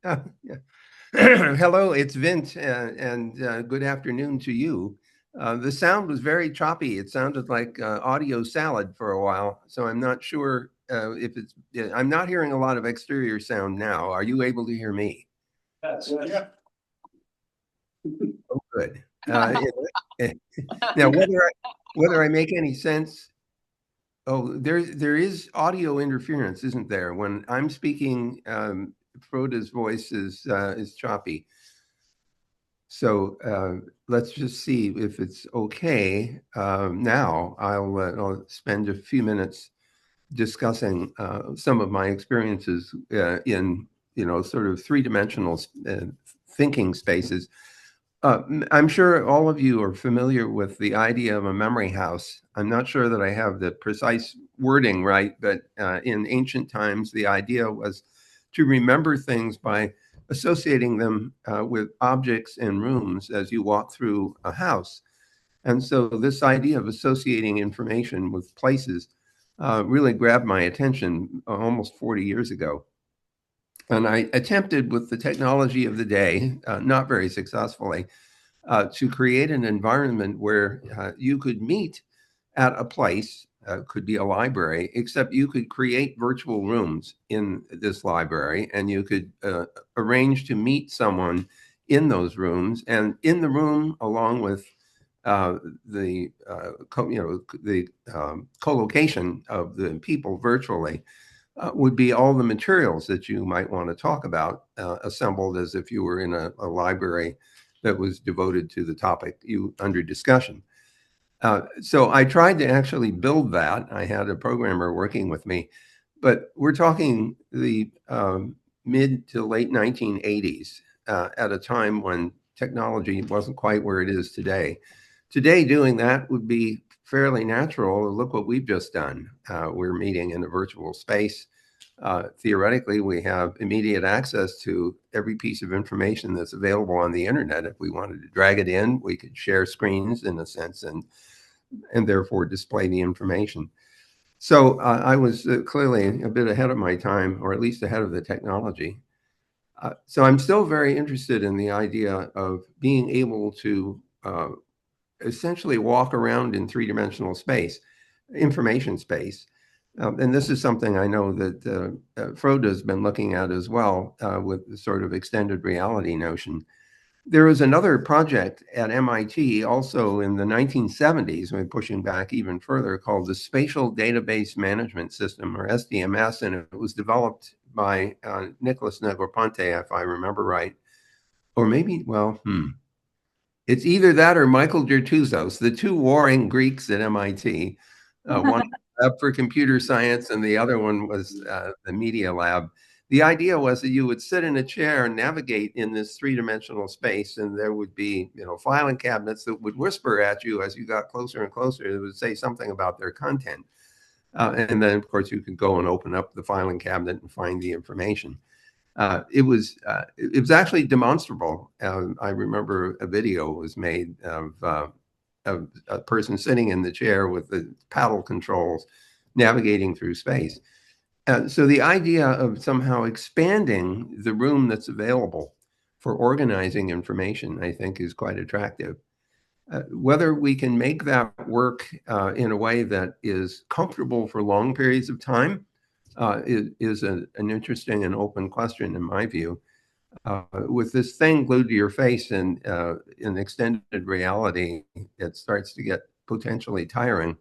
Yeah. Hello, it's Vint, and good afternoon to you. The sound was very choppy. It sounded like audio salad for a while, so I'm not sure if it's. I'm not hearing a lot of exterior sound now. Are you able to hear me? Yeah. Oh, good. Now, whether I make any sense. Oh, there is audio interference, isn't there? When I'm speaking, Froda's voice is choppy. So let's just see if it's okay. Now I'll spend a few minutes discussing some of my experiences in sort of three-dimensional thinking spaces. I'm sure all of you are familiar with the idea of a memory house. I'm not sure that I have the precise wording right, but in ancient times, the idea was to remember things by associating them with objects and rooms as you walk through a house. And so this idea of associating information with places really grabbed my attention almost 40 years ago. And I attempted with the technology of the day, not very successfully, to create an environment where you could meet at a place, could be a library, except you could create virtual rooms in this library and you could arrange to meet someone in those rooms. And in the room, along with the co-location of the people virtually, would be all the materials that you might want to talk about, assembled as if you were in a library that was devoted to the topic you under discussion. So I tried to actually build that. I had a programmer working with me, but we're talking the mid to late 1980s, at a time when technology wasn't quite where it is today. Today, doing that would be fairly natural. Look what we've just done. We're meeting in a virtual space. Theoretically, we have immediate access to every piece of information that's available on the internet. If we wanted to drag it in, we could share screens in a sense and therefore display the information. So I was clearly a bit ahead of my time, or at least ahead of the technology. So I'm still very interested in the idea of being able to essentially walk around in three-dimensional space, information space. And this is something I know that Froda has been looking at as well, with the sort of extended reality notion. There was another project at MIT also in the 1970s, we're pushing back even further, called the Spatial Database Management System, or SDMS, and it was developed by Nicholas Negroponte, if I remember right. Or maybe, well, it's either that or Michael Dertouzos, the two warring Greeks at MIT. One lab for computer science, and the other one was the media lab. The idea was that you would sit in a chair and navigate in this three-dimensional space, and there would be, filing cabinets that would whisper at you as you got closer and closer. It would say something about their content. And then, of course, you could go and open up the filing cabinet and find the information. It was actually demonstrable. I remember a video was made of a person sitting in the chair with the paddle controls navigating through space. So the idea of somehow expanding the room that's available for organizing information, I think, is quite attractive. Whether we can make that work in a way that is comfortable for long periods of time is an interesting and open question in my view. With this thing glued to your face and in extended reality, it starts to get potentially tiring.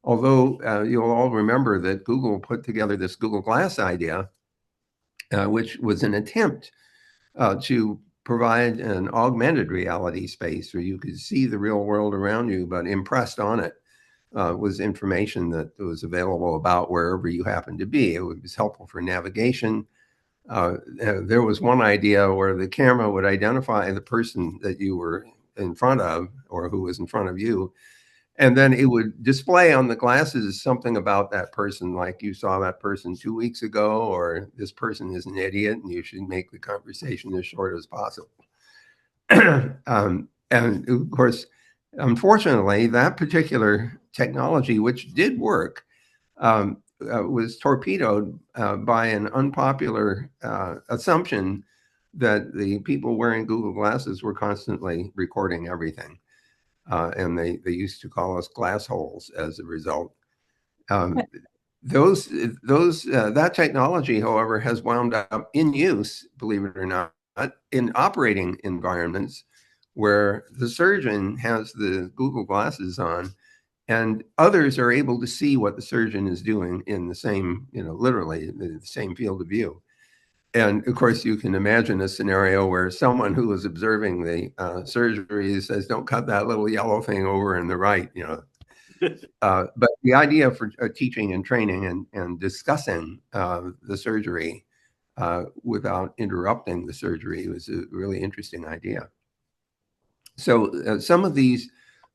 Although you'll all remember that Google put together this Google Glass idea, which was an attempt to provide an augmented reality space where you could see the real world around you, but impressed on it was information that was available about wherever you happened to be. It was helpful for navigation. There was one idea where the camera would identify the person that you were in front of or who was in front of you. And then it would display on the glasses something about that person, like you saw that person 2 weeks ago, or this person is an idiot and you should make the conversation as short as possible. And of course, unfortunately, that particular technology, which did work, was torpedoed by an unpopular assumption that the people wearing Google glasses were constantly recording everything. And they used to call us glass holes as a result. Um, that technology, however, has wound up in use, believe it or not, in operating environments where the surgeon has the Google glasses on and others are able to see what the surgeon is doing in the same, literally the same field of view. And of course, you can imagine a scenario where someone who is observing the surgery says, "Don't cut that little yellow thing over in the right," But the idea for teaching and training and discussing the surgery without interrupting the surgery was a really interesting idea. So some of these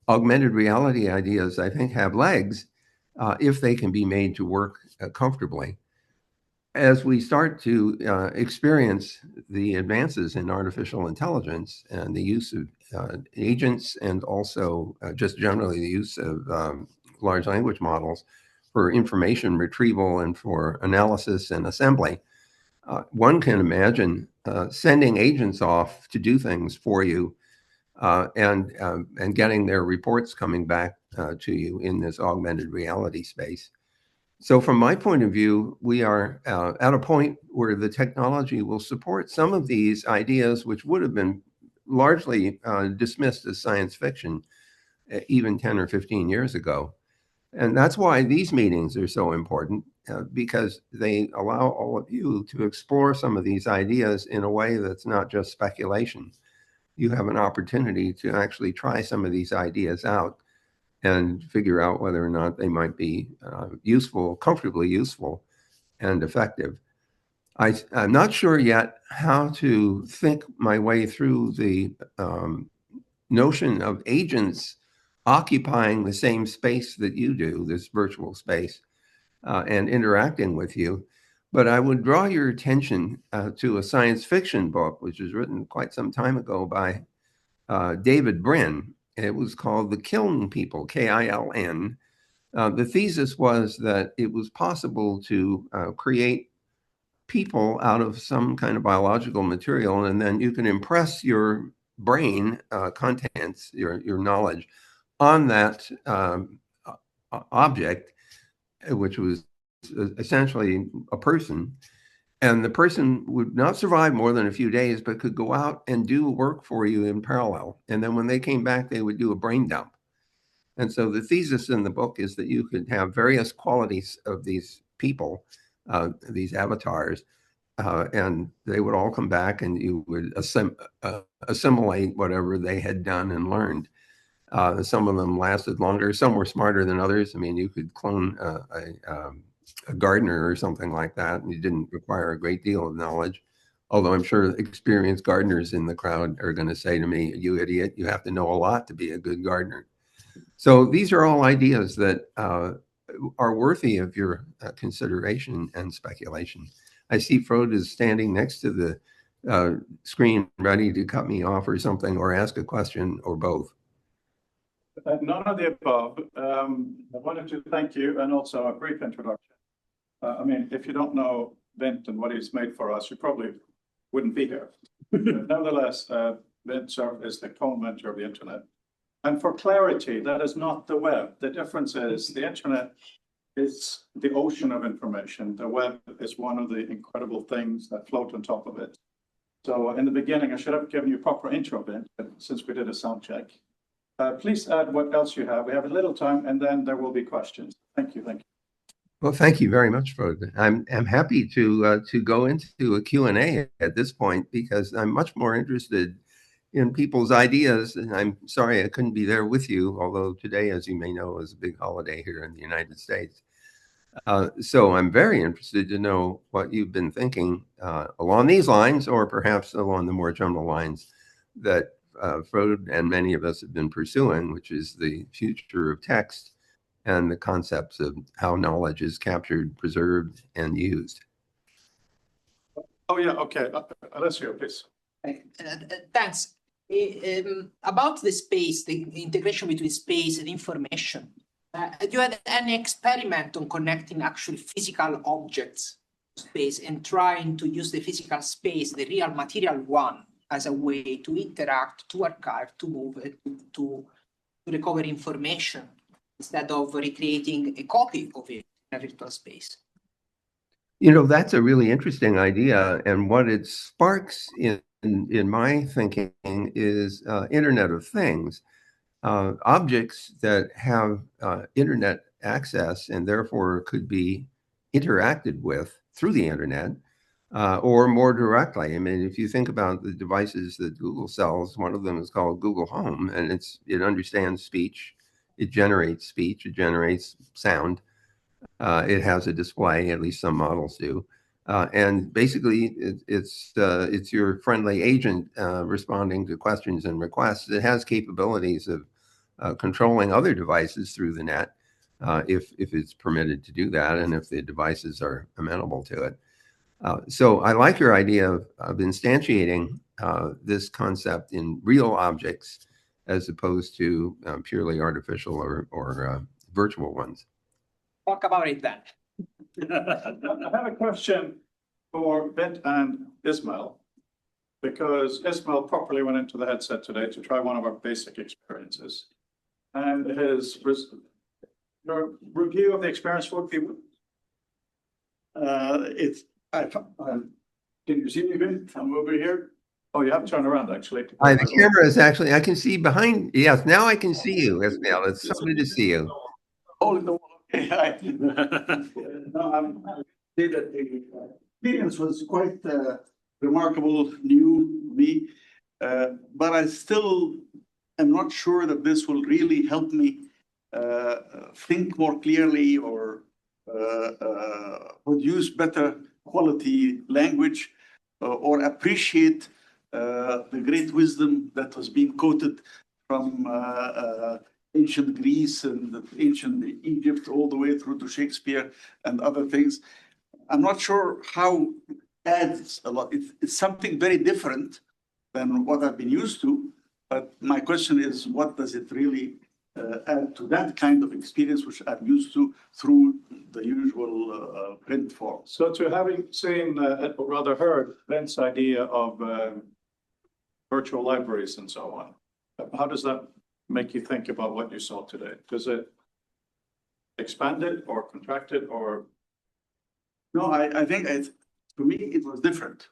augmented reality ideas, I think, have legs if they can be made to work comfortably. As we start to experience the advances in artificial intelligence and the use of agents and also just generally the use of large language models for information retrieval and for analysis and assembly, one can imagine sending agents off to do things for you and getting their reports coming back to you in this augmented reality space. So from my point of view, we are at a point where the technology will support some of these ideas, which would have been largely dismissed as science fiction even 10 or 15 years ago. And that's why these meetings are so important, because they allow all of you to explore some of these ideas in a way that's not just speculation. You have an opportunity to actually try some of these ideas out and figure out whether or not they might be useful, comfortably useful and effective. I'm not sure yet how to think my way through the notion of agents occupying the same space that you do, this virtual space, and interacting with you. But I would draw your attention to a science fiction book, which was written quite some time ago by David Brin. It was called The Kiln People, Kiln. The thesis was that it was possible to create people out of some kind of biological material, and then you can impress your brain contents, your knowledge, on that object, which was essentially a person. And the person would not survive more than a few days, but could go out and do work for you in parallel. And then when they came back, they would do a brain dump. And so the thesis in the book is that you could have various qualities of these people, these avatars, and they would all come back and you would assimilate whatever they had done and learned. Some of them lasted longer. Some were smarter than others. I mean, you could clone a gardener or something like that, and you didn't require a great deal of knowledge. Although I'm sure experienced gardeners in the crowd are going to say to me, "You idiot, you have to know a lot to be a good gardener." So these are all ideas that are worthy of your consideration and speculation. I see Frode is standing next to the screen ready to cut me off or something, or ask a question, or both. None of the above. I wanted to thank you and also a brief introduction. I mean, if you don't know Vint and what he's made for us, you probably wouldn't be here. Nevertheless, Vint Cerf is the co-inventor of the internet. And for clarity, that is not the web. The difference is the internet is the ocean of information. The web is one of the incredible things that float on top of it. So in the beginning, I should have given you a proper intro, Vint, since we did a sound check. Please add what else you have. We have a little time, and then there will be questions. Thank you. Thank you. Well, thank you very much, Frode. I'm happy to go into a Q&A at this point, because I'm much more interested in people's ideas. And I'm sorry I couldn't be there with you, although today, as you may know, is a big holiday here in the United States. So I'm very interested to know what you've been thinking along these lines, or perhaps along the more general lines that Frode and many of us have been pursuing, which is the future of text and the concepts of how knowledge is captured, preserved, and used. Oh, yeah. Okay. Alessio, please. Thanks. About the space, the integration between space and information, have you had any experiment on connecting actual physical objects space and trying to use the physical space, the real material one, as a way to interact, to archive, to move it, to recover information instead of recreating a copy of it in a virtual space. You know, that's a really interesting idea, and what it sparks in my thinking is Internet of Things. Objects that have internet access and therefore could be interacted with through the internet or more directly. I mean, if you think about the devices that Google sells, one of them is called Google Home, and it understands speech, it generates speech, it generates sound. It has a display, at least some models do. And basically, it's your friendly agent responding to questions and requests. It has capabilities of controlling other devices through the net, if it's permitted to do that, and if the devices are amenable to it. So I like your idea of instantiating this concept in real objects as opposed to purely artificial or virtual ones. Talk about it then. I have a question for Vint and Ismail, because Ismail properly went into the headset today to try one of our basic experiences. And your review of the experience would be... can you see me, Vint? I'm over here. Oh, you have to turn around, actually. The camera is actually, I can see behind. Yes, now I can see you, Ismail. It's so good to see you. Oh, no. Okay. No, I'm say that the experience was quite remarkable, new to me, but I still am not sure that this will really help me think more clearly or produce better quality language or appreciate the great wisdom that was being quoted from ancient Greece and ancient Egypt, all the way through to Shakespeare and other things. I'm not sure how it adds a lot. It's something very different than what I've been used to. But my question is, what does it really add to that kind of experience, which I'm used to through the usual print form? So to having seen, or rather heard, Vint's idea of virtual libraries and so on, how does that make you think about what you saw today? Does it expand it or contract it or? No, I think for me, it was different.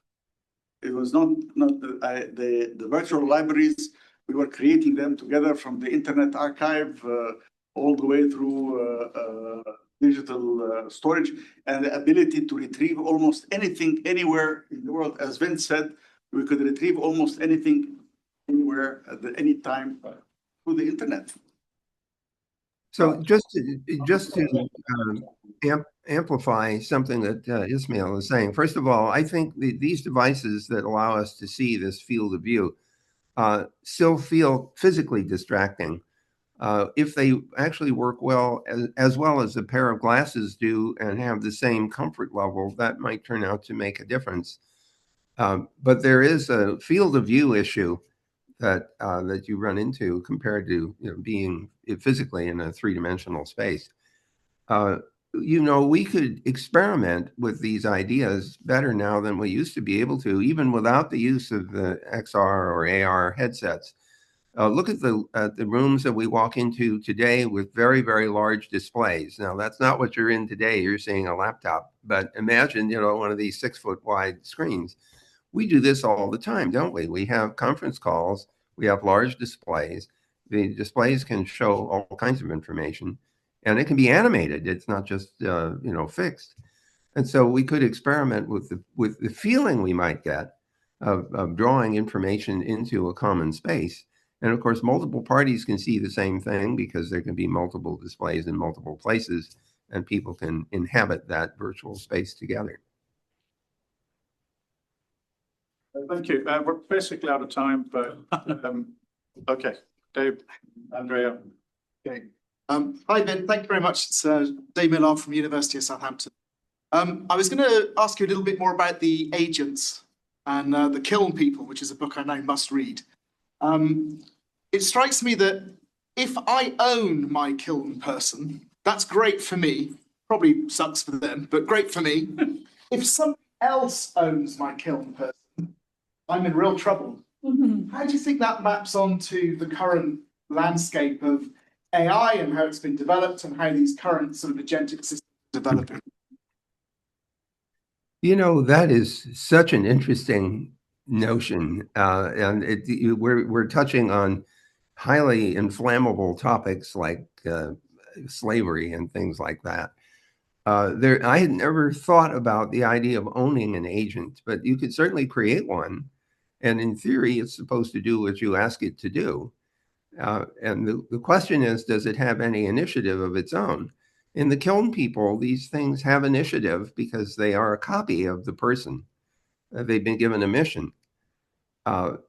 It was not the virtual libraries. We were creating them together from the Internet Archive all the way through digital storage, and the ability to retrieve almost anything anywhere in the world. As Vint said, we could retrieve almost anything anywhere at any time through the internet. So just to amplify something that Ismail is saying, first of all, I think these devices that allow us to see this field of view still feel physically distracting. If they actually work well as a pair of glasses do and have the same comfort level, that might turn out to make a difference. But there is a field of view issue that you run into compared to being physically in a three-dimensional space. We could experiment with these ideas better now than we used to be able to, even without the use of the XR or AR headsets. Look at the rooms that we walk into today with very, very large displays. Now, that's not what you're in today. You're seeing a laptop, but imagine, one of these 6-foot wide screens. We do this all the time, don't we? We have conference calls. We have large displays. The displays can show all kinds of information, and it can be animated. It's not just fixed. And so we could experiment with the feeling we might get of drawing information into a common space. And of course, multiple parties can see the same thing because there can be multiple displays in multiple places, and people can inhabit that virtual space together. Thank you. We're basically out of time, but okay, Dave, Andrea. Okay. Hi, Vint. Thank you very much. It's Dave Millard from University of Southampton. I was going to ask you a little bit more about the agents and the Kiln People, which is a book I now must read. It strikes me that if I own my kiln person, that's great for me. Probably sucks for them, but great for me. if somebody else owns my kiln person, I'm in real trouble. How do you think that maps onto the current landscape of AI and how it's been developed and how these current sort of agentic systems are developing? You know, that is such an interesting notion, and we're touching on highly inflammable topics like slavery and things like that. I had never thought about the idea of owning an agent, but you could certainly create one, and in theory, it's supposed to do what you ask it to do. And the question is, does it have any initiative of its own? In the kiln people, these things have initiative because they are a copy of the person. They've been given a mission. Wow.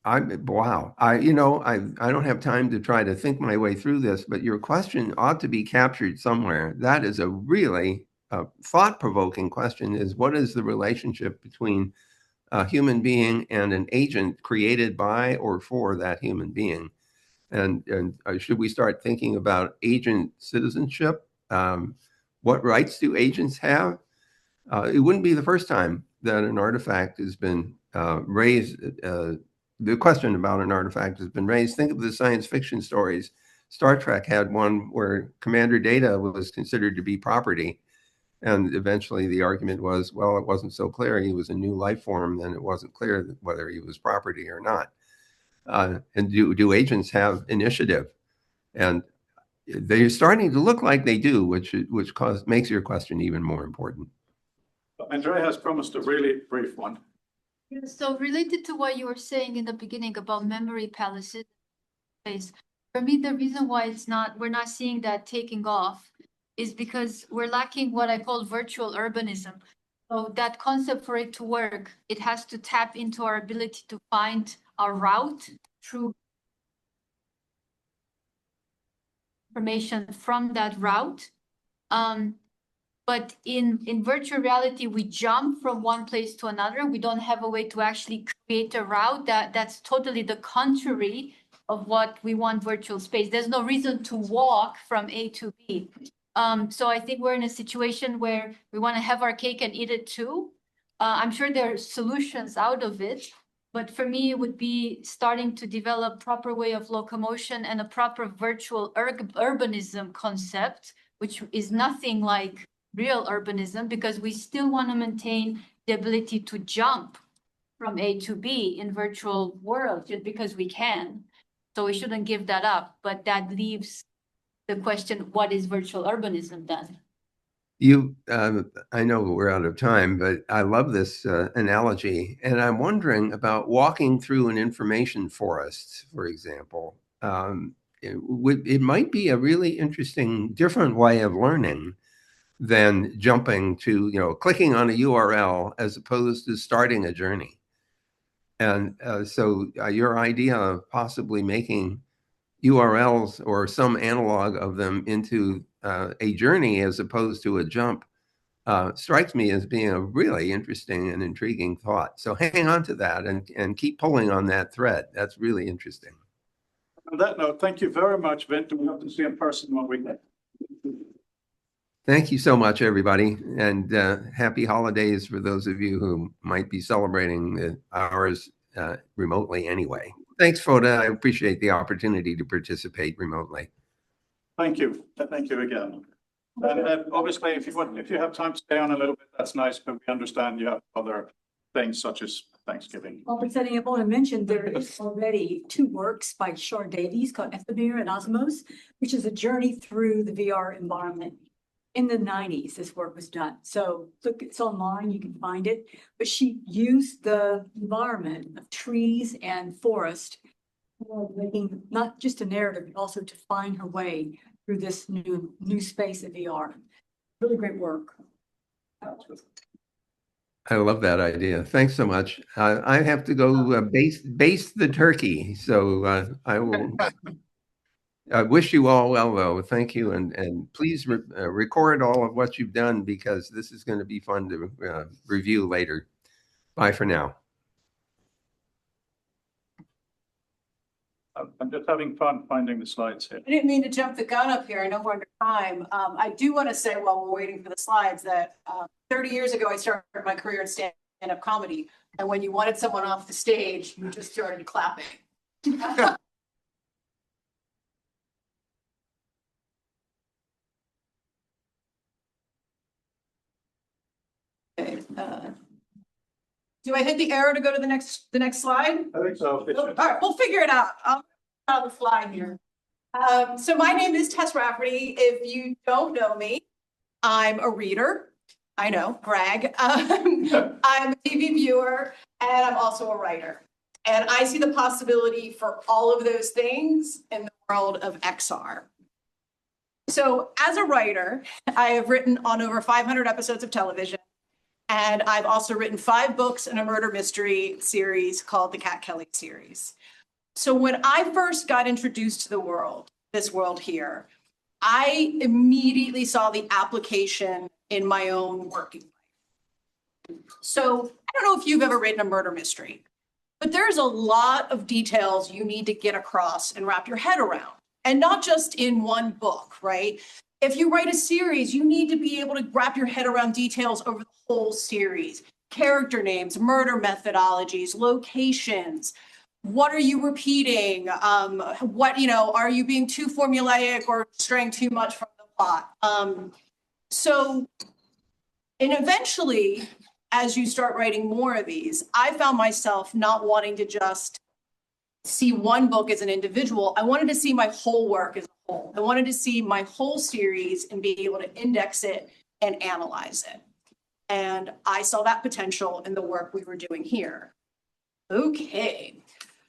I don't have time to try to think my way through this, but your question ought to be captured somewhere. That is a really thought-provoking question, is what is the relationship between a human being and an agent created by or for that human being? And should we start thinking about agent citizenship? What rights do agents have? It wouldn't be the first time that an artifact has been raised. The question about an artifact has been raised. Think of the science fiction stories. Star Trek had one where Commander Data was considered to be property. And eventually the argument was, well, it wasn't so clear he was a new life form, then it wasn't clear whether he was property or not. And do agents have initiative? And they're starting to look like they do, which makes your question even more important. Andrea has promised a really brief one. So related to what you were saying in the beginning about memory palaces, for me, the reason why we're not seeing that taking off is because we're lacking what I call virtual urbanism. So that concept, for it to work, it has to tap into our ability to find our route through information from that route. But in virtual reality, we jump from one place to another. We don't have a way to actually create a route. That's totally the contrary of what we want virtual space. There's no reason to walk from A to B. So I think we're in a situation where we want to have our cake and eat it too. I'm sure there are solutions out of it, but for me, it would be starting to develop proper way of locomotion and a proper virtual urbanism concept, which is nothing like real urbanism, because we still want to maintain the ability to jump from A to B in virtual world just because we can. So we shouldn't give that up, but that leaves the question, what is virtual urbanism then? I know we're out of time, but I love this analogy. And I'm wondering about walking through an information forest, for example. It might be a really interesting, different way of learning than jumping to, clicking on a URL as opposed to starting a journey. And so your idea of possibly making URLs or some analog of them into a journey as opposed to a jump strikes me as being a really interesting and intriguing thought. So hang on to that and keep pulling on that thread. That's really interesting. On that note, thank you very much, Vint. We hope to see you in person one weekend. Thank you so much, everybody, and happy holidays for those of you who might be celebrating ours remotely anyway. Thanks, Foda. I appreciate the opportunity to participate remotely. Thank you. Thank you again. And obviously, if you have time to stay on a little bit, that's nice, but we understand you have other things such as Thanksgiving. Well, for setting up, I want to mention there is already 2 works by Shar Davies called Ephemer and Osmos, which is a journey through the VR environment. In the 90s, this work was done. So look, it's online, you can find it. But she used the environment of trees and forest, making not just a narrative, but also to find her way through this new space of VR. Really great work. I love that idea. Thanks so much. I have to go baste the turkey, so I will. I wish you all well, though. Thank you, and please record all of what you've done, because this is going to be fun to review later. Bye for now. I'm just having fun finding the slides here. I didn't mean to jump the gun up here. I know we're under time. I do want to say while we're waiting for the slides that 30 years ago, I started my career in stand-up comedy. And when you wanted someone off the stage, you just started clapping. Okay, do I hit the arrow to go to the next slide? I think so. All right, we'll figure it out. I'll on the fly here. So my name is Tess Rafferty. If you don't know me, I'm a reader. I know, brag. I'm a TV viewer, and I'm also a writer. And I see the possibility for all of those things in the world of XR. So as a writer, I have written on over 500 episodes of television. And I've also written 5 books in a murder mystery series called the Cat Kelly series. So when I first got introduced to the world, this world here, I immediately saw the application in my own working life. So I don't know if you've ever written a murder mystery, but there's a lot of details you need to get across and wrap your head around, and not just in one book, right? If you write a series, you need to be able to wrap your head around details over the whole series. Character names, murder methodologies, locations. What are you repeating? What, are you being too formulaic or straying too much from the plot? And eventually, as you start writing more of these, I found myself not wanting to just see one book as an individual. I wanted to see my whole work as a whole. I wanted to see my whole series and be able to index it and analyze it. And I saw that potential in the work we were doing here. Okay,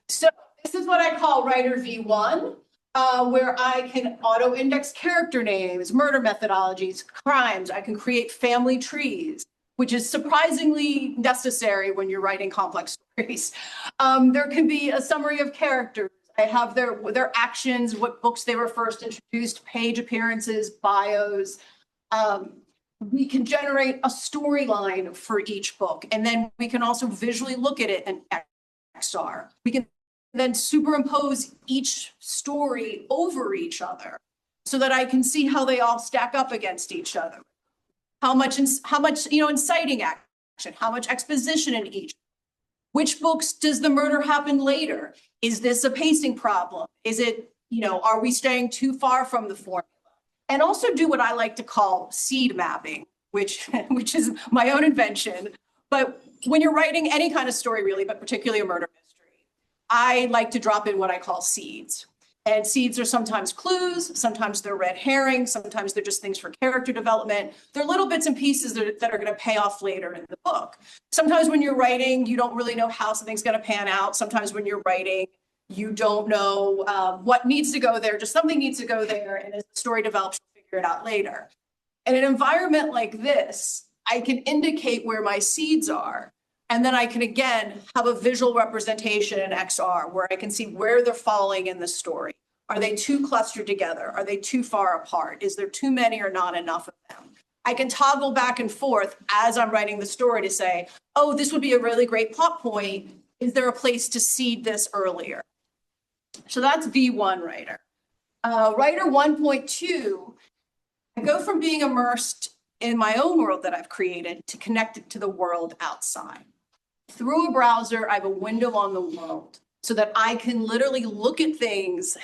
so this is what I call Writer V1, where I can auto-index character names, murder methodologies, crimes. I can create family trees, which is surprisingly necessary when you're writing complex stories. There can be a summary of characters. I have their actions, what books they were first introduced, page appearances, bios. We can generate a storyline for each book, and then we can also visually look at it in XR. We can then superimpose each story over each other so that I can see how they all stack up against each other. How much inciting action, how much exposition in each. Which books does the murder happen later? Is this a pacing problem? Is it, are we staying too far from the formula? And also do what I like to call seed mapping, which is my own invention. But when you're writing any kind of story really, but particularly a murder mystery, I like to drop in what I call seeds. And seeds are sometimes clues, sometimes they're red herrings, sometimes they're just things for character development. They're little bits and pieces that are going to pay off later in the book. Sometimes when you're writing, you don't really know how something's going to pan out. Sometimes when you're writing, you don't know what needs to go there, just something needs to go there. And as the story develops, you'll figure it out later. In an environment like this, I can indicate where my seeds are. And then I can, again, have a visual representation in XR where I can see where they're falling in the story. Are they too clustered together? Are they too far apart? Is there too many or not enough of them? I can toggle back and forth as I'm writing the story to say, oh, this would be a really great plot point. Is there a place to seed this earlier? So that's V1 writer. Writer 1.2, I go from being immersed in my own world that I've created to connect it to the world outside. Through a browser, I have a window on the world so that I can literally look at things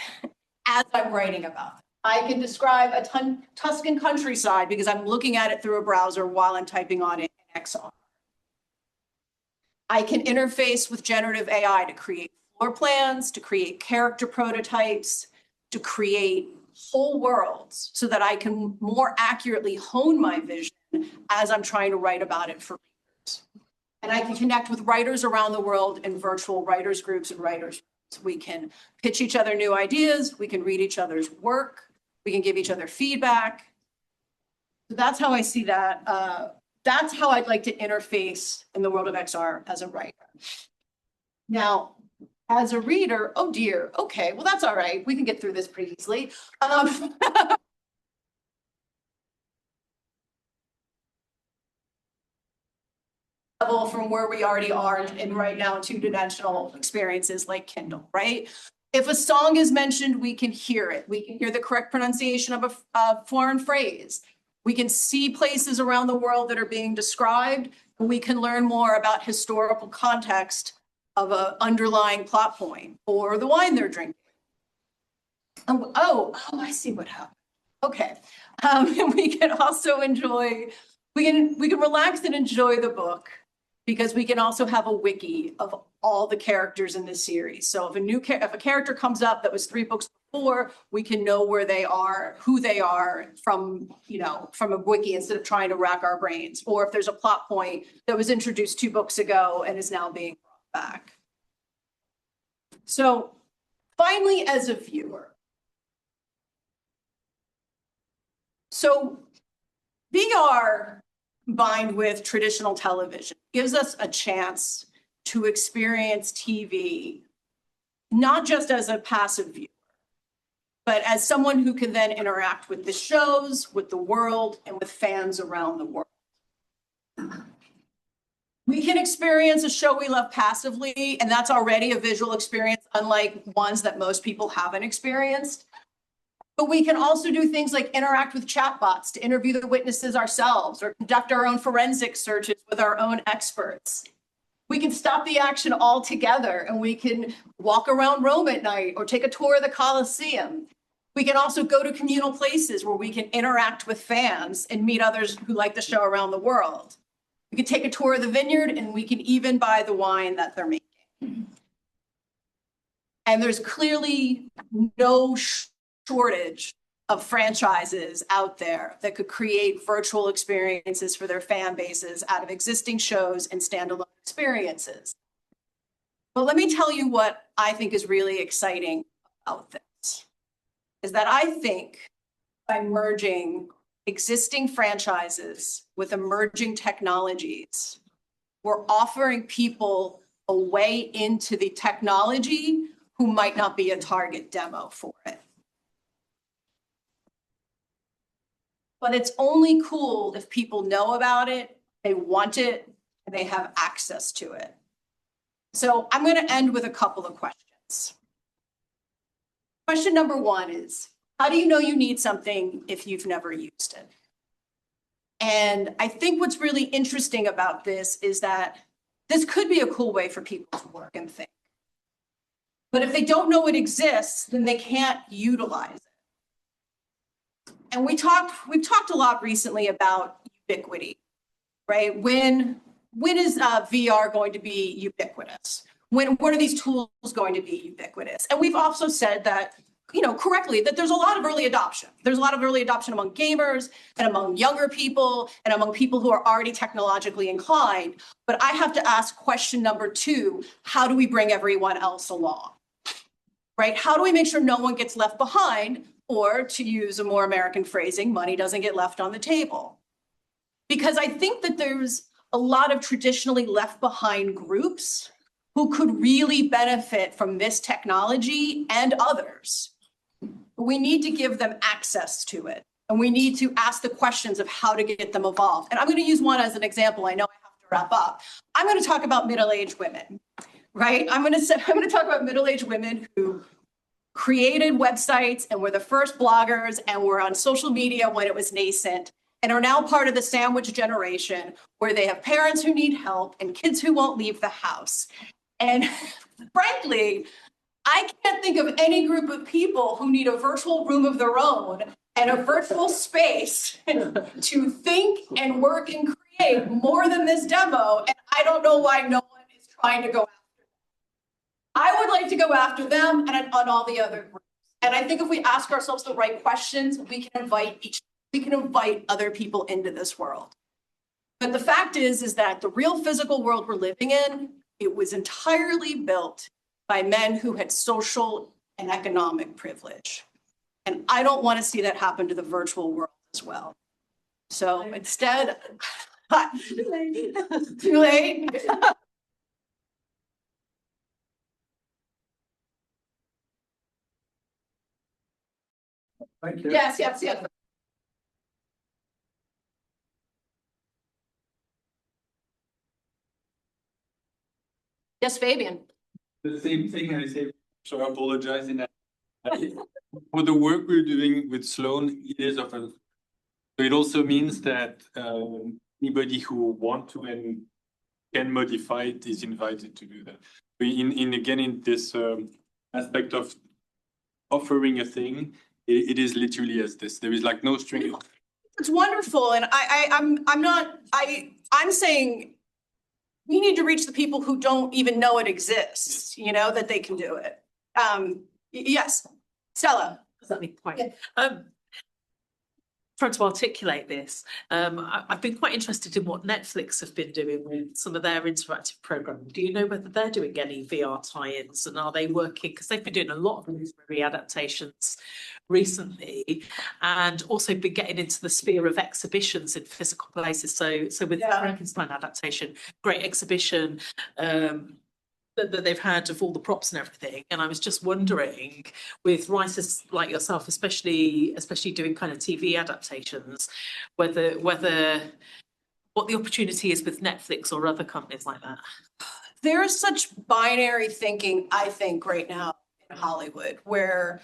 as I'm writing about them. I can describe a Tuscan countryside because I'm looking at it through a browser while I'm typing on it in XR. I can interface with generative AI to create floor plans, to create character prototypes, to create whole worlds so that I can more accurately hone my vision as I'm trying to write about it for readers. And I can connect with writers around the world in virtual writers groups and writers rooms. We can pitch each other new ideas. We can read each other's work. We can give each other feedback. So that's how I see that. That's how I'd like to interface in the world of XR as a writer. Now, as a reader, oh dear, okay, well, that's all right. We can get through this pretty easily. Level from where we already are in right now two-dimensional experiences like Kindle, right? If a song is mentioned, we can hear it. We can hear the correct pronunciation of a foreign phrase. We can see places around the world that are being described, and we can learn more about historical context of an underlying plot point or the wine they're drinking. Oh, I see what happened. Okay. And we can also enjoy, we can relax and enjoy the book, because we can also have a wiki of all the characters in this series. So if a character comes up that was 3 books before, we can know where they are, who they are from, from a wiki, instead of trying to rack our brains. Or if there's a plot point that was introduced 2 books ago and is now being brought back. So finally, as a viewer, so VR combined with traditional television gives us a chance to experience TV, not just as a passive viewer, but as someone who can then interact with the shows, with the world, and with fans around the world. We can experience a show we love passively, and that's already a visual experience, unlike ones that most people haven't experienced. But we can also do things like interact with chatbots to interview the witnesses ourselves, or conduct our own forensic searches with our own experts. We can stop the action altogether, and we can walk around Rome at night or take a tour of the Colosseum. We can also go to communal places where we can interact with fans and meet others who like the show around the world. We can take a tour of the vineyard, and we can even buy the wine that they're making. And there's clearly no shortage of franchises out there that could create virtual experiences for their fan bases out of existing shows and standalone experiences. But let me tell you what I think is really exciting about this, is that I think by merging existing franchises with emerging technologies, we're offering people a way into the technology who might not be a target demo for it. But it's only cool if people know about it, they want it, and they have access to it. So I'm going to end with a couple of questions. Question number 1 is, how do you know you need something if you've never used it? And I think what's really interesting about this is that this could be a cool way for people to work and think. But if they don't know it exists, then they can't utilize it. And we've talked a lot recently about ubiquity, right? When is VR going to be ubiquitous? When are these tools going to be ubiquitous? And we've also said that, correctly, that there's a lot of early adoption. There's a lot of early adoption among gamers and among younger people and among people who are already technologically inclined. But I have to ask question number 2, how do we bring everyone else along, right? How do we make sure no one gets left behind? Or to use a more American phrasing, money doesn't get left on the table. Because I think that there's a lot of traditionally left behind groups who could really benefit from this technology and others. But we need to give them access to it. And we need to ask the questions of how to get them involved. And I'm going to use one as an example. I know I have to wrap up. I'm going to talk about middle-aged women, right? I'm going to talk about middle-aged women who created websites and were the first bloggers and were on social media when it was nascent, and are now part of the sandwich generation where they have parents who need help and kids who won't leave the house. And frankly, I can't think of any group of people who need a virtual room of their own and a virtual space to think and work and create more than this demo. And I don't know why no one is trying to go after them. I would like to go after them and on all the other groups. And I think if we ask ourselves the right questions, we can invite other people into this world. But the fact is that the real physical world we're living in, it was entirely built by men who had social and economic privilege. And I don't want to see that happen to the virtual world as well. So instead, too late. Thank you. Yes. Yes, Fabian. The same thing I say, so I apologize in that. For the work we're doing with Sloan, it is of a So it also means that anybody who want to and can modify it is invited to do that. In this aspect of offering a thing, it is literally as this. There is like no string. It's wonderful, and I'm saying we need to reach the people who don't even know it exists, you know, that they can do it. Yes, Stella. Something quite. Trying to articulate this, I've been quite interested in what Netflix have been doing with some of their interactive programming. Do you know whether they're doing any VR tie-ins, and are they working? Because they've been doing a lot of literary adaptations recently, and also been getting into the sphere of exhibitions in physical places. So with the Frankenstein adaptation, great exhibition. That they've had of all the props and everything, and I was just wondering, with writers like yourself, especially doing kind of TV adaptations, whether what the opportunity is with Netflix or other companies like that. There is such binary thinking, I think, right now in Hollywood, where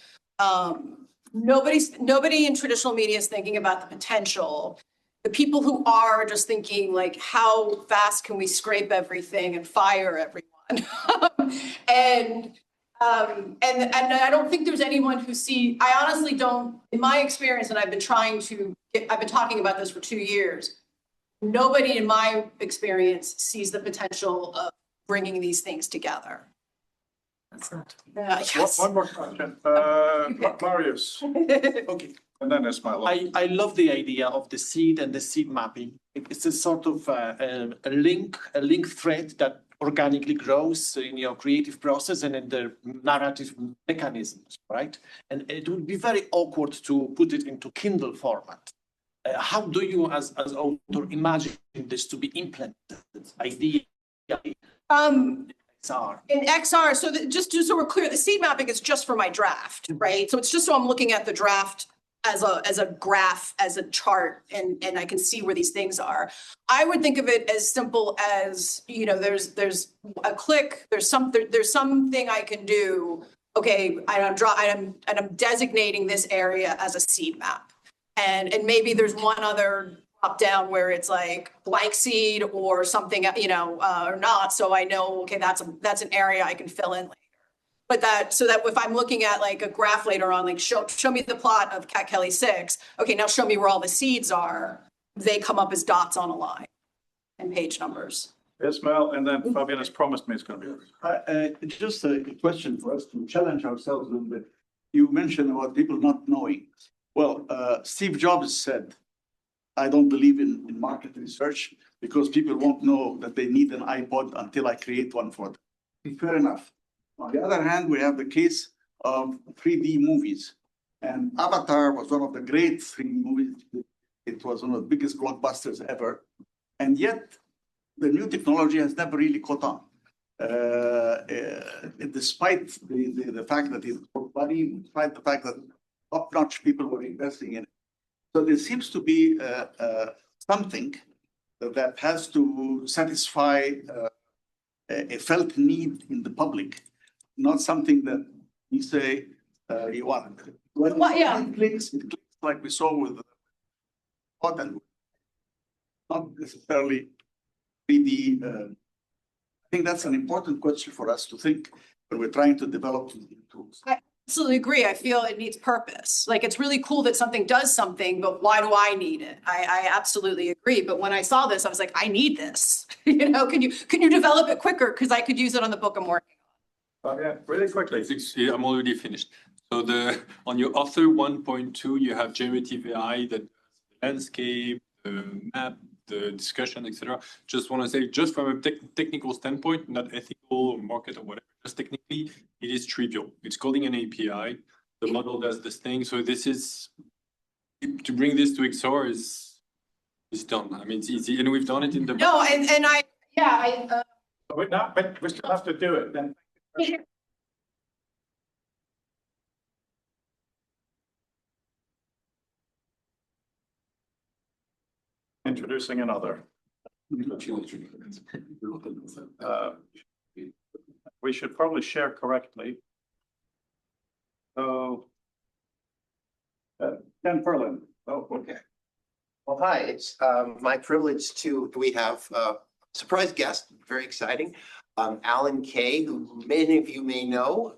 nobody in traditional media is thinking about the potential. The people who are just thinking like, how fast can we scrape everything and fire everyone? And I don't think there's anyone who I honestly don't, in my experience, and I've been talking about this for 2 years, nobody in my experience sees the potential of bringing these things together. That's not. Yes. One more question, Marius, Okay. and then Ismail. I love the idea of the seed and the seed mapping. It's a sort of a link thread that organically grows in your creative process and in the narrative mechanisms, right? And it would be very awkward to put it into Kindle format. How do you, as author, imagine this to be implemented? Ideally, XR. In XR, just so we're clear, the seed mapping is just for my draft, right? So it's just so I'm looking at the draft as a graph, as a chart, and I can see where these things are. I would think of it as simple as, you know, there's a click, there's something I can do. Okay, I'm designating this area as a seed map, and maybe there's one other drop down where it's like blank seed or something, you know, or not. So I know, okay, that's an area I can fill in later. But so that if I'm looking at like a graph later on, like show me the plot of Cat Kelly 6. Okay, now show me where all the seeds are. They come up as dots on a line and page numbers. Ismail, and then Fabian has promised me it's going to be. Just a question for us to challenge ourselves a little bit. You mentioned about people not knowing. Well, Steve Jobs said, I don't believe in market research because people won't know that they need an iPod until I create one for them. Fair enough. On the other hand, we have the case of 3D movies. And Avatar was one of the great 3D movies. It was one of the biggest blockbusters ever. And yet, the new technology has never really caught on. Despite the fact that it's money, despite the fact that top-notch people were investing in it. So there seems to be something that has to satisfy a felt need in the public, not something that you say you want. When it clicks like we saw with the content, not necessarily 3D. I think that's an important question for us to think when we're trying to develop tools. I absolutely agree. I feel it needs purpose. Like, it's really cool that something does something, but why do I need it? I absolutely agree. But when I saw this, I was like, I need this. You know, can you develop it quicker? Because I could use it on the book I'm working on. Yeah, really quickly. I'm already finished. So on your author 1.2, you have generative AI that does the landscape, the map, the discussion, etc. Just want to say, just from a technical standpoint, not ethical or market or whatever, just technically, it is trivial. It's calling an API. The model does this thing. So this is, to bring this to XR is done. I mean, it's easy. And we've done it in the... No, and I, yeah, But we still have to do it then. Introducing another. We should probably share correctly. So, Perlin. Oh, okay. Well, hi, it's my privilege we have a surprise guest, very exciting. Alan Kay, who many of you may know,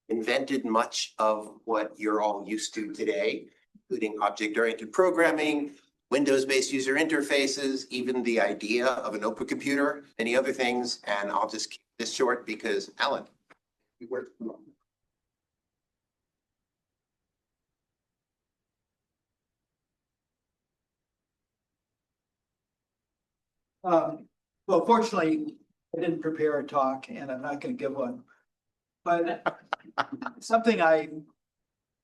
invented much of what you're all used to today, including object-oriented programming, Windows-based user interfaces, even the idea of an open computer, many other things. And I'll just keep this short because Alan, you work. Well, fortunately, I didn't prepare a talk and I'm not going to give one. But something I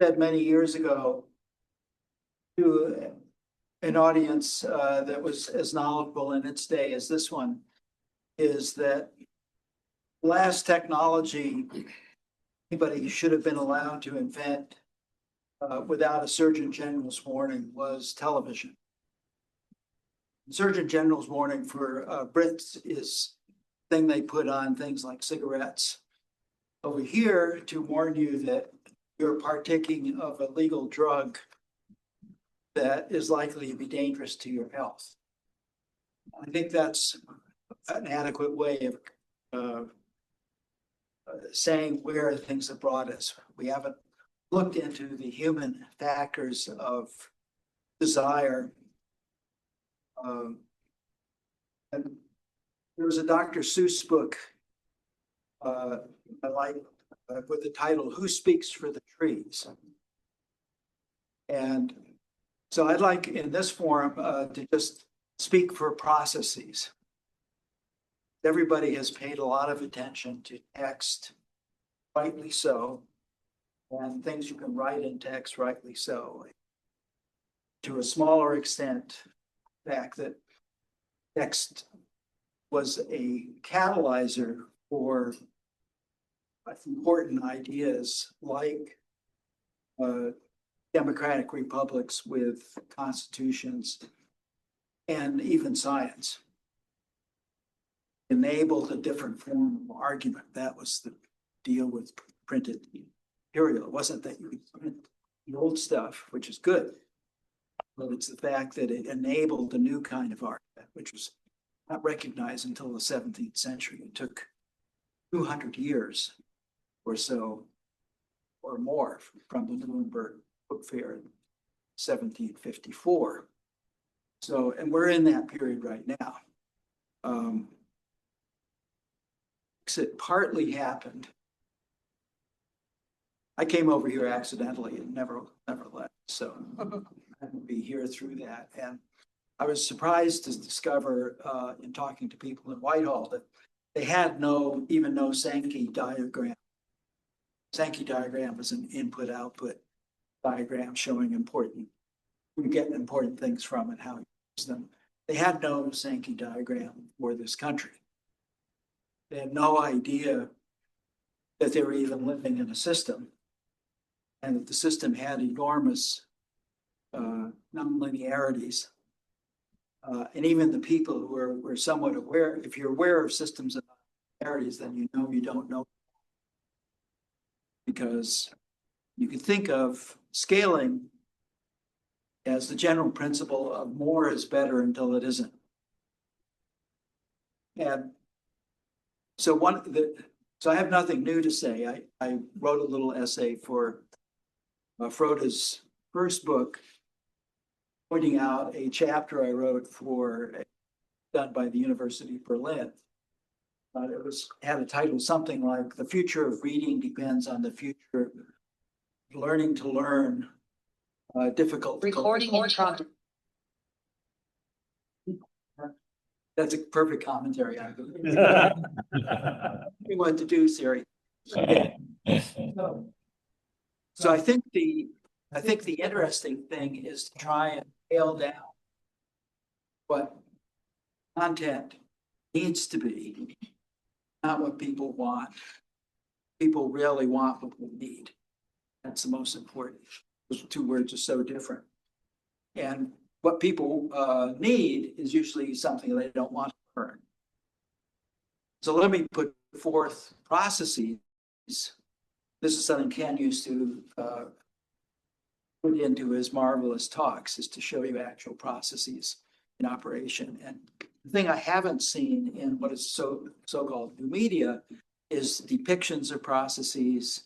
said many years ago to an audience that was as knowledgeable in its day as this one is that last technology anybody should have been allowed to invent without a Surgeon General's warning was television. Surgeon General's warning for Brits is thing they put on things like cigarettes. Over here to warn you that you're partaking of a legal drug that is likely to be dangerous to your health. I think that's an adequate way of saying where things have brought us. We haven't looked into the human factors of desire. And there was a Dr. Seuss book I like with the title, Who Speaks for the Trees? And so I'd like in this forum to just speak for processes. Everybody has paid a lot of attention to text, rightly so, and things you can write in text, rightly so. To a smaller extent, the fact that text was a catalyzer for important ideas like democratic republics with constitutions and even science. Enabled a different form of argument. That was the deal with printed material. It wasn't that you print the old stuff, which is good, but it's the fact that it enabled a new kind of argument, which was not recognized until the 17th century. It took 200 years or so, or more, from the Nuremberg Book Fair in 1754. So, and we're in that period right now. It partly happened. I came over here accidentally and never left, so I would be here through that. And I was surprised to discover in talking to people in Whitehall that they had even no Sankey diagram. Sankey diagram is an input-output diagram showing we get important things from and how you use them. They had no Sankey diagram for this country. They had no idea that they were even living in a system and that the system had enormous nonlinearities. And even the people who were somewhat aware, if you're aware of systems and nonlinearities, then you know you don't know. Because you can think of scaling as the general principle of more is better until it isn't. And so I have nothing new to say. I wrote a little essay for Froda's first book, pointing out a chapter I wrote done by the University of Berlin. It had a title something like "The Future of Reading Depends on the Future of Learning to Learn." Difficult. Recording in progress. That's a perfect commentary. I believe. What to do, Siri. So I think the interesting thing is to try and nail down what content needs to be, not what people want. People really want what they need. That's the most important. Those two words are so different. And what people need is usually something they don't want to learn. So let me put forth processes. This is something Ken used to put into his marvelous talks is to show you actual processes in operation. And the thing I haven't seen in what is so-called new media is depictions of processes.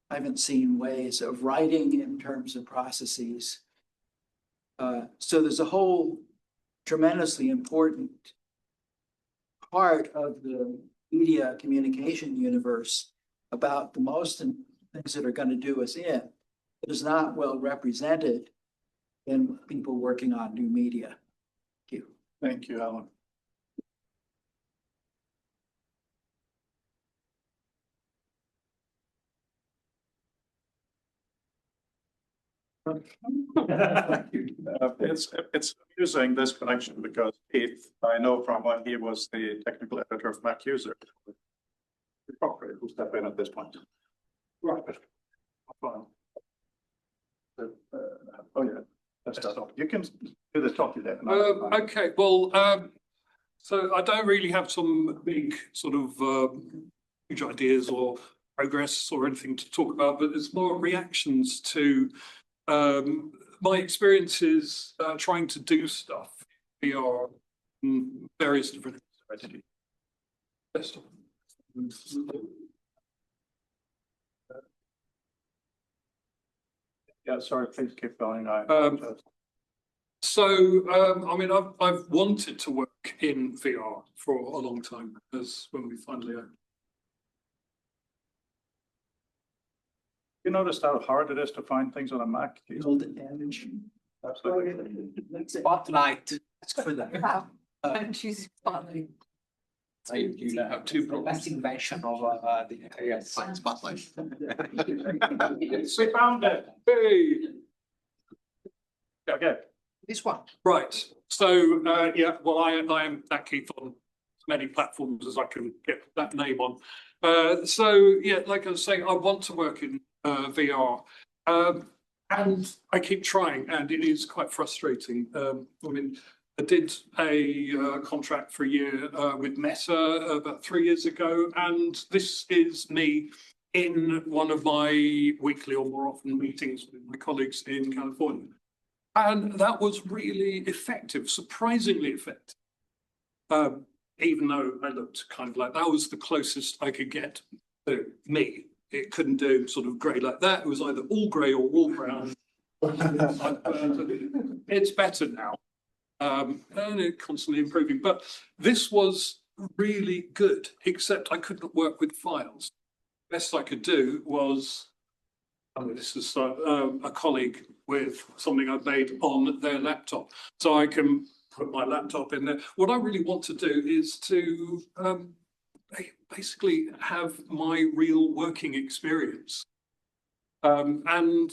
I haven't seen ways of writing in terms of processes. So there's a whole tremendously important part of the media communication universe about the most things that are going to do us in. It is not well represented in people working on new media. Thank you. Thank you, Alan. It's amusing, this connection, because Keith, I know from when he was the technical editor of Mac User, who step in at this point. Right. Fine. Oh yeah, that's stop. You can do the talk there. Okay, well, so I don't really have some big sort of huge ideas or progress or anything to talk about, but it's more reactions to my experiences trying to do stuff VR in various different entities. Yeah, sorry, please keep going. So, I mean, I've wanted to work in VR for a long time, as when we finally You noticed how hard it is to find things on a Mac? Build image. Absolutely. Spotlight. For that. And she's spotlight. you now have two problems. Best invention of the Spotlight. We found it. Hey. Okay. this one. Right. So, yeah, well, I am that Keith on as many platforms as I can get that name on. So, yeah, like I was saying, I want to work in VR. And I keep trying, and it is quite frustrating. I mean, I did a contract for a year with Meta about 3 years ago, and this is me in one of my weekly or more often meetings with my colleagues in California. And that was really effective, surprisingly effective. Even though I looked kind of like that was the closest I could get to me. It couldn't do sort of grey like that. It was either all grey or all brown. It's better now. And it's constantly improving. But this was really good, except I couldn't work with files. Best I could do was, this is a colleague with something I've made on their laptop. So I can put my laptop in there. What I really want to do is to basically have my real working experience and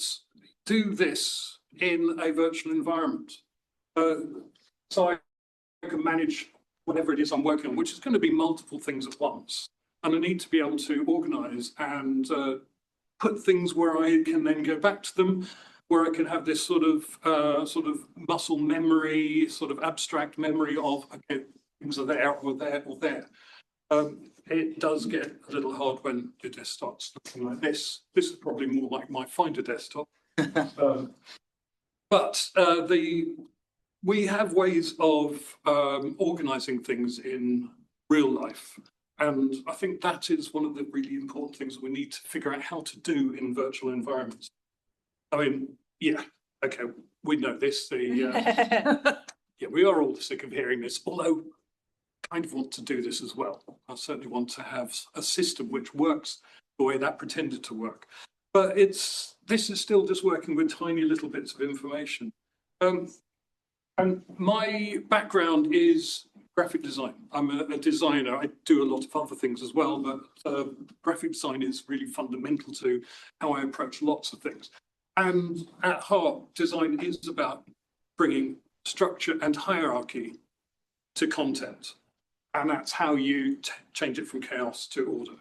do this in a virtual environment. So I can manage whatever it is I'm working on, which is going to be multiple things at once. And I need to be able to organize and put things where I can then go back to them, where I can have this sort of muscle memory, sort of abstract memory of, okay, things are there or there or there. It does get a little hard when your desktop's looking like this. This is probably more like my Finder desktop. But we have ways of organizing things in real life. And I think that is one of the really important things that we need to figure out how to do in virtual environments. I mean, yeah, okay, we know this. Yeah, we are all sick of hearing this, although I kind of want to do this as well. I certainly want to have a system which works the way that pretended to work. But this is still just working with tiny little bits of information. And my background is graphic design. I'm a designer. I do a lot of other things as well, but graphic design is really fundamental to how I approach lots of things. And at heart, design is about bringing structure and hierarchy to content. And that's how you change it from chaos to order.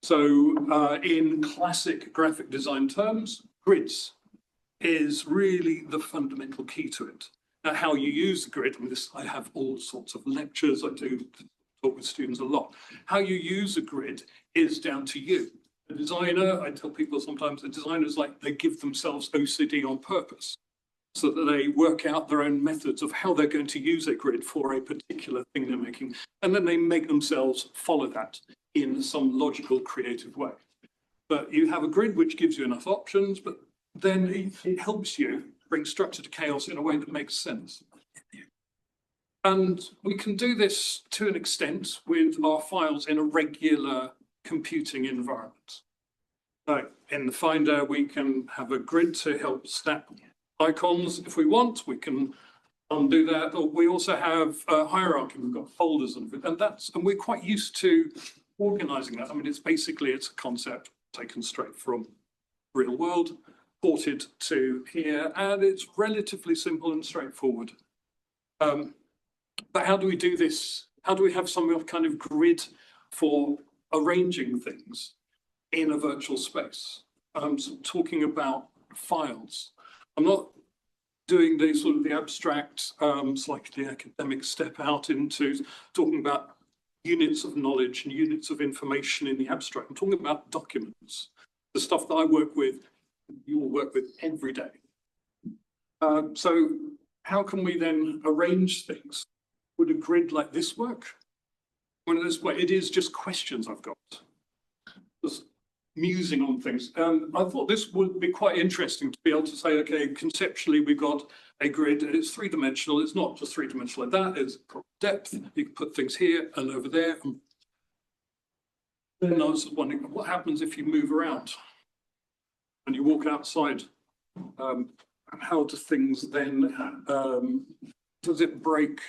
So in classic graphic design terms, grids is really the fundamental key to it. Now, how you use the grid, and this, I have all sorts of lectures, I do talk with students a lot. How you use a grid is down to you. A designer, I tell people sometimes, a designer's like they give themselves OCD on purpose, so that they work out their own methods of how they're going to use a grid for a particular thing they're making, and then they make themselves follow that in some logical, creative way. But you have a grid which gives you enough options, but then it helps you bring structure to chaos in a way that makes sense. And we can do this to an extent with our files in a regular computing environment. In the Finder, we can have a grid to help snap icons if we want. We can undo that. Or we also have a hierarchy. We've got folders and we're quite used to organizing that. I mean, it's a concept taken straight from real world, ported to here, and it's relatively simple and straightforward. But how do we do this? How do we have some kind of grid for arranging things in a virtual space? So talking about files. I'm not doing the sort of the abstract, slightly academic step out into talking about units of knowledge and units of information in the abstract. I'm talking about documents, the stuff that I work with, you will work with every day. So how can we then arrange things? Would a grid like this work? It is just questions I've got, just musing on things. I thought this would be quite interesting to be able to say, okay, conceptually we've got a grid, it's three-dimensional, it's not just three-dimensional like that, it's depth, you can put things here and over there. And then I was wondering, what happens if you move around and you walk outside? How do things then, does it break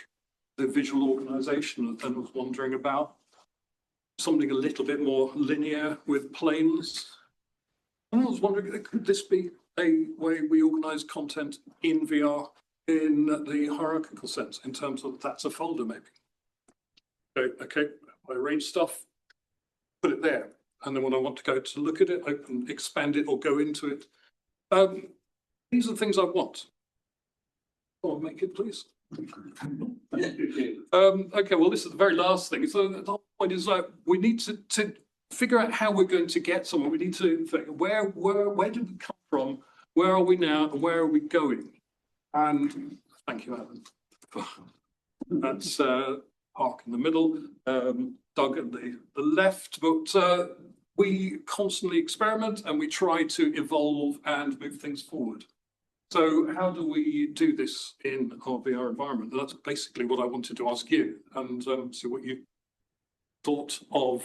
the visual organization that then was wondering about? Something a little bit more linear with planes. And I was wondering, could this be a way we organize content in VR in the hierarchical sense, in terms of that's a folder maybe? Okay, I arrange stuff, put it there. And then when I want to go to look at it, I can expand it or go into it. These are the things I want. Go on, make it, please. Okay, well, this is the very last thing. So the whole point is that we need to figure out how we're going to get somewhere. We need to think, where did we come from? Where are we now? And where are we going? And thank you, Alan. That's Park in the middle, Doug at the left. But we constantly experiment and we try to evolve and move things forward. So how do we do this in our VR environment? And that's basically what I wanted to ask you, and see what you thought of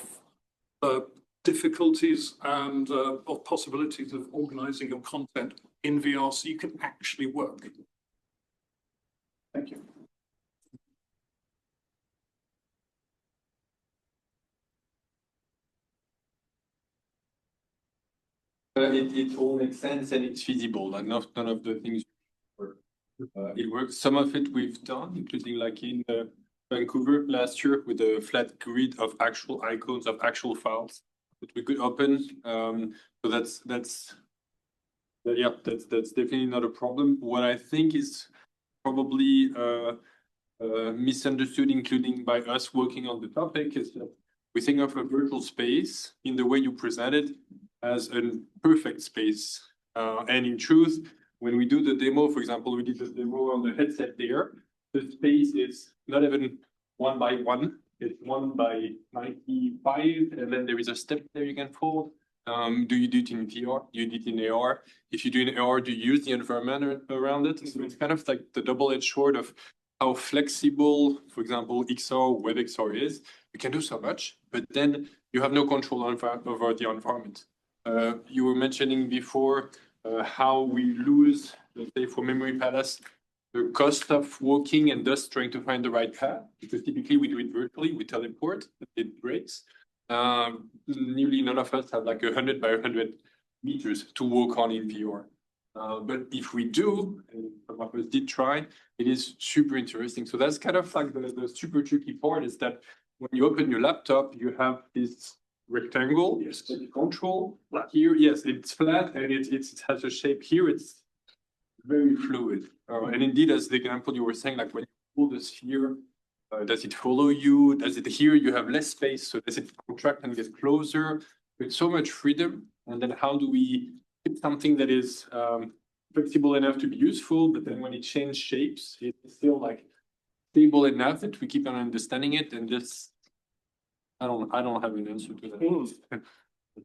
difficulties and of possibilities of organizing your content in VR so you can actually work. Thank you. It all makes sense and it's feasible. Like none of the things work. It works. Some of it we've done, including like in Vancouver last year with a flat grid of actual icons of actual files that we could open. So that's definitely not a problem. What I think is probably misunderstood, including by us working on the topic, is that we think of a virtual space in the way you present it as a perfect space. And in truth, when we do the demo, for example, we did the demo on the headset there, the space is not even 1 by 1, it's 1 by 95, and then there is a step there you can fold. Do you do it in VR? Do you do it in AR? If you do it in AR, do you use the environment around it? So it's kind of like the double-edged sword of how flexible, for example, XR, WebXR is. You can do so much, but then you have no control over the environment. You were mentioning before how we lose, let's say, for Memory Palace, the cost of walking and thus trying to find the right path, because typically we do it virtually, we teleport, it breaks. Nearly none of us have like 100 by 100 meters to walk on in VR. But if we do, and some of us did try, it is super interesting. So that's kind of like the super tricky part, is that when you open your laptop, you have this rectangle, yes, that you control. Here, yes, it's flat and it has a shape. Here, it's very fluid. And indeed, as the example you were saying, like when you pull the sphere, does it follow you? Does it here you have less space? So does it contract and get closer? with so much freedom, and then how do we keep something that is flexible enough to be useful, but then when it changes shapes, it's still like stable enough that we keep on understanding it, and just I don't have an answer to that.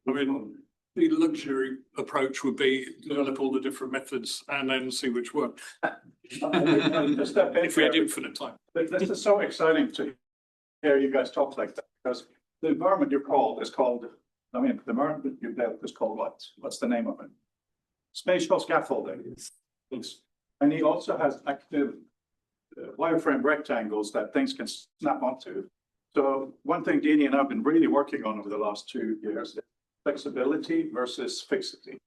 I mean, the luxury approach would be develop all the different methods and then see which work. If we had infinite time. This is so exciting to hear you guys talk like that, because the environment is called, I mean, the environment you built is called what? What's the name of it? Spatial scaffolding. And he also has active wireframe rectangles that things can snap onto. So one thing Dini and I have been really working on over the last 2 years is flexibility versus fixity.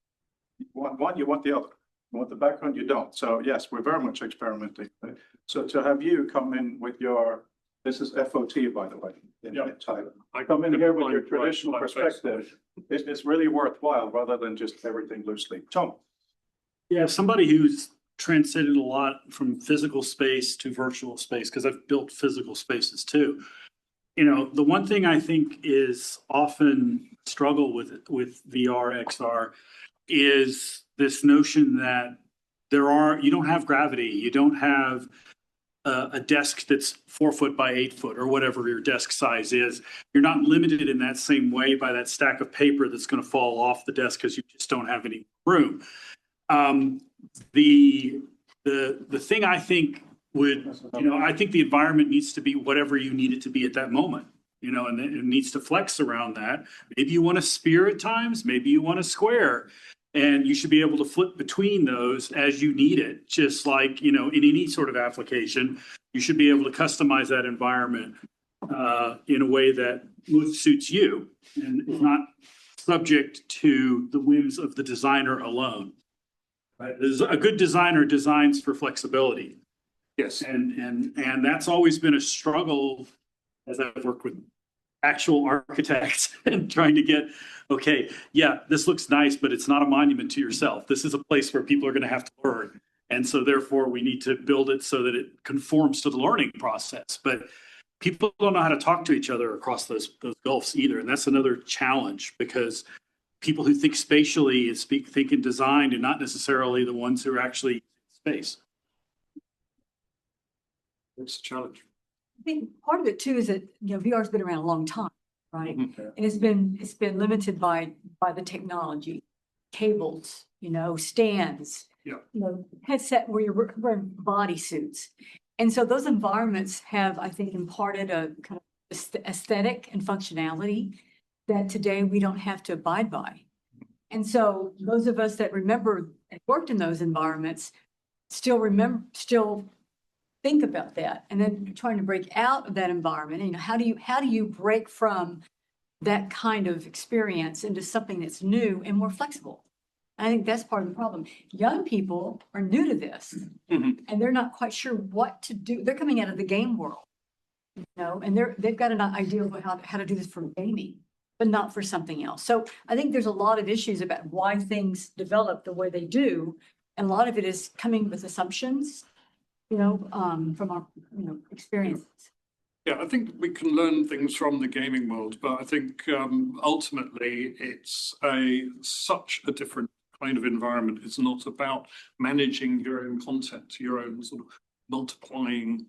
You want one, you want the other. You want the background, you don't. So yes, we're very much experimenting. So to have you come in with your, this is FOT, by the way, in Thailand. I come in here with your traditional perspective. It's really worthwhile rather than just everything loosely. Tom. Yeah, somebody who's transcended a lot from physical space to virtual space, because I've built physical spaces too. You know, the one thing I think is often struggle with VR, XR is this notion that you don't have gravity, you don't have a desk that's 4 foot by 8 foot or whatever your desk size is. You're not limited in that same way by that stack of paper that's going to fall off the desk because you just don't have any room. The thing I think I think the environment needs to be whatever you need it to be at that moment, and it needs to flex around that. Maybe you want a sphere at times, maybe you want a square, and you should be able to flip between those as you need it. Just like, in any sort of application, you should be able to customize that environment in a way that most suits you and is not subject to the whims of the designer alone. Right? A good designer designs for flexibility. Yes. And that's always been a struggle as I've worked with actual architects and trying to get, okay, yeah, this looks nice, but it's not a monument to yourself. This is a place where people are going to have to learn. And so therefore we need to build it so that it conforms to the learning process. But people don't know how to talk to each other across those gulfs either. And that's another challenge, because people who think spatially and think in design and not necessarily the ones who are actually in space. It's a challenge. I think part of it too is that, VR's been around a long time, right? Mm-hmm. And it's been limited by the technology, cables, stands, headset where you're wearing bodysuits. And so those environments have, I think, imparted a kind of aesthetic and functionality that today we don't have to abide by. And so those of us that remember and worked in those environments still think about that, and then trying to break out of that environment. How do you break from that kind of experience into something that's new and more flexible? I think that's part of the problem. Young people are new to this, and they're not quite sure what to do. They're coming out of the game world, and they've got an idea of how to do this for gaming, but not for something else. So I think there's a lot of issues about why things develop the way they do, and a lot of it is coming with assumptions, from our, experiences. Yeah, I think we can learn things from the gaming world, but I think ultimately it's such a different kind of environment. It's not about managing your own content, your own sort of multiplying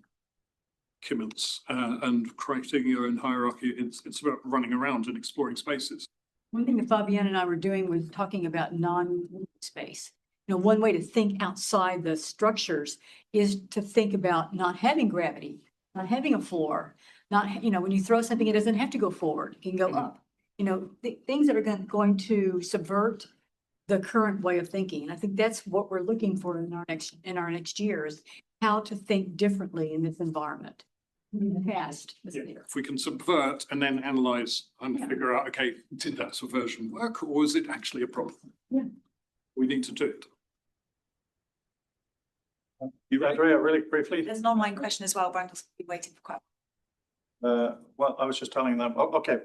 documents and creating your own hierarchy. It's about running around and exploring spaces. One thing that Fabienne and I were doing was talking about non-space. One way to think outside the structures is to think about not having gravity, not having a floor, when you throw something, it doesn't have to go forward, it can go up. Things that are going to subvert the current way of thinking. And I think that's what we're looking for in our next years, how to think differently in this environment. In the past. If we can subvert and then analyze and figure out, okay, did that subversion work, or was it actually a problem? Yeah. We need to do it. You, Andrea, really briefly. There's an online question as well. Brandon's been waiting for quite a while. Well, I was just telling them. Oh, okay.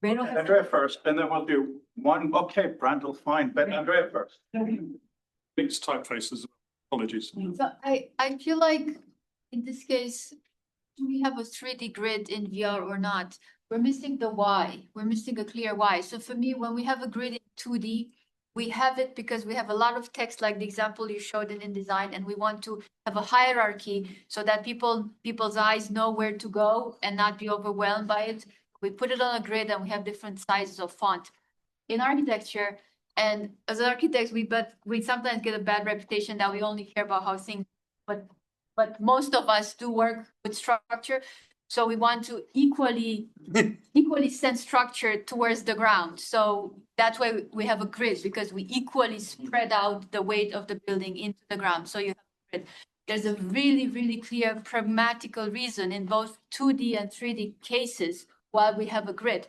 Randall Andrea first, and then we'll do one. Okay, Brandon, fine. But Andrea first. Mixed typefaces. Apologies. So I feel like in this case, do we have a 3D grid in VR or not? We're missing the why. We're missing a clear why. So for me, when we have a grid in 2D, we have it because we have a lot of text, like the example you showed in InDesign, and we want to have a hierarchy so that people's eyes know where to go and not be overwhelmed by it. We put it on a grid and we have different sizes of font. In architecture, and as architects, we sometimes get a bad reputation that we only care about how things, but most of us do work with structure. So we want to equally send structure towards the ground. So that's why we have a grid, because we equally spread out the weight of the building into the ground. So you have a grid. There's a really, really clear pragmatical reason in both 2D and 3D cases why we have a grid.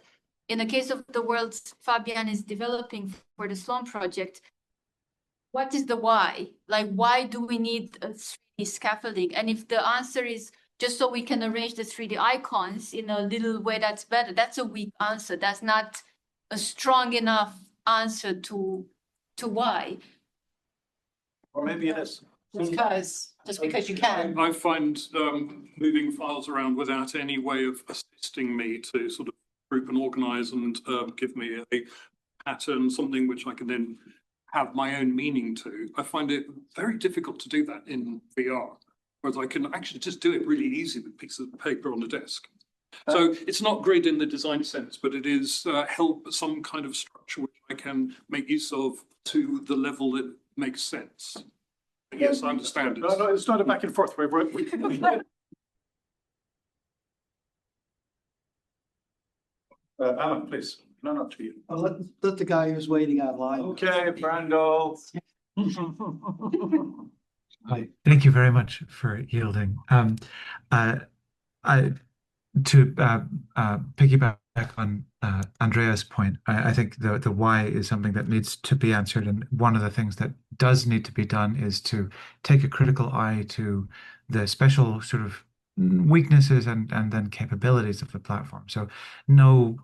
In the case of the worlds Fabian is developing for the Sloan project, what is the why? Like, why do we need a 3D scaffolding? And if the answer is just so we can arrange the 3D icons in a little way that's better, that's a weak answer. That's not a strong enough answer to why. Or maybe it is. Just because you can. I find moving files around without any way of assisting me to sort of group and organize and give me a pattern, something which I can then have my own meaning to. I find it very difficult to do that in VR. Whereas I can actually just do it really easy with pieces of paper on the desk. So it's not grid in the design sense, but it is some kind of structure which I can make use of to the level that makes sense. Yes, I understand it. No, it's not a back and forth. Alan, please. No, not to you. I'll let the guy who's waiting online. Okay, Brando. Hi, thank you very much for yielding. To piggyback on Andrea's point, I think the why is something that needs to be answered, and one of the things that does need to be done is to take a critical eye to the special sort of weaknesses and then capabilities of the platform. So no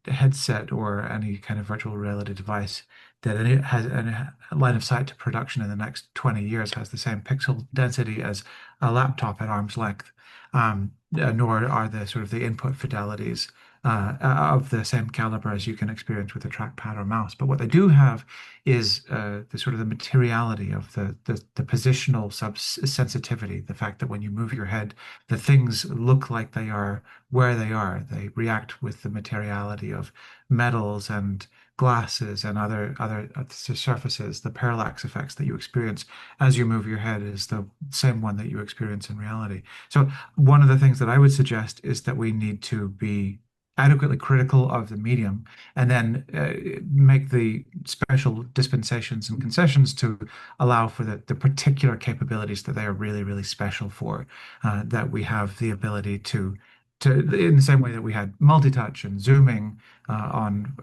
headset or any kind of virtual reality device that it has a line of sight to production in the next 20 years has the same pixel density as a laptop at arm's length, nor are the sort of the input fidelities of the same caliber as you can experience with a trackpad or mouse. But what they do have is the sort of the materiality of the positional sensitivity, the fact that when you move your head, the things look like they are where they are. They react with the materiality of metals and glasses and other surfaces. The parallax effects that you experience as you move your head is the same one that you experience in reality. So one of the things that I would suggest is that we need to be adequately critical of the medium and then make the special dispensations and concessions to allow for the particular capabilities that they are really, really special for, that we have the ability to in the same way that we had multi-touch and zooming on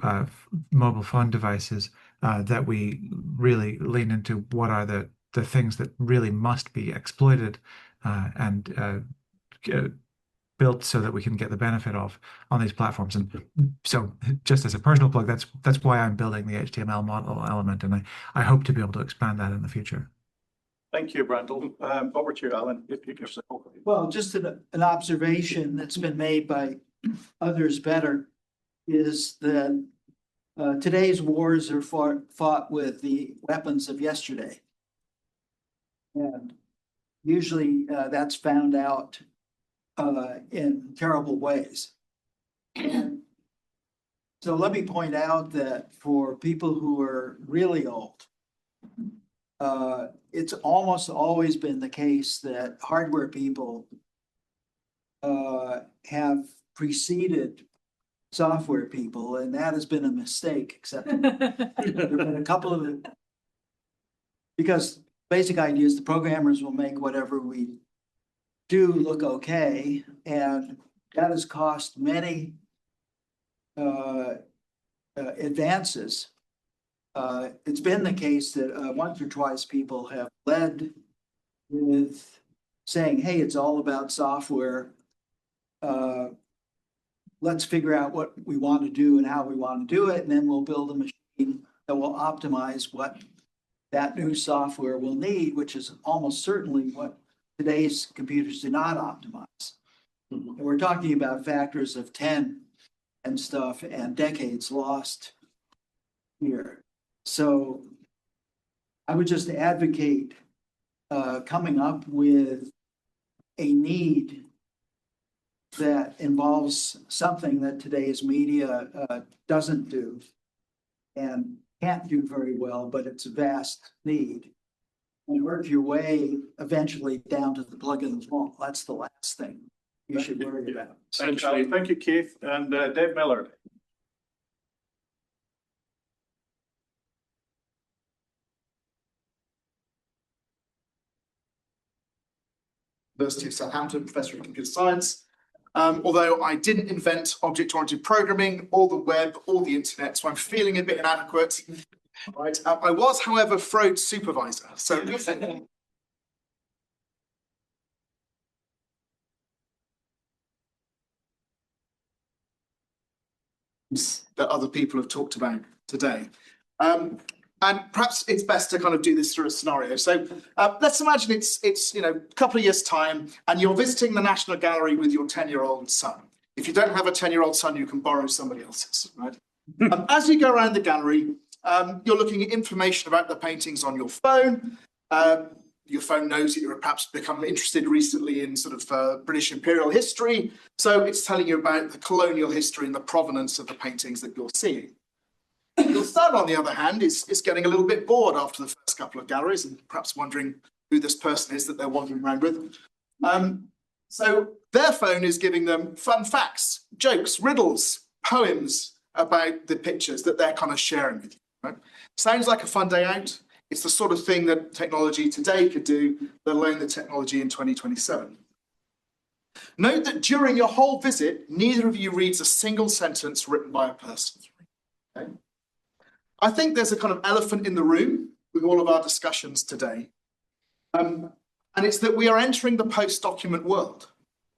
mobile phone devices, that we really lean into what are the things that really must be exploited and built so that we can get the benefit of on these platforms. And so just as a personal plug, that's why I'm building the HTML model element, and I hope to be able to expand that in the future. Thank you, Brandel. Over to you, Alan. Well, just an observation that's been made by others better is that today's wars are fought with the weapons of yesterday. And usually that's found out in terrible ways. And so let me point out that for people who are really old, it's almost always been the case that hardware people have preceded software people, and that has been a mistake, except there have been a couple of because basic idea is the programmers will make whatever we do look okay, and that has cost many advances. It's been the case that once or twice people have led with saying, hey, it's all about software. Let's figure out what we want to do and how we want to do it, and then we'll build a machine that will optimize what that new software will need, which is almost certainly what today's computers do not optimize. And we're talking about factors of 10 and stuff and decades lost here. So I would just advocate coming up with a need that involves something that today's media doesn't do and can't do very well, but it's a vast need. And work your way eventually down to the plug in the wall. That's the last thing you should worry about. Thank you, Keith. And Dave Millard. University of Southampton, professor of computer science. Although I didn't invent object-oriented programming or the web or the internet, so I'm feeling a bit inadequate. Right. I was, however, Freud's supervisor. So that other people have talked about today. And perhaps it's best to kind of do this through a scenario. So let's imagine it's a couple of years' time, and you're visiting the National Gallery with your 10-year-old son. If you don't have a 10-year-old son, you can borrow somebody else's, right? As you go around the gallery, you're looking at information about the paintings on your phone. Your phone knows that you've perhaps become interested recently in sort of British imperial history. So it's telling you about the colonial history and the provenance of the paintings that you're seeing. Your son, on the other hand, is getting a little bit bored after the first couple of galleries and perhaps wondering who this person is that they're wandering around with. So their phone is giving them fun facts, jokes, riddles, poems about the pictures that they're kind of sharing with you. Right? Sounds like a fun day out. It's the sort of thing that technology today could do, let alone the technology in 2027. Note that during your whole visit, neither of you reads a single sentence written by a person. Okay? I think there's a kind of elephant in the room with all of our discussions today. And it's that we are entering the post-document world,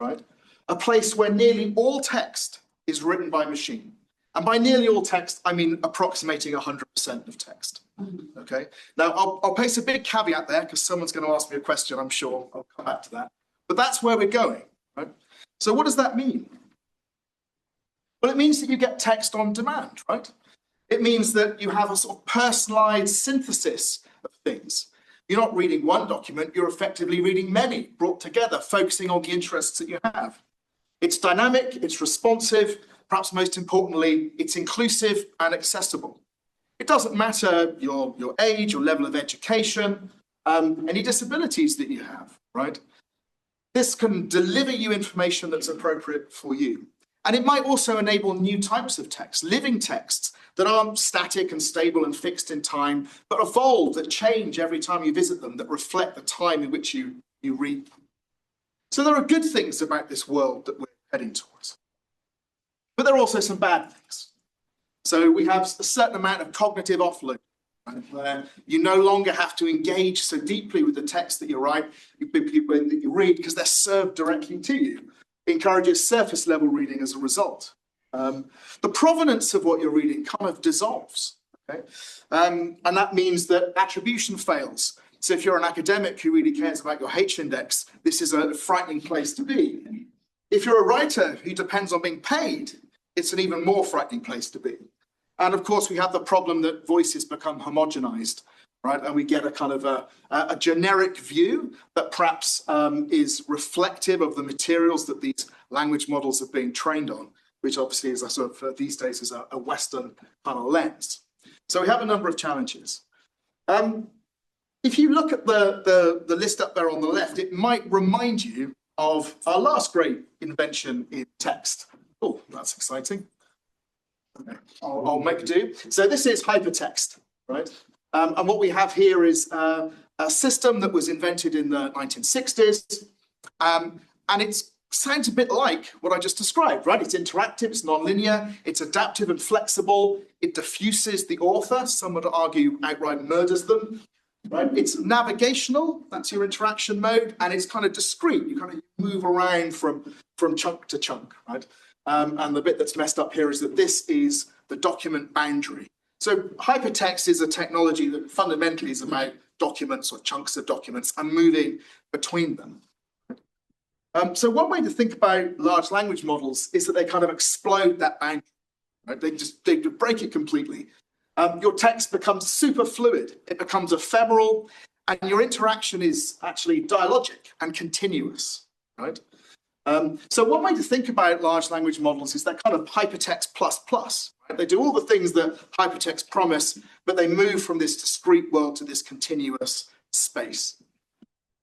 right? A place where nearly all text is written by machine. And by nearly all text, I mean approximating 100% of text. Okay. Now, I'll place a big caveat there because someone's going to ask me a question, I'm sure. I'll come back to that. But that's where we're going, right? So what does that mean? Well, it means that you get text on demand, right? It means that you have a sort of personalized synthesis of things. You're not reading one document, you're effectively reading many brought together, focusing on the interests that you have. It's dynamic, it's responsive, perhaps most importantly, it's inclusive and accessible. It doesn't matter your age, your level of education, any disabilities that you have, right? This can deliver you information that's appropriate for you. And it might also enable new types of text, living texts that aren't static and stable and fixed in time, but evolve, that change every time you visit them, that reflect the time in which you read them. So there are good things about this world that we're heading towards. But there are also some bad things. So we have a certain amount of cognitive offload, right, where you no longer have to engage so deeply with the text that you write, that you read, because they're served directly to you. It encourages surface level reading as a result. The provenance of what you're reading kind of dissolves. Okay? And that means that attribution fails. So if you're an academic who really cares about your H-index, this is a frightening place to be. If you're a writer who depends on being paid, it's an even more frightening place to be. And of course, we have the problem that voices become homogenized, right? And we get a kind of a generic view that perhaps is reflective of the materials that these language models are being trained on, which obviously is a sort of these days is a Western kind of lens. So we have a number of challenges. If you look at the list up there on the left, it might remind you of our last great invention in text. Oh, that's exciting. Okay. I'll make do. So this is hypertext, right? And what we have here is a system that was invented in the 1960s. And it sounds a bit like what I just described, right? It's interactive, it's nonlinear, it's adaptive and flexible. It diffuses the author. Some would argue outright murders them. Right? It's navigational, that's your interaction mode, and it's kind of discrete. You kind of move around from chunk to chunk, right? And the bit that's messed up here is that this is the document boundary. So hypertext is a technology that fundamentally is about documents or chunks of documents and moving between them. So one way to think about large language models is that they kind of explode that boundary. right? They break it completely. Your text becomes super fluid. It becomes ephemeral, and your interaction is actually dialogic and continuous, right? So one way to think about large language models is that kind of hypertext plus plus. Right? They do all the things that hypertext promise, but they move from this discrete world to this continuous space.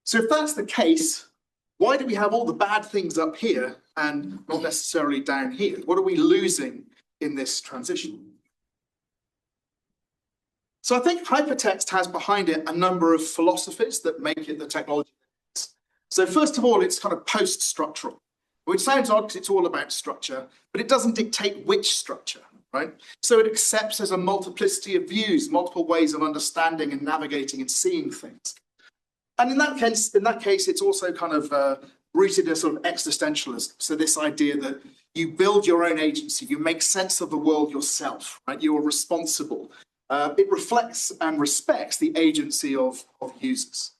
So if that's the case, why do we have all the bad things up here and not necessarily down here? What are we losing in this transition? So I think hypertext has behind it a number of philosophies that make it the technology. So first of all, it's kind of post-structural, which sounds odd because it's all about structure, but it doesn't dictate which structure, right? So it accepts as a multiplicity of views, multiple ways of understanding and navigating and seeing things. And in that case, it's also kind of rooted in sort of existentialism. So this idea that you build your own agency, you make sense of the world yourself, right? You are responsible. It reflects and respects the agency of users.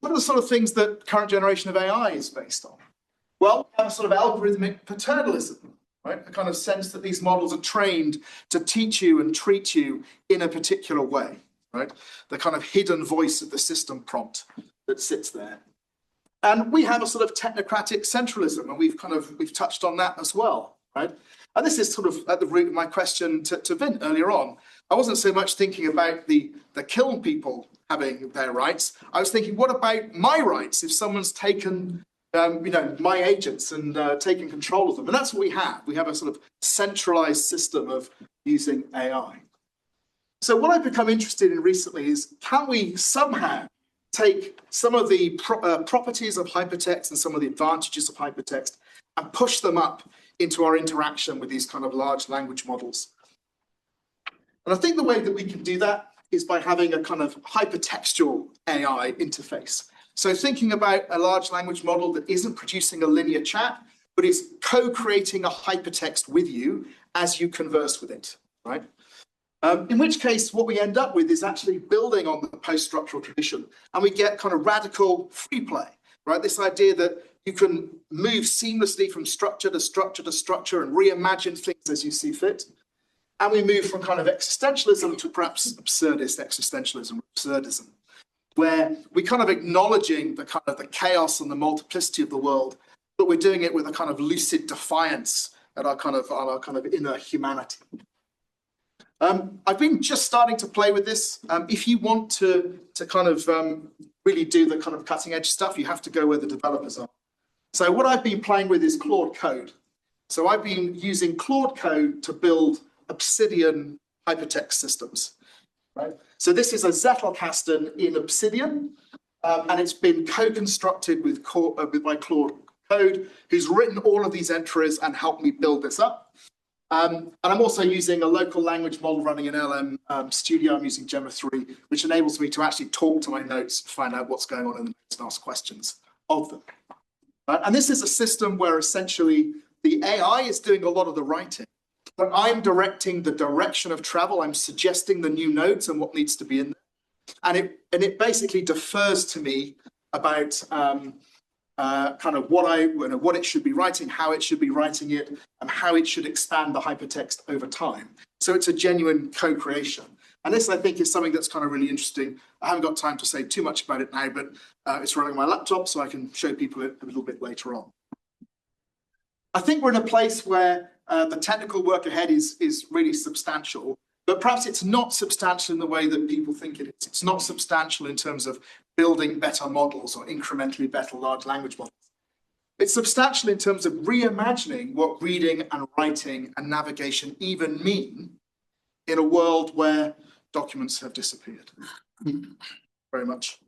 What are the sort of things that current generation of AI is based on? Well, we have a sort of algorithmic paternalism, right? A kind of sense that these models are trained to teach you and treat you in a particular way, right? The kind of hidden voice of the system prompt that sits there. And we have a sort of technocratic centralism, and we've touched on that as well, right? And this is sort of at the root of my question to Vint earlier on. I wasn't so much thinking about the kiln people having their rights. I was thinking, what about my rights if someone's taken, my agents and taken control of them? And that's what we have. We have a sort of centralized system of using AI. So what I've become interested in recently is, can we somehow take some of the properties of hypertext and some of the advantages of hypertext and push them up into our interaction with these kind of large language models? And I think the way that we can do that is by having a kind of hypertextual AI interface. So thinking about a large language model that isn't producing a linear chat, but is co-creating a hypertext with you as you converse with it, right? In which case, what we end up with is actually building on the post-structural tradition, and we get kind of radical free play, right? This idea that you can move seamlessly from structure to structure to structure and reimagine things as you see fit. And we move from kind of existentialism to perhaps absurdist existentialism, absurdism, where we're kind of acknowledging the kind of the chaos and the multiplicity of the world, but we're doing it with a kind of lucid defiance at our kind of inner humanity. I've been just starting to play with this. If you want to kind of really do the kind of cutting edge stuff, you have to go where the developers are. So what I've been playing with is Claude Code. So I've been using Claude Code to build Obsidian hypertext systems, right? So this is a Zettelkasten in Obsidian, and it's been co-constructed by Claude Code, who's written all of these entries and helped me build this up. And I'm also using a local language model running in LM Studio. I'm using Gemma 3, which enables me to actually talk to my notes, find out what's going on in the notes and ask questions of them. And this is a system where essentially the AI is doing a lot of the writing, but I'm directing the direction of travel. I'm suggesting the new nodes and what needs to be in there. And it basically defers to me about kind of what it should be writing, how it should be writing it, and how it should expand the hypertext over time. So it's a genuine co-creation. And this, I think, is something that's kind of really interesting. I haven't got time to say too much about it now, but it's running on my laptop, so I can show people it a little bit later on. I think we're in a place where the technical work ahead is really substantial, but perhaps it's not substantial in the way that people think it is. It's not substantial in terms of building better models or incrementally better large language models. It's substantial in terms of reimagining what reading and writing and navigation even mean in a world where documents have disappeared. Very much.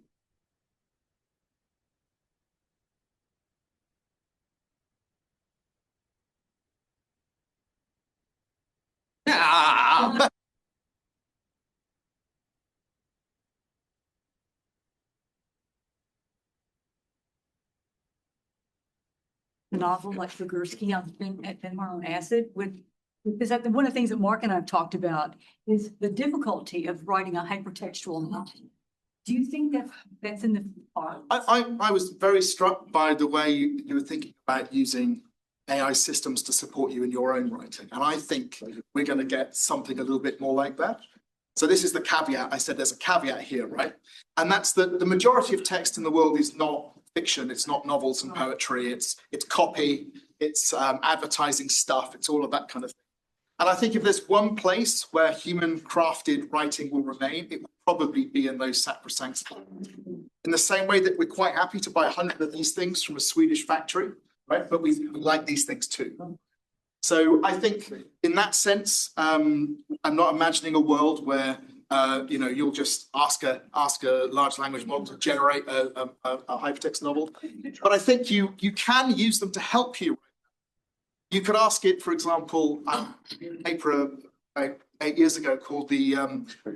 The novel like Figursky at Finmar on Acid because one of the things that Mark and I have talked about is the difficulty of writing a hypertextual novel. Do you think that's in the art? I was very struck by the way you were thinking about using AI systems to support you in your own writing. And I think we're going to get something a little bit more like that. So this is the caveat. I said there's a caveat here, right? And that's that the majority of text in the world is not fiction. It's not novels and poetry. It's copy. It's advertising stuff. It's all of that kind of thing. And I think if there's one place where human crafted writing will remain, it will probably be in those sacrosanct. In the same way that we're quite happy to buy 100 of these things from a Swedish factory, right? But we like these things too. So I think in that sense, I'm not imagining a world where you'll just ask a large language model to generate a hypertext novel. But I think you can use them to help you. You could ask it, for example, a paper 8 years ago called the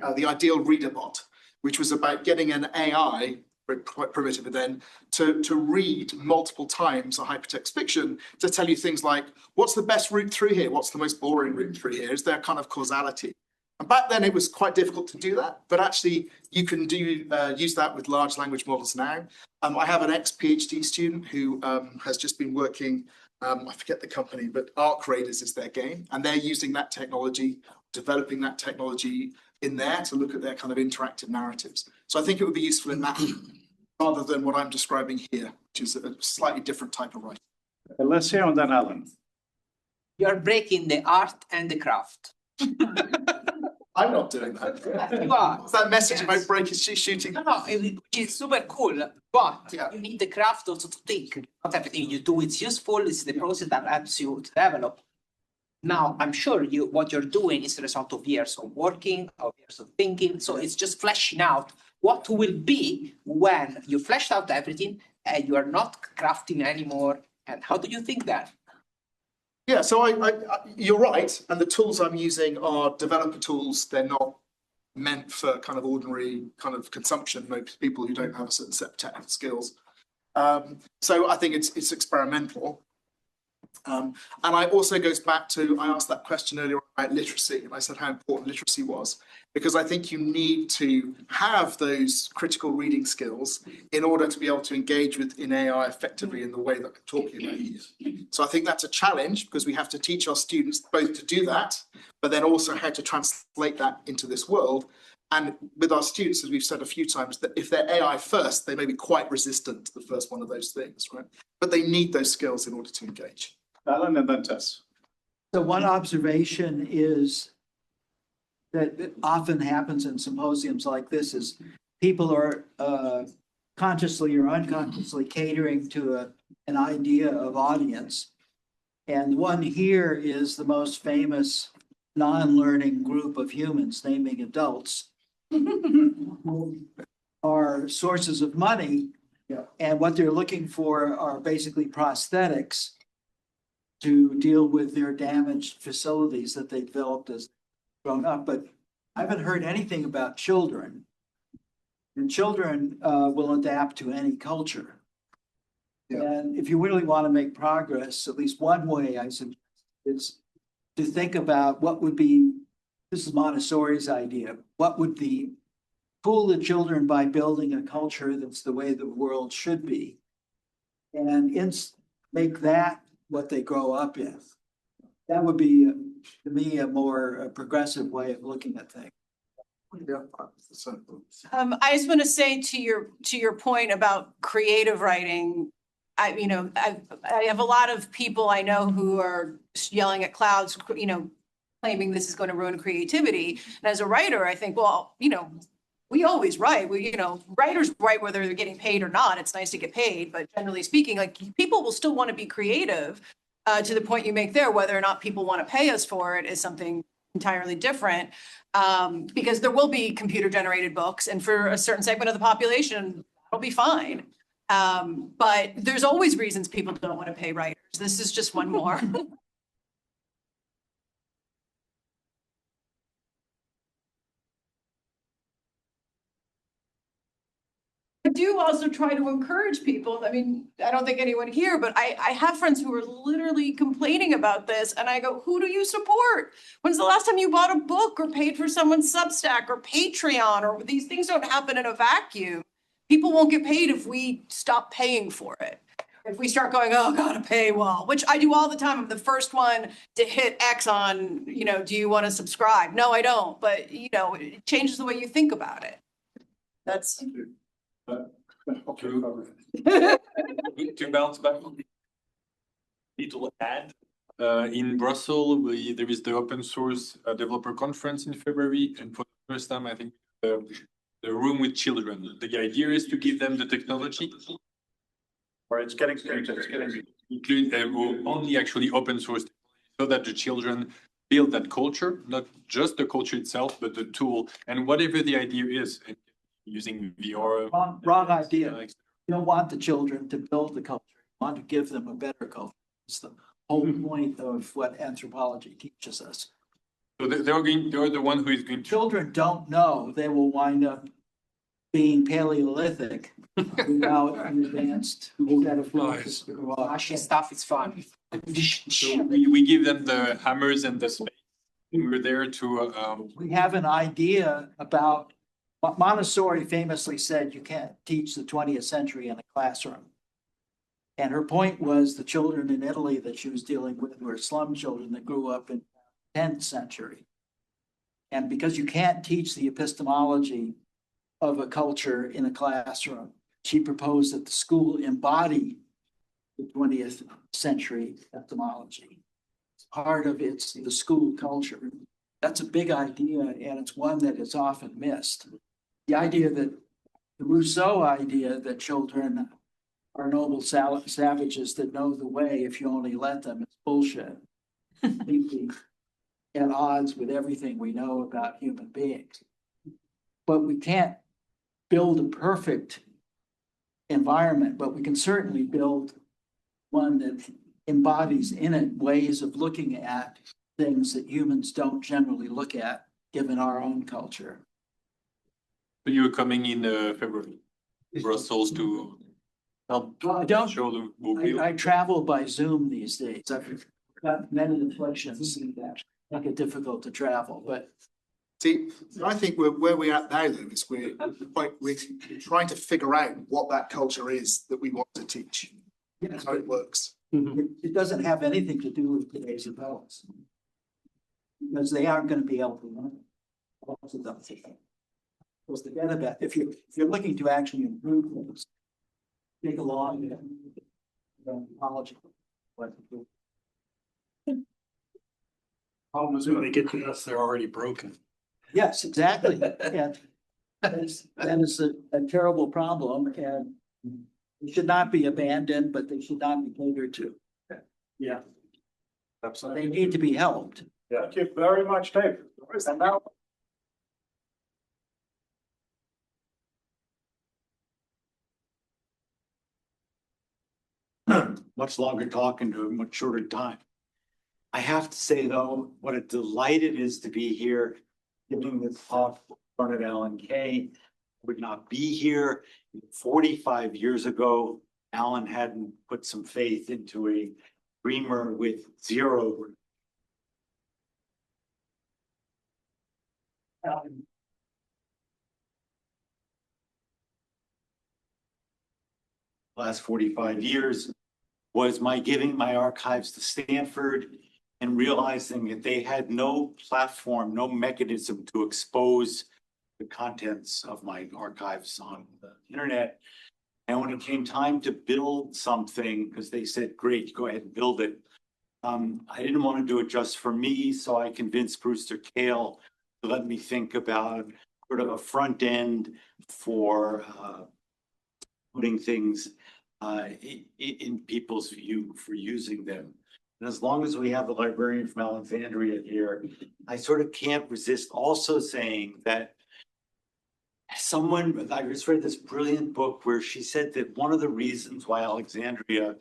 Ideal Reader Bot, which was about getting an AI, quite primitive then, to read multiple times a hypertext fiction to tell you things like, what's the best route through here? What's the most boring route through here? Is there kind of causality? And back then it was quite difficult to do that, but actually you can use that with large language models now. I have an ex-PhD student who has just been working, I forget the company, but AR-Raiders is their game, and they're using that technology, developing that technology in there to look at their kind of interactive narratives. So I think it would be useful in that rather than what I'm describing here, which is a slightly different type of writing. Alessio and then Alan. You're breaking the art and the craft. I'm not doing that. You are. What's that message about breaking shooting? No, it's super cool, but you need the craft also to think. Not everything you do is useful. It's the process that helps you to develop. Now, I'm sure what you're doing is the result of years of working, of years of thinking. So it's just fleshing out what will be when you fleshed out everything and you are not crafting anymore. And how do you think that? Yeah, so you're right. And the tools I'm using are developer tools. They're not meant for kind of ordinary kind of consumption, most people who don't have a certain set of technical skills. So I think it's experimental. And I also goes back to, I asked that question earlier about literacy, and I said how important literacy was, because I think you need to have those critical reading skills in order to be able to engage in AI effectively in the way that I'm talking about here. So I think that's a challenge because we have to teach our students both to do that, but then also how to translate that into this world. And with our students, as we've said a few times, that if they're AI first, they may be quite resistant to the first one of those things, right? But they need those skills in order to engage. Alan and then Tess. So one observation is that it often happens in symposiums like this is people are consciously or unconsciously catering to an idea of audience. And one here is the most famous non-learning group of humans, naming adults, who are sources of money. And what they're looking for are basically prosthetics to deal with their damaged facilities that they developed as grown up. But I haven't heard anything about children. And children will adapt to any culture. Yeah. And if you really want to make progress, at least one way I suggest is to think about what would be, this is Montessori's idea, what would be fool the children by building a culture that's the way the world should be, and make that what they grow up in. That would be, to me, a more progressive way of looking at things. I just want to say to your point about creative writing, I have a lot of people I know who are yelling at Clowes, claiming this is going to ruin creativity. And as a writer, I think, well, we always write. Writers write whether they're getting paid or not. It's nice to get paid, but generally speaking, like, people will still want to be creative. To the point you make there, whether or not people want to pay us for it is something entirely different. Because there will be computer-generated books, and for a certain segment of the population, that'll be fine. But there's always reasons people don't want to pay writers. This is just one more. I do also try to encourage people. I mean, I don't think anyone here, but I have friends who are literally complaining about this. And I go, who do you support? When's the last time you bought a book or paid for someone's Substack or Patreon? Or these things don't happen in a vacuum. People won't get paid if we stop paying for it. If we start going, oh, God, a paywall, which I do all the time. I'm the first one to hit X on, do you want to subscribe? No, I don't. But, it changes the way you think about it. That's. To bounce back, need to add, in Brussels, there is the open source developer conference in February, and for the first time, I think the room with children. The idea is to give them the technology. Or it's getting Include only actually open source, so that the children build that culture, not just the culture itself, but the tool and whatever the idea is, using VR. Wrong idea. You don't want the children to build the culture. You want to give them a better culture. It's the whole point of what anthropology teaches us. So they're the one who is going to. Children don't know they will wind up being Paleolithic without an advanced set of flies. Flashy stuff is fun. So we give them the hammers and the space. We're there to. We have an idea about what Montessori famously said, you can't teach the 20th century in a classroom. And her point was the children in Italy that she was dealing with were slum children that grew up in the 10th century. And because you can't teach the epistemology of a culture in a classroom, she proposed that the school embody the 20th century epistemology. It's part of the school culture. That's a big idea, and it's one that is often missed. The idea that the Rousseau idea that children are noble savages that know the way if you only let them is bullshit. Completely at odds with everything we know about human beings. But we can't build a perfect environment, but we can certainly build one that embodies in it ways of looking at things that humans don't generally look at, given our own culture. So you're coming in February, Brussels to help show the movie. I travel by Zoom these days. I've got many afflictions that make it difficult to travel, but. See, I think where we're at now, though, is we're trying to figure out what that culture is that we want to teach. Yes, how it works. It doesn't have anything to do with today's adults. Because they aren't going to be able to learn. Because forget about if you're looking to actually improve things, take a long apology. Problem is when they get to us, they're already broken. Yes, exactly. And that is a terrible problem, and they should not be abandoned, but they should not be catered to. Yeah. They need to be helped. Thank you very much, Dave. Much longer talk into a much shorter time. I have to say, though, what a delight it is to be here giving this talk in front of Alan Kay. Would not be here 45 years ago. Alan hadn't put some faith into a dreamer with zero. Last 45 years was my giving my archives to Stanford and realizing that they had no platform, no mechanism to expose the contents of my archives on the internet. And when it came time to build something, because they said, great, go ahead and build it. I didn't want to do it just for me, so I convinced Brewster Kahle to let me think about sort of a front end for putting things in people's view for using them. And as long as we have the librarian from Alexandria here, I sort of can't resist also saying that I just read this brilliant book where she said that one of the reasons why Alexandria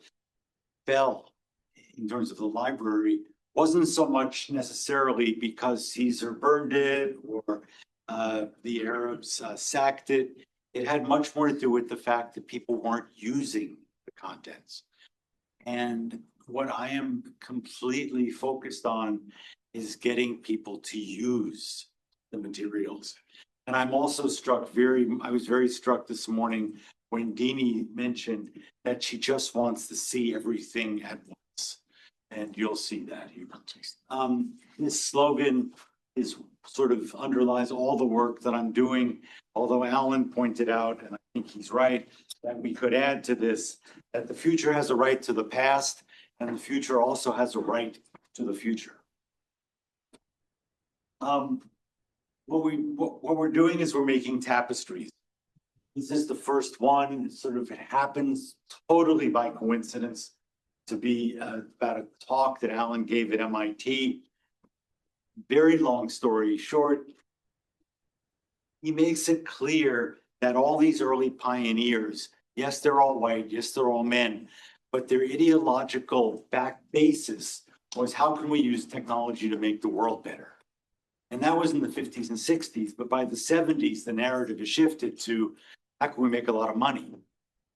fell in terms of the library wasn't so much necessarily because Caesar burned it or the Arabs sacked it. It had much more to do with the fact that people weren't using the contents. And what I am completely focused on is getting people to use the materials. And I'm also I was very struck this morning when Dini mentioned that she just wants to see everything at once. And you'll see that here. This slogan is sort of underlies all the work that I'm doing, although Alan pointed out, and I think he's right, that we could add to this, that the future has a right to the past, and the future also has a right to the future. What we're doing is we're making tapestries. This is the first one. It happens totally by coincidence to be about a talk that Alan gave at MIT. Very long story short, he makes it clear that all these early pioneers, yes, they're all white, yes, they're all men, but their ideological basis was how can we use technology to make the world better? And that was in the 50s and 60s, but by the 70s, the narrative has shifted to how can we make a lot of money?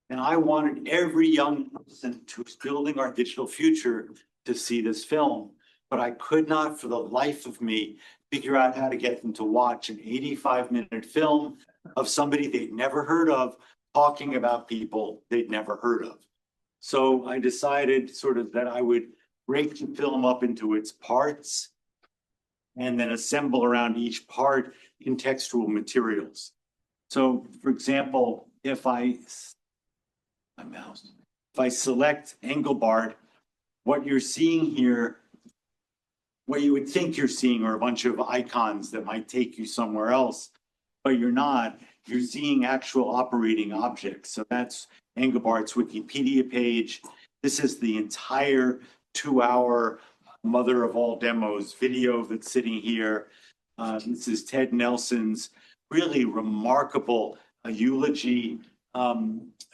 And I wanted every young person who's building our digital future to see this film, but I could not for the life of me figure out how to get them to watch an 85-minute film of somebody they'd never heard of talking about people they'd never heard of. So I decided that I would break the film up into its parts and then assemble around each part contextual materials. So for example, if I select Engelbart, what you're seeing here, what you would think you're seeing are a bunch of icons that might take you somewhere else, but you're not. You're seeing actual operating objects. So that's Engelbart's Wikipedia page. This is the entire 2-hour mother of all demos video that's sitting here. This is Ted Nelson's really remarkable eulogy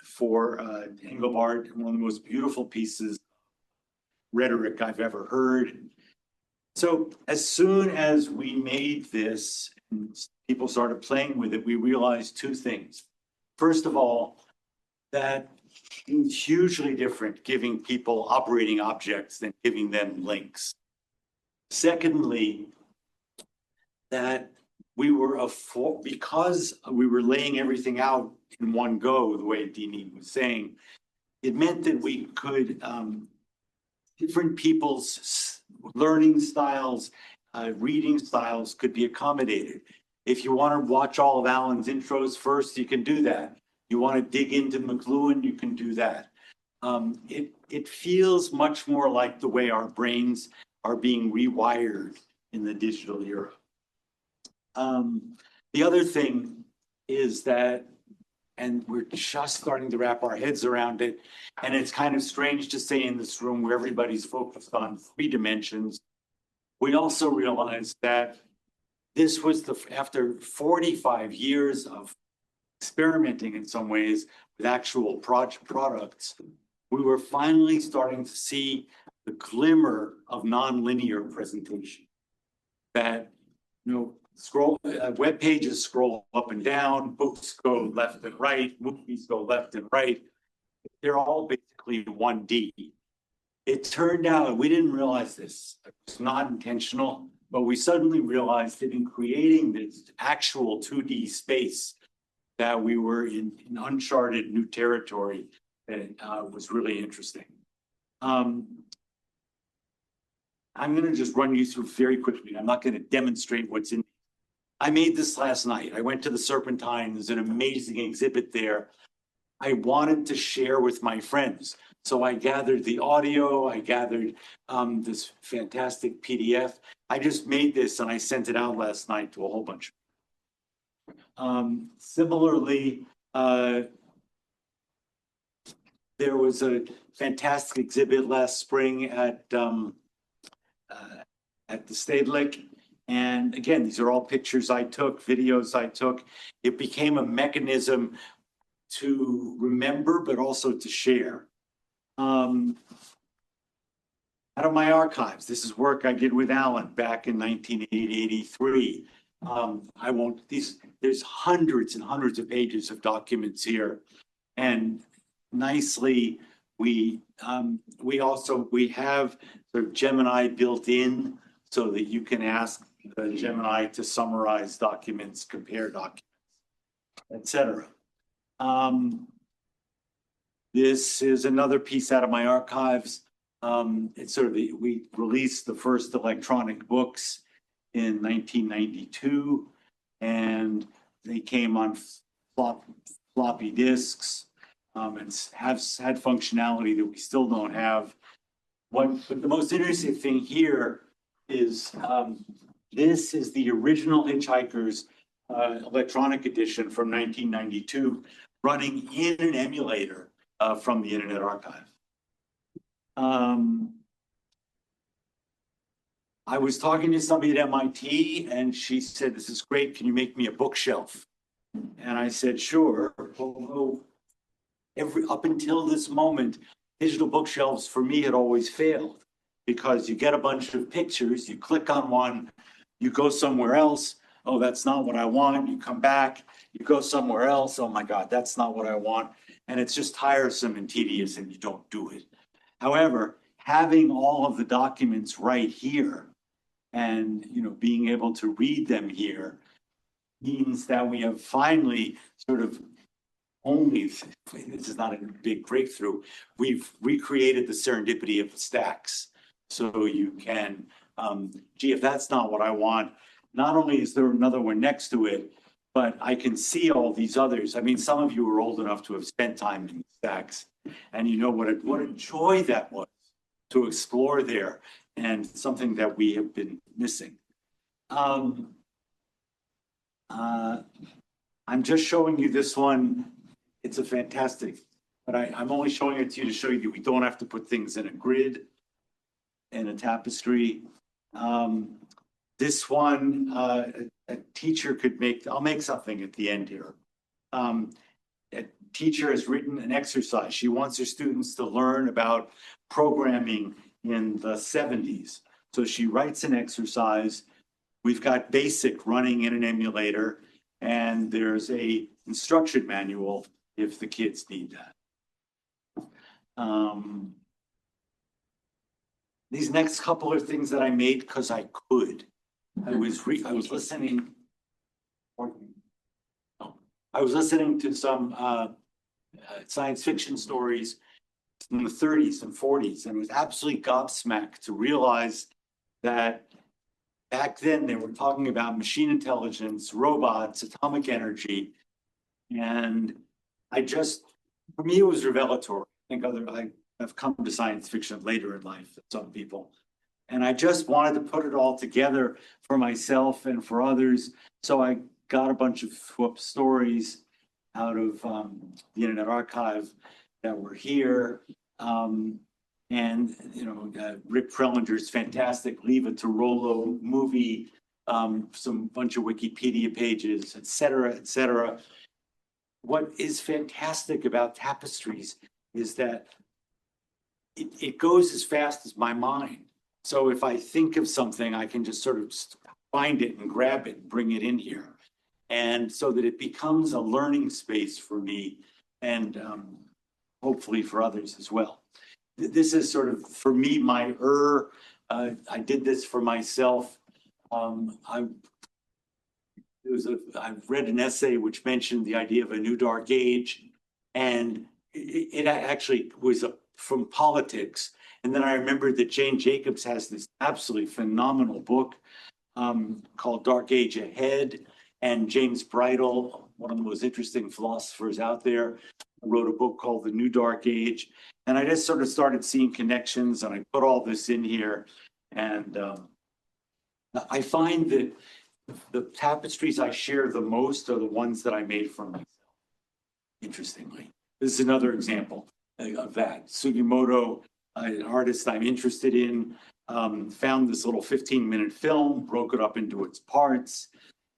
for Engelbart, one of the most beautiful pieces of rhetoric I've ever heard. So as soon as we made this and people started playing with it, we realized two things. First of all, that it's hugely different giving people operating objects than giving them links. Secondly, that because we were laying everything out in one go, the way Dini was saying, it meant that we could, different people's learning styles, reading styles could be accommodated. If you want to watch all of Alan's intros first, you can do that. You want to dig into McLuhan, you can do that. It feels much more like the way our brains are being rewired in the digital era. The other thing is that, and we're just starting to wrap our heads around it, and it's kind of strange to say in this room where everybody's focused on 3 dimensions. We also realized that this was after 45 years of experimenting in some ways with actual products, we were finally starting to see the glimmer of nonlinear presentation. That, web pages scroll up and down, books go left and right, movies go left and right. They're all basically 1D. It turned out, we didn't realize this, it was not intentional, but we suddenly realized that in creating this actual 2D space, that we were in uncharted new territory that was really interesting. I'm going to just run you through very quickly. I'm not going to demonstrate what's in. I made this last night. I went to the Serpentine. There's an amazing exhibit there. I wanted to share with my friends. So I gathered the audio. I gathered this fantastic PDF. I just made this and I sent it out last night to a whole bunch. Similarly, there was a fantastic exhibit last spring at the Stedelijk. And again, these are all pictures I took, videos I took. It became a mechanism to remember, but also to share. Out of my archives, this is work I did with Alan back in 1983. There's hundreds and hundreds of pages of documents here. And nicely, we have sort of Gemini built in so that you can ask the Gemini to summarize documents, compare documents, etc. This is another piece out of my archives. It's sort of we released the first electronic books in 1992, and they came on floppy disks, and have had functionality that we still don't have. But the most interesting thing here is this is the original Hitchhiker's electronic edition from 1992, running in an emulator from the Internet Archive. I was talking to somebody at MIT, and she said, "This is great. Can you make me a bookshelf?" And I said, "Sure." Although up until this moment, digital bookshelves for me had always failed, because you get a bunch of pictures, you click on one, you go somewhere else. Oh, that's not what I want. You come back, you go somewhere else. Oh my God, that's not what I want. And it's just tiresome and tedious, and you don't do it. However, having all of the documents right here and, you know, being able to read them here means that we have finally sort of this is not a big breakthrough, we've recreated the serendipity of the stacks. So you can, gee, if that's not what I want, not only is there another one next to it, but I can see all these others. I mean, some of you are old enough to have spent time in the stacks, and you know what a joy that was to explore there, and something that we have been missing. I'm just showing you this one. It's a fantastic, but I'm only showing it to you to show you that we don't have to put things in a grid, in a tapestry. This one, a teacher could make, I'll make something at the end here. A teacher has written an exercise. She wants her students to learn about programming in the 70s. So she writes an exercise. We've got BASIC running in an emulator, and there's a instruction manual if the kids need that. These next couple are things that I made because I could. I was listening. I was listening to some science fiction stories in the 30s and 40s, and was absolutely gobsmacked to realize that back then they were talking about machine intelligence, robots, atomic energy, and for me, it was revelatory. I think I've come to science fiction later in life than some people. And I just wanted to put it all together for myself and for others. So I got a bunch of stories out of the Internet Archive that were here. And, you know, Rick Prellinger's fantastic Leave It to Rollo movie, some bunch of Wikipedia pages, et cetera, et cetera. What is fantastic about tapestries is that it goes as fast as my mind. So if I think of something, I can just sort of find it and grab it and bring it in here. And so that it becomes a learning space for me, and hopefully for others as well. This is sort of, for me, my I did this for myself. I've read an essay which mentioned the idea of a new dark age, and it actually was from politics. And then I remembered that Jane Jacobs has this absolutely phenomenal book called Dark Age Ahead. And James Bridle, one of the most interesting philosophers out there, wrote a book called The New Dark Age. And I just sort of started seeing connections, and I put all this in here. And I find that the tapestries I share the most are the ones that I made for myself, interestingly. This is another example of that. Sugimoto, an artist I'm interested in, found this little 15-minute film, broke it up into its parts,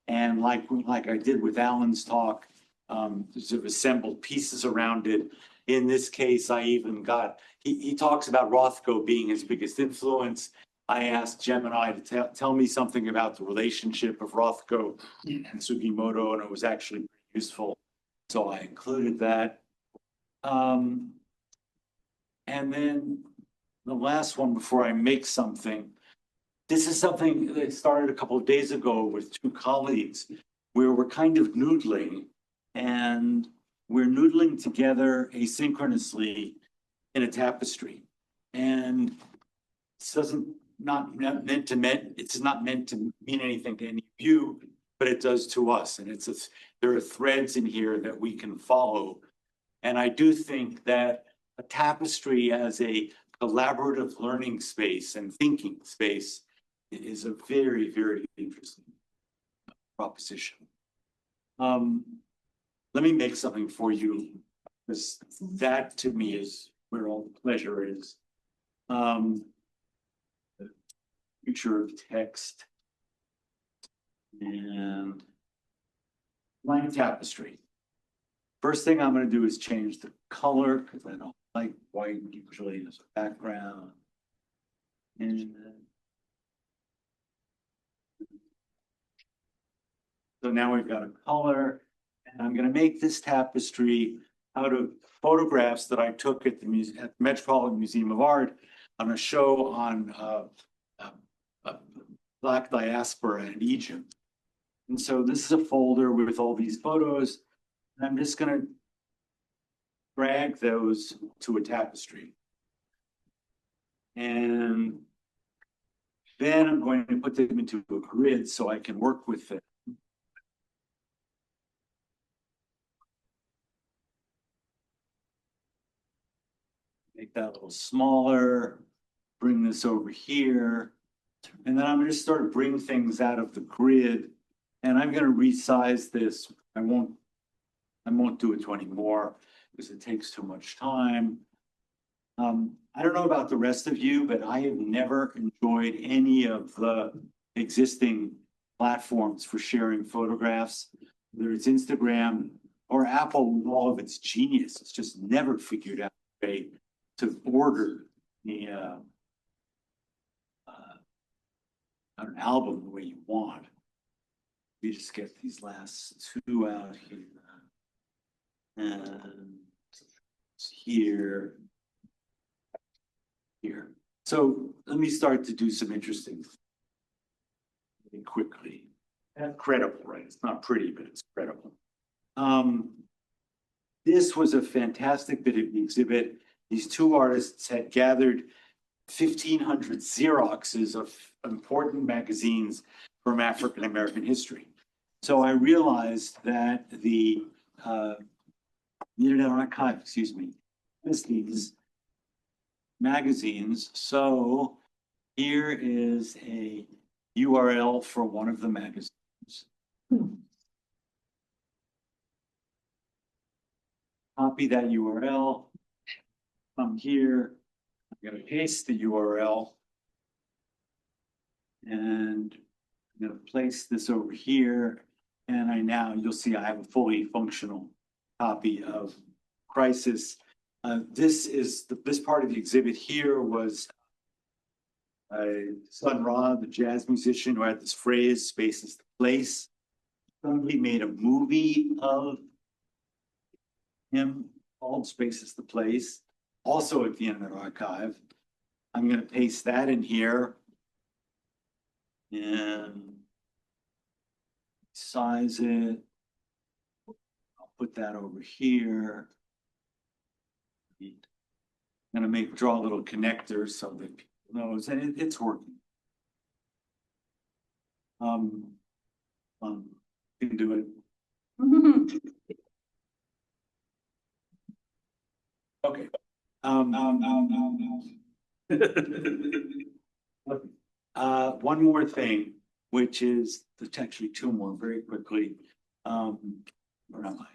and like I did with Alan's talk, sort of assembled pieces around it. In this case, I even got, he talks about Rothko being his biggest influence. I asked Gemini to tell me something about the relationship of Rothko and Sugimoto, and it was actually pretty useful. So I included that. And then the last one before I make something, this is something that started a couple of days ago with two colleagues, where we're kind of noodling. And we're noodling together asynchronously in a tapestry. And this doesn't it's not meant to mean anything to any of you, but it does to us. And there are threads in here that we can follow. And I do think that a tapestry as a collaborative learning space and thinking space is a very, very interesting proposition. Let me make something for you, because that to me is where all the pleasure is. The future of text and blank tapestry. First thing I'm going to do is change the color, because I don't like white usually as a background. And so now we've got a color, and I'm going to make this tapestry out of photographs that I took at the Metropolitan Museum of Art on a show on Black diaspora in Egypt. And so this is a folder with all these photos. And I'm just going to drag those to a tapestry. And then I'm going to put them into a grid so I can work with them. Make that a little smaller, bring this over here. And then I'm going to start bringing things out of the grid. And I'm going to resize this. I won't do it anymore because it takes too much time. I don't know about the rest of you, but I have never enjoyed any of the existing platforms for sharing photographs, whether it's Instagram or Apple with all of its genius. It's just never figured out a way to order an album the way you want. We just get these last two out here. And here. So let me start to do some interesting things quickly. And credible, right? It's not pretty, but it's credible. This was a fantastic bit of the exhibit. These two artists had gathered 1,500 Xeroxes of important magazines from African American history. So I realized that the Internet Archive, has these magazines. So here is a URL for one of the magazines. Copy that URL. Come here. I'm going to paste the URL. And I'm going to place this over here. And you'll see I have a fully functional copy of Crisis. This part of the exhibit here was Sun Ra, the jazz musician, who had this phrase, "Space is the place." Somebody made a movie of him called "Space is the Place," also at the Internet Archive. I'm going to paste that in here and size it. I'll put that over here. I'm going to draw a little connector so that people knows, and it's working. You can do it. Okay. One more thing, which is actually two more very quickly. Where am I?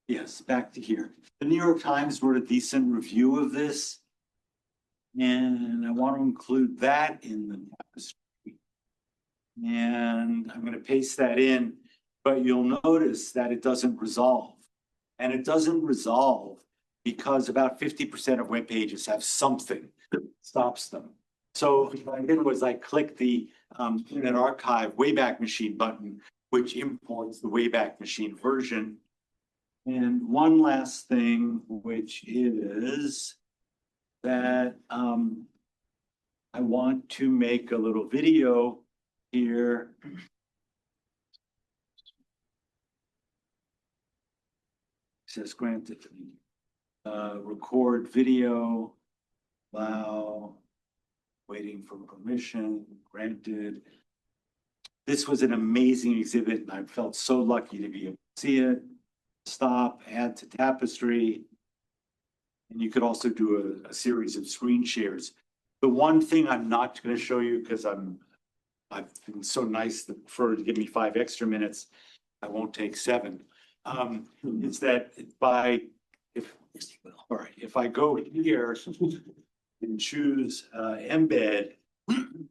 Yes, back to here. The New York Times wrote a decent review of this, and I want to include that in the tapestry. And I'm going to paste that in, but you'll notice that it doesn't resolve. And it doesn't resolve because about 50% of web pages have something that stops them. So what I did was I clicked the Internet Archive Wayback Machine button, which imports the Wayback Machine version. And one last thing, which is that I want to make a little video here. access granted. Record video, allow, waiting for permission, granted. This was an amazing exhibit and I felt so lucky to be able to see it. Stop, add to Tapestry. And you could also do a series of screen shares. The one thing I'm not going to show you because I've been so nice for to give me 5 extra minutes. I won't take 7. Is that if I go here and choose embed, you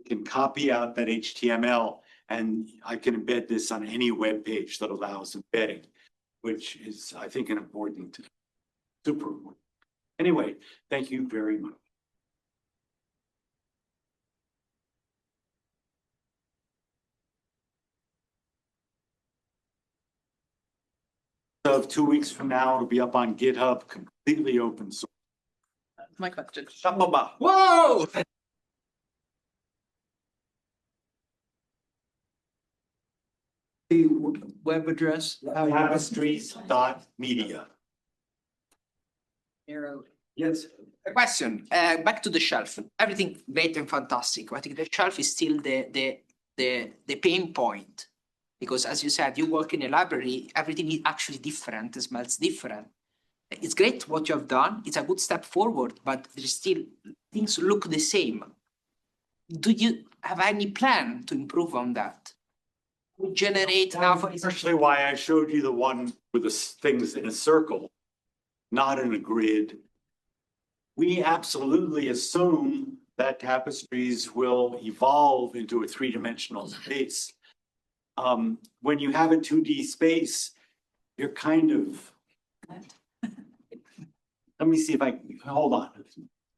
can copy out that HTML and I can embed this on any web page that allows embedding, which is, I think, an important, super important. Anyway, thank you very much. Of 2 weeks from now, it'll be up on GitHub, completely open source. My question. Whoa! The web address. Tapestries.media. Yes. A question, back to the shelf. Everything great and fantastic. I think the shelf is still the pain point. Because as you said, you work in a library, everything is actually different, it smells different. It's great what you have done, it's a good step forward, but there's still, things look the same. Do you have any plan to improve on that? We generate now for Especially why I showed you the one with the things in a circle, not in a grid. We absolutely assume that tapestries will evolve into a 3-dimensional space. When you have a 2D space, you're kind of, let me see if I, hold on.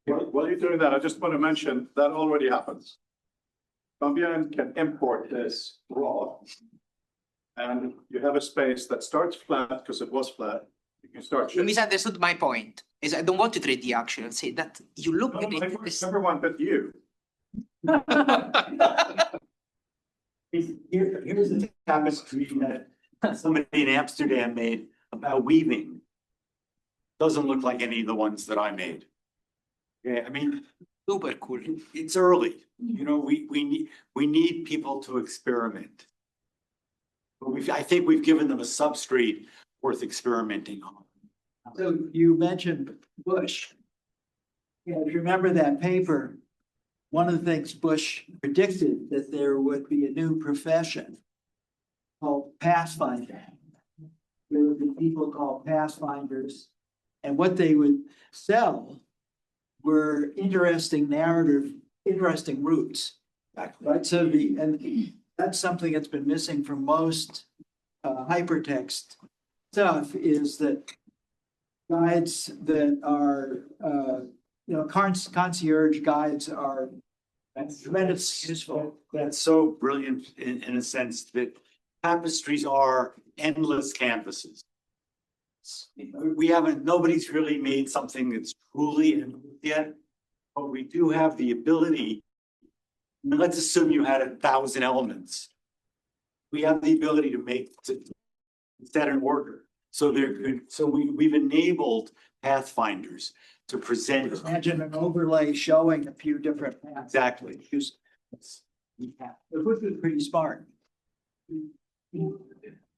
While you're doing that, I just want to mention that already happens. Combien can import this raw. And you have a space that starts flat because it was flat. You can start. You misunderstood my point. Is I don't want to 3D actually. I'll say that you look at it. Everyone but you. Here's a tapestry that somebody in Amsterdam made about weaving. Doesn't look like any of the ones that I made. Yeah, I mean, super cool. It's early. You know, we need people to experiment. But I think we've given them a substrate worth experimenting on. So you mentioned Bush. Yeah, if you remember that paper, one of the things Bush predicted that there would be a new profession called pathfinder. There would be people called pathfinders, and what they would sell were interesting narrative, interesting routes. Right, so that's something that's been missing from most hypertext stuff is that guides that are concierge guides are tremendously useful. That's so brilliant in a sense that tapestries are endless canvases. Nobody's really made something that's truly endless yet, but we do have the ability. Let's assume you had 1,000 elements. We have the ability to set an order. So we've enabled pathfinders to present. Imagine an overlay showing a few different paths. Exactly. It would be pretty smart.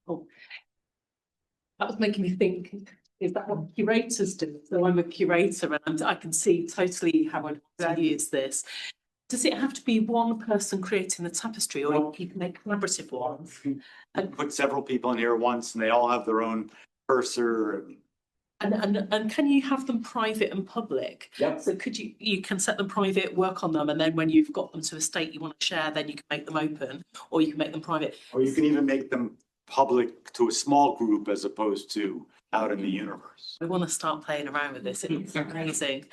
Oh. That was making me think, is that what curators do? So I'm a curator and I can see totally how I'd want to use this. Does it have to be one person creating the tapestry or you can make collaborative ones? And put several people in here at once and they all have their own cursor. And can you have them private and public? Yep. So could you can set them private, work on them, and then when you've got them to a state you want to share, then you can make them open, or you can make them private. Or you can even make them public to a small group as opposed to out in the universe. I want to start playing around with this. It looks amazing.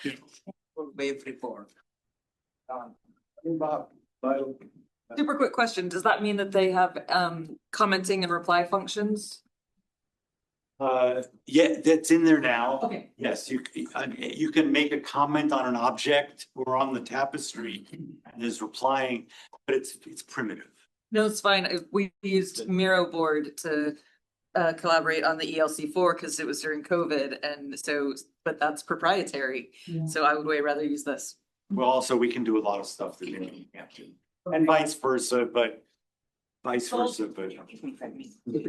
Wave report. Bob. Super quick question. Does that mean that they have commenting and reply functions? Yeah, that's in there now. Okay. Yes, you can make a comment on an object or on the tapestry and is replying, but it's primitive. No, it's fine. We used Miro board to collaborate on the ELC4 because it was during COVID, and so, but that's proprietary. So I would way rather use this. Well, also, we can do a lot of stuff that they can't do. And vice versa, but.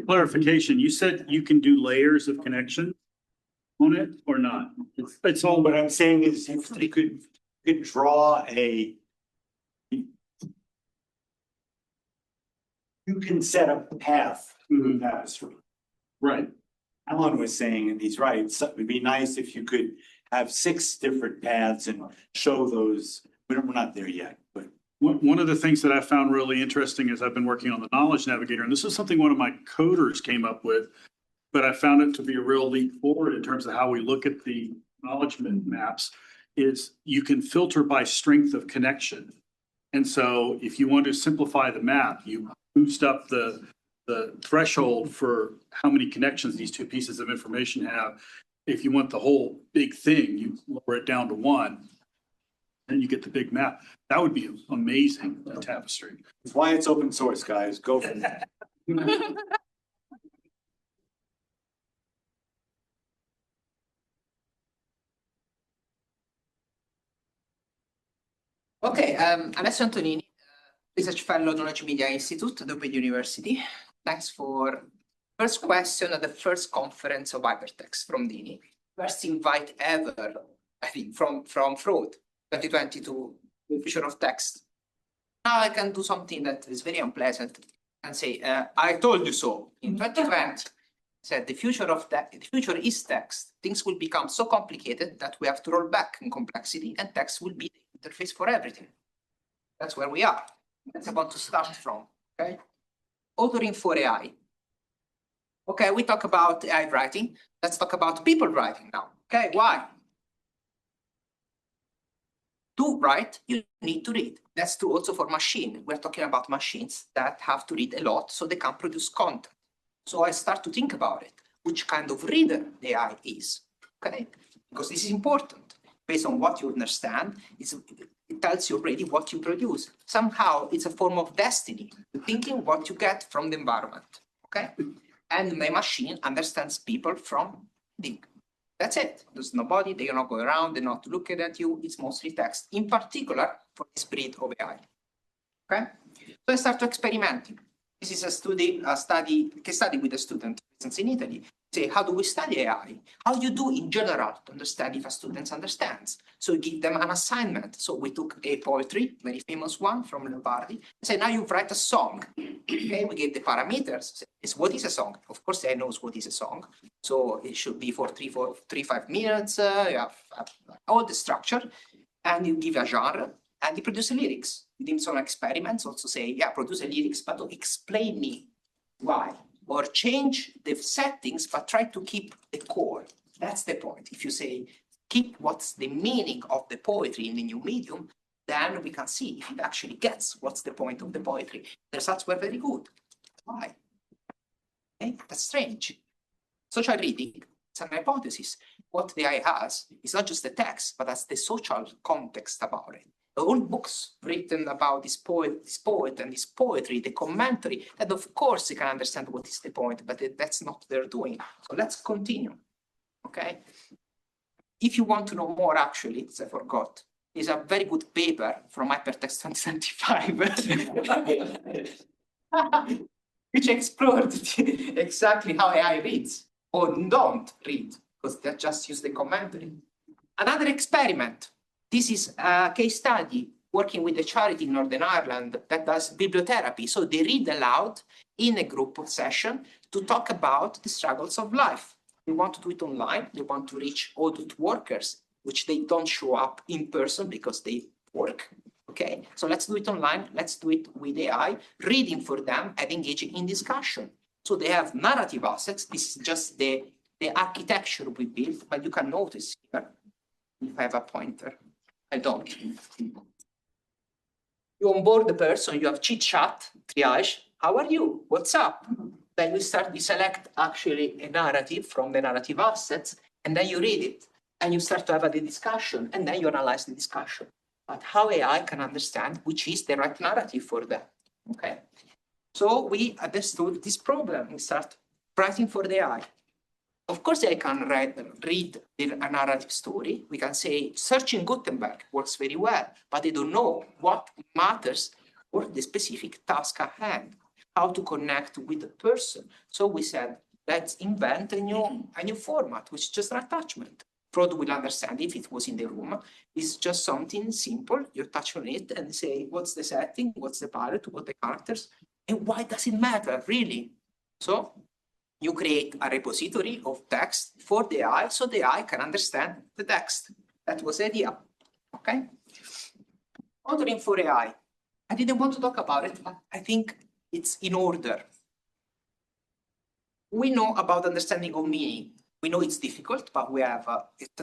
Clarification, you said you can do layers of connection on it or not? It's all, What I'm saying is if you could draw a. You can set up a path through Tapestry. right. Alan was saying, and he's right, so it'd be nice if you could have 6 different paths and show those. We're not there yet, but. One of the things that I found really interesting is I've been working on the knowledge navigator, and this is something one of my coders came up with, but I found it to be a real leap forward in terms of how we look at the acknowledgement maps, is you can filter by strength of connection. And so if you want to simplify the map, you boost up the threshold for how many connections these two pieces of information have. If you want the whole big thing, you lower it down to 1. And you get the big map. That would be amazing, the Tapestry. That's why it's open source, guys. Go for that. Okay, Alessio Antonini, Research Fellow, Knowledge Media Institute, the Open University. Thanks for first question at the first conference of hypertext from Dini. First invite ever, I think, from Fraud 2022, the future of text. Now I can do something that is very unpleasant and say, I told you so. In 2020, said the future is text. Things will become so complicated that we have to roll back in complexity, and text will be the interface for everything. That's where we are. That's about to start from. Okay. Authoring for AI. Okay, we talk about AI writing. Let's talk about people writing now. Okay, why? To write, you need to read. That's true also for machine. We're talking about machines that have to read a lot so they can produce content. So I start to think about it, which kind of reader the AI is, okay? Because this is important. Based on what you understand, it tells you already what you produce. Somehow it's a form of destiny, thinking what you get from the environment, okay? And the machine understands people from reading. That's it. There's nobody, they are not going around, they're not looking at you, it's mostly text, in particular for this breed of AI. Okay? So I start experimenting. This is a case study with a student in Italy. Say, how do we study AI? How do you do in general to understand if a student understands? So we give them an assignment. So we took a poetry, very famous one from Rafferty, and say, now you write a song. Okay, we gave the parameters. It's what is a song? Of course, they knows what is a song. So it should be for 5 minutes. You have all the structure, and you give a genre, and you produce lyrics. We did some experiments, also say, yeah, produce a lyrics, but don't explain me why. Or change the settings, but try to keep the core. That's the point. If you say, keep what's the meaning of the poetry in the new medium, then we can see if it actually gets what's the point of the poetry. The results were very good. Why? Okay, that's strange. Social reading, it's an hypothesis. What the AI has is not just the text, but that's the social context about it. All books written about this poet and this poetry, the commentary, that of course you can understand what is the point, but that's not what they're doing. So let's continue, okay? If you want to know more, actually, I forgot, is a very good paper from Hypertext 2025, which explored exactly how AI reads, or don't read, because they just use the commentary. Another experiment. This is a case study working with a charity in Northern Ireland that does bibliotherapy. So they read aloud in a group session to talk about the struggles of life. They want to do it online. They want to reach audit workers, which they don't show up in person because they work. Okay, so let's do it online. Let's do it with AI, reading for them and engaging in discussion. So they have narrative assets. This is just the architecture we built, but you can notice here, if I have a pointer. I don't. You onboard the person, you have chit chat, triage. How are you? What's up? Then you select actually a narrative from the narrative assets, and then you read it, and you start to have a discussion, and then you analyze the discussion. But how AI can understand which is the right narrative for them? Okay. So we understood this problem. We start writing for the AI. Of course, I can read a narrative story. We can say searching Gutenberg works very well, but they don't know what matters for the specific task at hand, how to connect with the person. So we said, let's invent a new format, which is just an attachment. Claude will understand if it was in the room. It's just something simple. You touch on it and say, what's the setting? What's the palette? What the characters? And why does it matter, really? So you create a repository of text for the AI so the AI can understand the text. That was the idea. Okay? Authoring for AI. I didn't want to talk about it, but I think it's in order. We know about understanding of meaning. We know it's difficult, but we have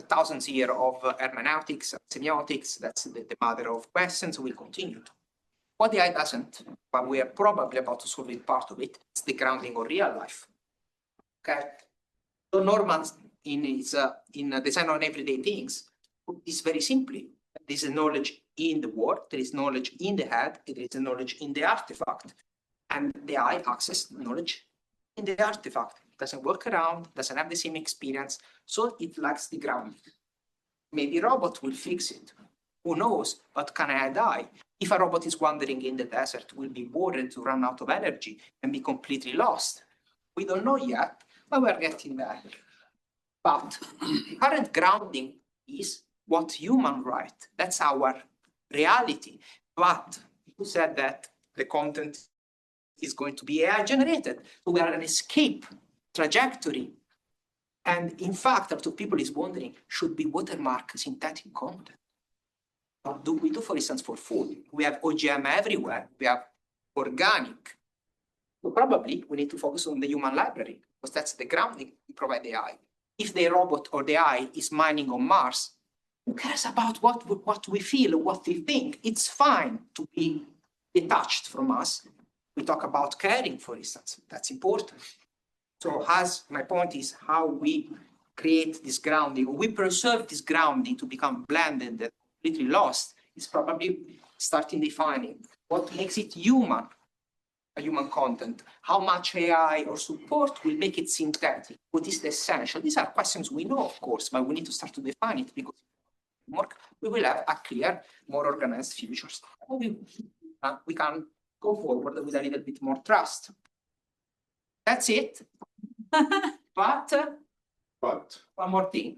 thousands here of hermeneutics, semiotics. That's the mother of questions. We continue. What the AI doesn't, but we are probably about to solve it, part of it, is the grounding of real life. Okay? So Norman, in Design on Everyday Things, is very simply, there is a knowledge in the word, there is knowledge in the head, there is a knowledge in the artifact. And the AI accesses knowledge in the artifact. It doesn't walk around, doesn't have the same experience, so it lacks the grounding. Maybe a robot will fix it. Who knows? But can AI die? If a robot is wandering in the desert, will be bored to run out of energy and be completely lost. We don't know yet, but we're getting there. But current grounding is what humans write. That's our reality. But who said that the content is going to be AI generated? So we are an escape trajectory. And in fact, a lot of people is wondering, should we watermark synthetic content? What do we do, for instance, for food? We have OGM everywhere. We have organic. So probably we need to focus on the human library, because that's the grounding we provide the AI. If the robot or the AI is mining on Mars, who cares about what we feel, what we think? It's fine to be detached from us. We talk about caring, for instance. That's important. So my point is how we create this grounding, or we preserve this grounding to become blended and completely lost, is probably starting defining what makes it human, a human content, how much AI or support will make it synthetic, what is the essential. These are questions we know, of course, but we need to start to define it, because we will have a clear, more organized future. We can go forward with a little bit more trust. That's it. But one more thing.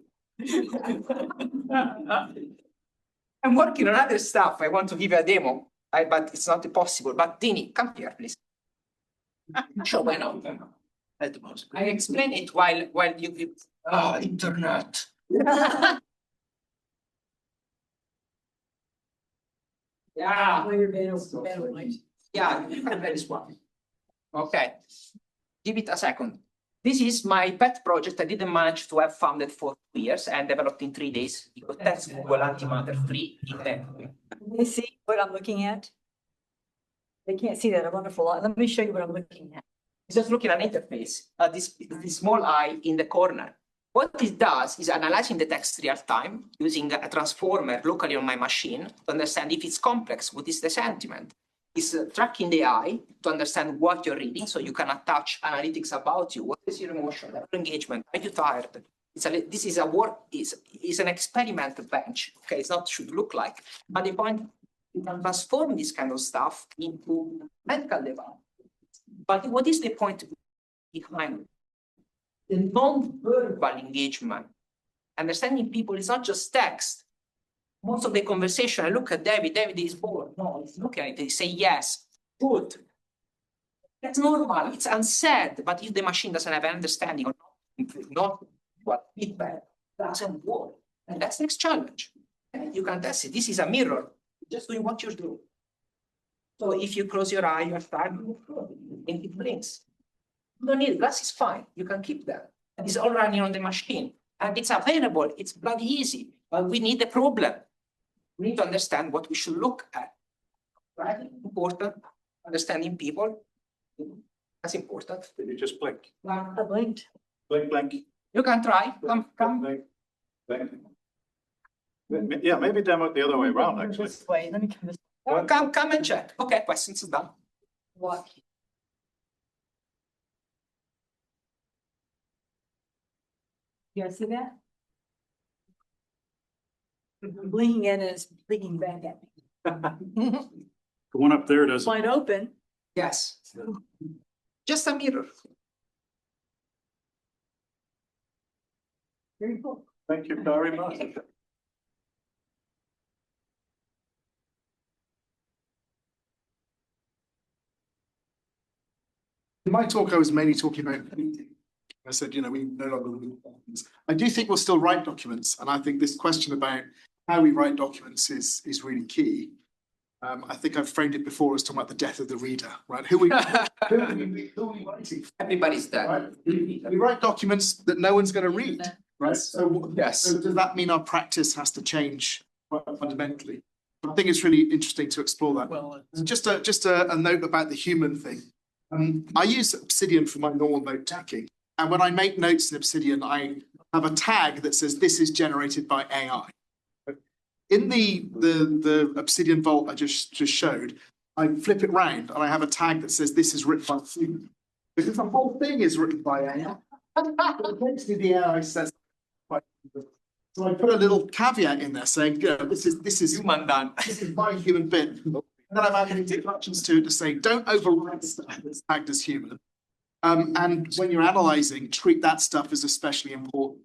I'm working on other stuff. I want to give you a demo, but it's not possible. But Dini, come here, please. Sure, why not? I explain it while you internet. Yeah. Yeah, you can do this one. Okay. Give it a second. This is my pet project. I didn't manage to have funded for 2 years and developed in 3 days, because that's Google antimatter free. Can you see what I'm looking at? They can't see that. Wonderful. Let me show you what I'm looking at. Just looking at interface, this small eye in the corner. What it does is analyzing the text real time using a transformer locally on my machine to understand if it's complex, what is the sentiment. It's tracking the eye to understand what you're reading, so you can attach analytics about you. What is your emotion, your engagement? Are you tired? This is a work, is an experiment bench. Okay, it's not should look like. But the point, you can transform this kind of stuff into medical device. But what is the point behind it? The non-verbal engagement. Understanding people is not just text. Most of the conversation, I look at David is bored. No, he's looking at it, they say yes, good. That's normal, it's unsaid, but if the machine doesn't have an understanding or not what feedback, doesn't work. And that's the next challenge. You can test it. This is a mirror, just doing what you're doing. So if you close your eye, you're starting and it blinks. You don't need glasses, fine. You can keep that. It's all running on the machine. And it's available. It's bloody easy. But we need a problem. We need to understand what we should look at. Right? Important. Understanding people. That's important. Did you just blink? I blinked. Blink, blink. You can try. Come. Blink, blink. Yeah, maybe demo it the other way around, actually. This way. Let me come this way. Well, come and check. Okay, questions done. What? You guys see that? I'm blinking in and it's blinking back at me. The one up there doesn't. Wide open. Yes. Just a mirror. Very cool. Thank you very much. In my talk, I was mainly talking about. I said, we no longer need documents. I do think we'll still write documents, and I think this question about how we write documents is really key. I think I've framed it before as talking about the death of the reader, right? Who are we writing? Everybody's dead. Right? We write documents that no one's going to read, right? So Yes. So does that mean our practice has to change fundamentally? I think it's really interesting to explore that. Well, Just a note about the human thing. I use Obsidian for my normal note taking, and when I make notes in Obsidian, I have a tag that says this is generated by AI. In the Obsidian Vault I just showed, I flip it round and I have a tag that says this is written by human, because the whole thing is written by AI. Eventually the AI says, so I put a little caveat in there saying, this is Human done. this is by a human bit. And then I've added instructions to say, don't overwrite stuff that's tagged as human. And when you're analyzing, treat that stuff as especially important.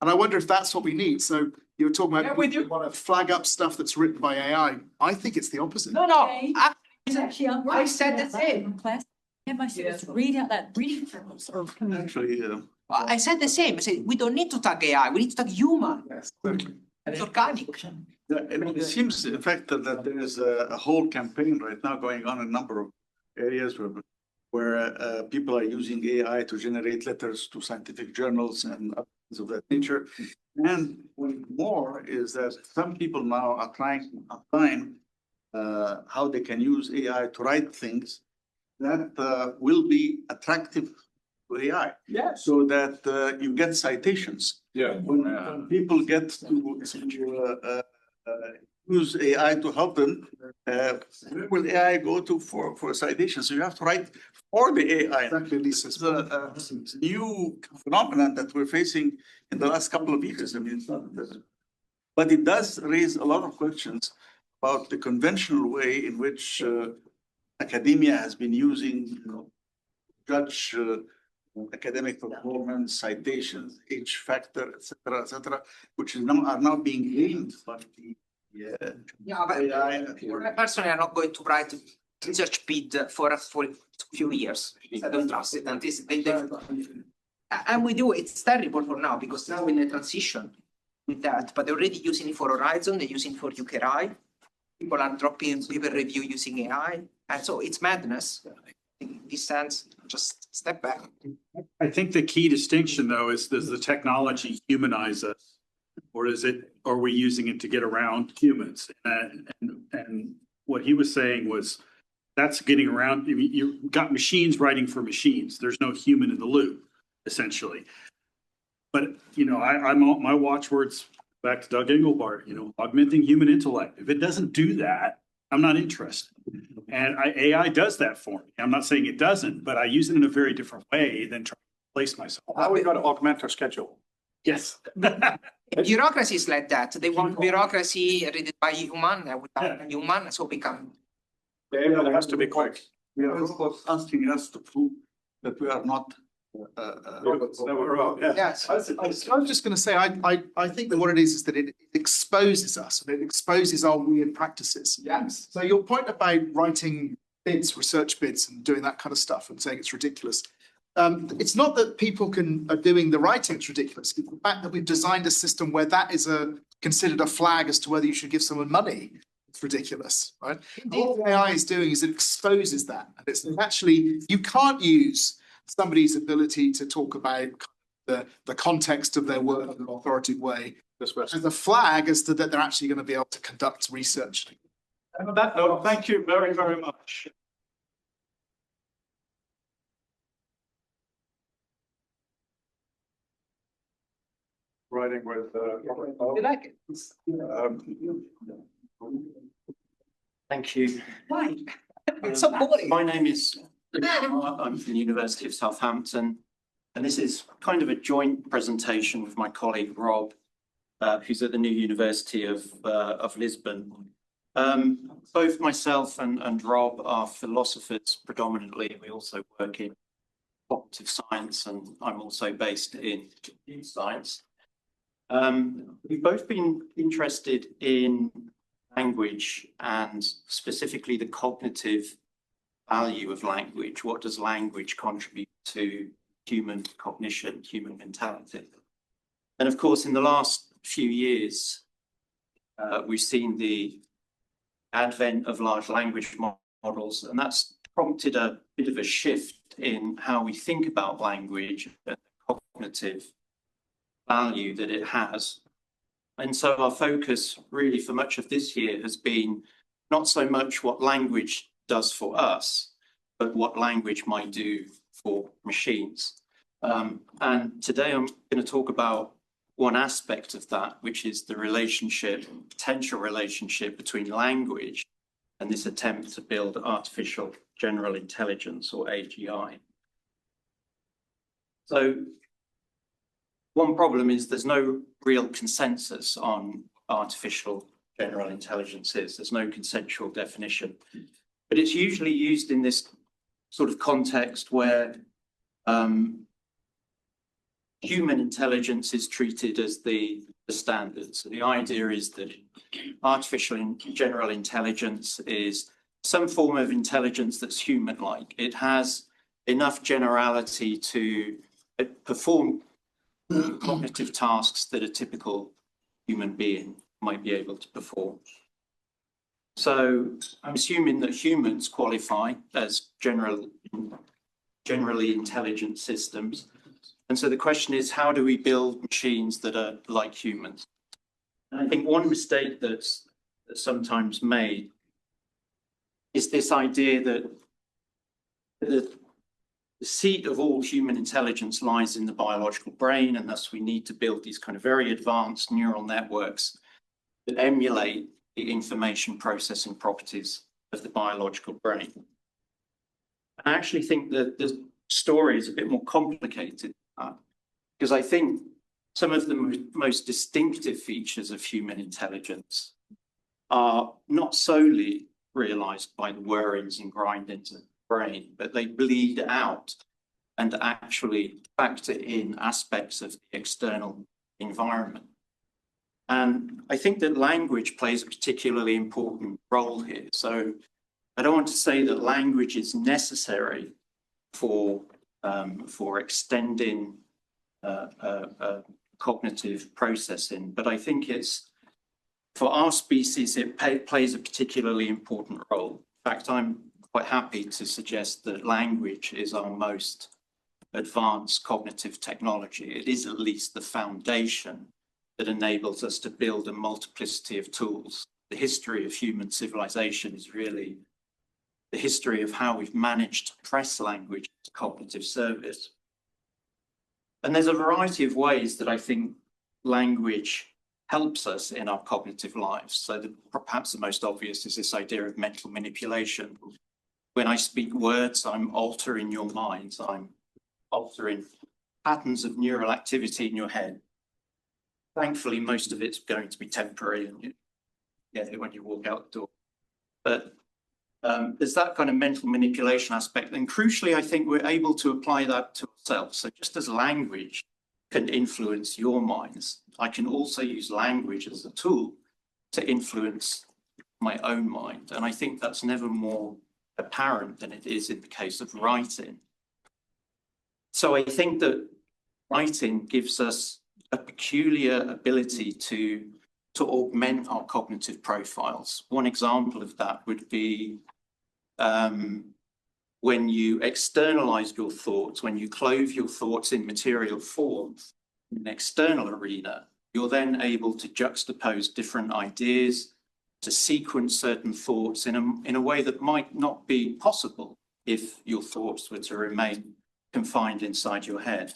And I wonder if that's what we need. So you were talking about we want to flag up stuff that's written by AI. I think it's the opposite. No, no. Okay. It's actually, I said the same. Class, I have my students read out that reading journals or. Actually, I said the same. I said, we don't need to tag AI. We need to tag human. Yes. It's organic. it seems, in fact, that there is a whole campaign right now going on in a number of areas where people are using AI to generate letters to scientific journals and things of that nature. And more is that some people now are trying to apply how they can use AI to write things that will be attractive to AI. Yeah. So that you get citations. Yeah. When people get to use AI to help them, where will AI go to for citation? So you have to write for the AI. Exactly, Lisa. It's a new phenomenon that we're facing in the last couple of years. I mean, it's not, but it does raise a lot of questions about the conventional way in which academia has been using, judge academic performance, citations, H factor, et cetera, which is are now being gained by the Yeah, but personally, I'm not going to write research bid for a few years. I don't trust it. And this, and we do. It's terrible for now because now we're in a transition with that. But they're already using it for Horizon. They're using it for UKRI. People are dropping paper review using AI, and so it's madness. In this sense, just step back. I think the key distinction, though, is does the technology humanize us, or are we using it to get around humans? And what he was saying was that's getting around. I mean, you've got machines writing for machines. There's no human in the loop, essentially. But I'm my watchwords back to Doug Engelbart. Augmenting human intellect. If it doesn't do that, I'm not interested. And AI does that for me. I'm not saying it doesn't, but I use it in a very different way than trying to replace myself. Now we got to augment our schedule. Yes. Bureaucracy is like that. They want bureaucracy read by human, without human, so become. Dave, it has to be quick. We are robots asking us to prove that we are not. Yes. I was just going to say, I think that what it is that it exposes us, and it exposes our weird practices. Yes. So your point about writing bids, research bids, and doing that kind of stuff, and saying it's ridiculous. It's not that people are doing the writing it's ridiculous. It's the fact that we've designed a system where that is considered a flag as to whether you should give someone money. It's ridiculous, right? All AI is doing is it exposes that, and it's actually you can't use somebody's ability to talk about the context of their work in an authoritative way as a flag as to that they're actually going to be able to conduct research. And on that note, thank you very, very much. Writing with You like it? Thank you. Why? It's so boring. My name is, I'm from the University of Southampton. And this is kind of a joint presentation with my colleague Rob, who's at the New University of Lisbon. Both myself and Rob are philosophers predominantly. We also work in cognitive science, and I'm also based in computer science. We've both been interested in language and specifically the cognitive value of language. What does language contribute to human cognition, human mentality? And of course, in the last few years, we've seen the advent of large language models, and that's prompted a bit of a shift in how we think about language and the cognitive value that it has. And so our focus really for much of this year has been not so much what language does for us, but what language might do for machines. And today I'm going to talk about one aspect of that, which is the relationship, potential relationship between language and this attempt to build artificial general intelligence, or AGI. So one problem is there's no real consensus on artificial general intelligence is. There's no consensual definition, but it's usually used in this sort of context where human intelligence is treated as the standard. So the idea is that artificial general intelligence is some form of intelligence that's human-like. It has enough generality to perform cognitive tasks that a typical human being might be able to perform. So I'm assuming that humans qualify as generally intelligent systems. And so the question is, how do we build machines that are like humans? And I think one mistake that's sometimes made is this idea that the seat of all human intelligence lies in the biological brain, and thus we need to build these kind of very advanced neural networks that emulate the information processing properties of the biological brain. I actually think that the story is a bit more complicated, because I think some of the most distinctive features of human intelligence are not solely realized by the whirrings and grindings of the brain, but they bleed out and actually factor in aspects of the external environment. And I think that language plays a particularly important role here. So I don't want to say that language is necessary for extending cognitive processing, but I think it's, for our species, it plays a particularly important role. In fact, I'm quite happy to suggest that language is our most advanced cognitive technology. It is at least the foundation that enables us to build a multiplicity of tools. The history of human civilization is really the history of how we've managed to press language to cognitive service. And there's a variety of ways that I think language helps us in our cognitive lives. So perhaps the most obvious is this idea of mental manipulation. When I speak words, I'm altering your minds. I'm altering patterns of neural activity in your head. Thankfully, most of it's going to be temporary, and you get it when you walk out the door. But there's that kind of mental manipulation aspect. And crucially, I think we're able to apply that to ourselves. So just as language can influence your minds, I can also use language as a tool to influence my own mind. And I think that's never more apparent than it is in the case of writing. So I think that writing gives us a peculiar ability to augment our cognitive profiles. One example of that would be when you externalize your thoughts, when you clothe your thoughts in material form in an external arena, you're then able to juxtapose different ideas, to sequence certain thoughts in a way that might not be possible if your thoughts were to remain confined inside your head.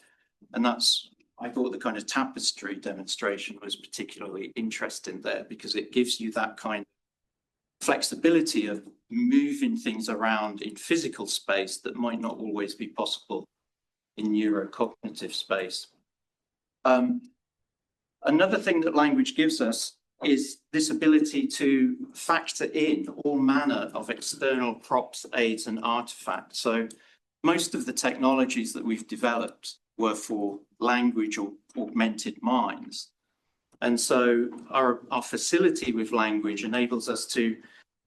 And that's, I thought the kind of Tapestry demonstration was particularly interesting there, because it gives you that kind of flexibility of moving things around in physical space that might not always be possible in neurocognitive space. Another thing that language gives us is this ability to factor in all manner of external props, aids, and artifacts. So most of the technologies that we've developed were for language or augmented minds. And so our facility with language enables us to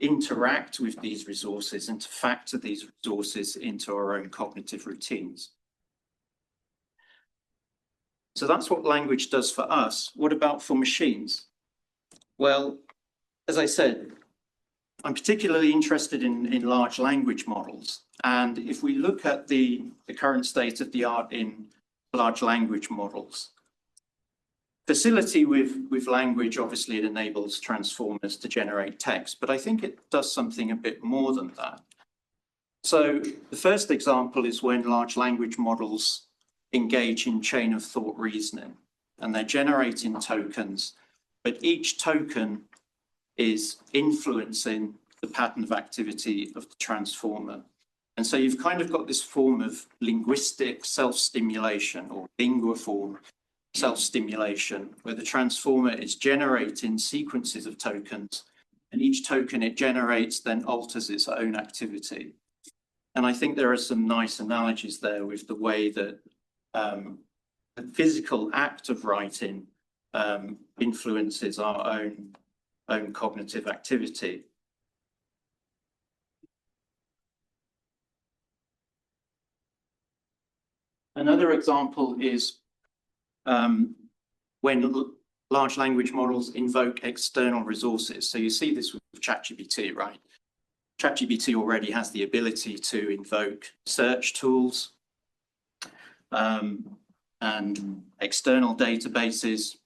interact with these resources and to factor these resources into our own cognitive routines. So that's what language does for us. What about for machines? Well, as I said, I'm particularly interested in large language models. And if we look at the current state of the art in large language models, facility with language, obviously it enables transformers to generate text, but I think it does something a bit more than that. So the first example is when large language models engage in chain of thought reasoning, and they're generating tokens, but each token is influencing the pattern of activity of the transformer. And so you've kind of got this form of linguistic self-stimulation or lingua form self-stimulation, where the transformer is generating sequences of tokens, and each token it generates then alters its own activity. And I think there are some nice analogies there with the way that the physical act of writing influences our own cognitive activity. Another example is when large language models invoke external resources. So you see this with ChatGPT, right? ChatGPT already has the ability to invoke search tools and external databases,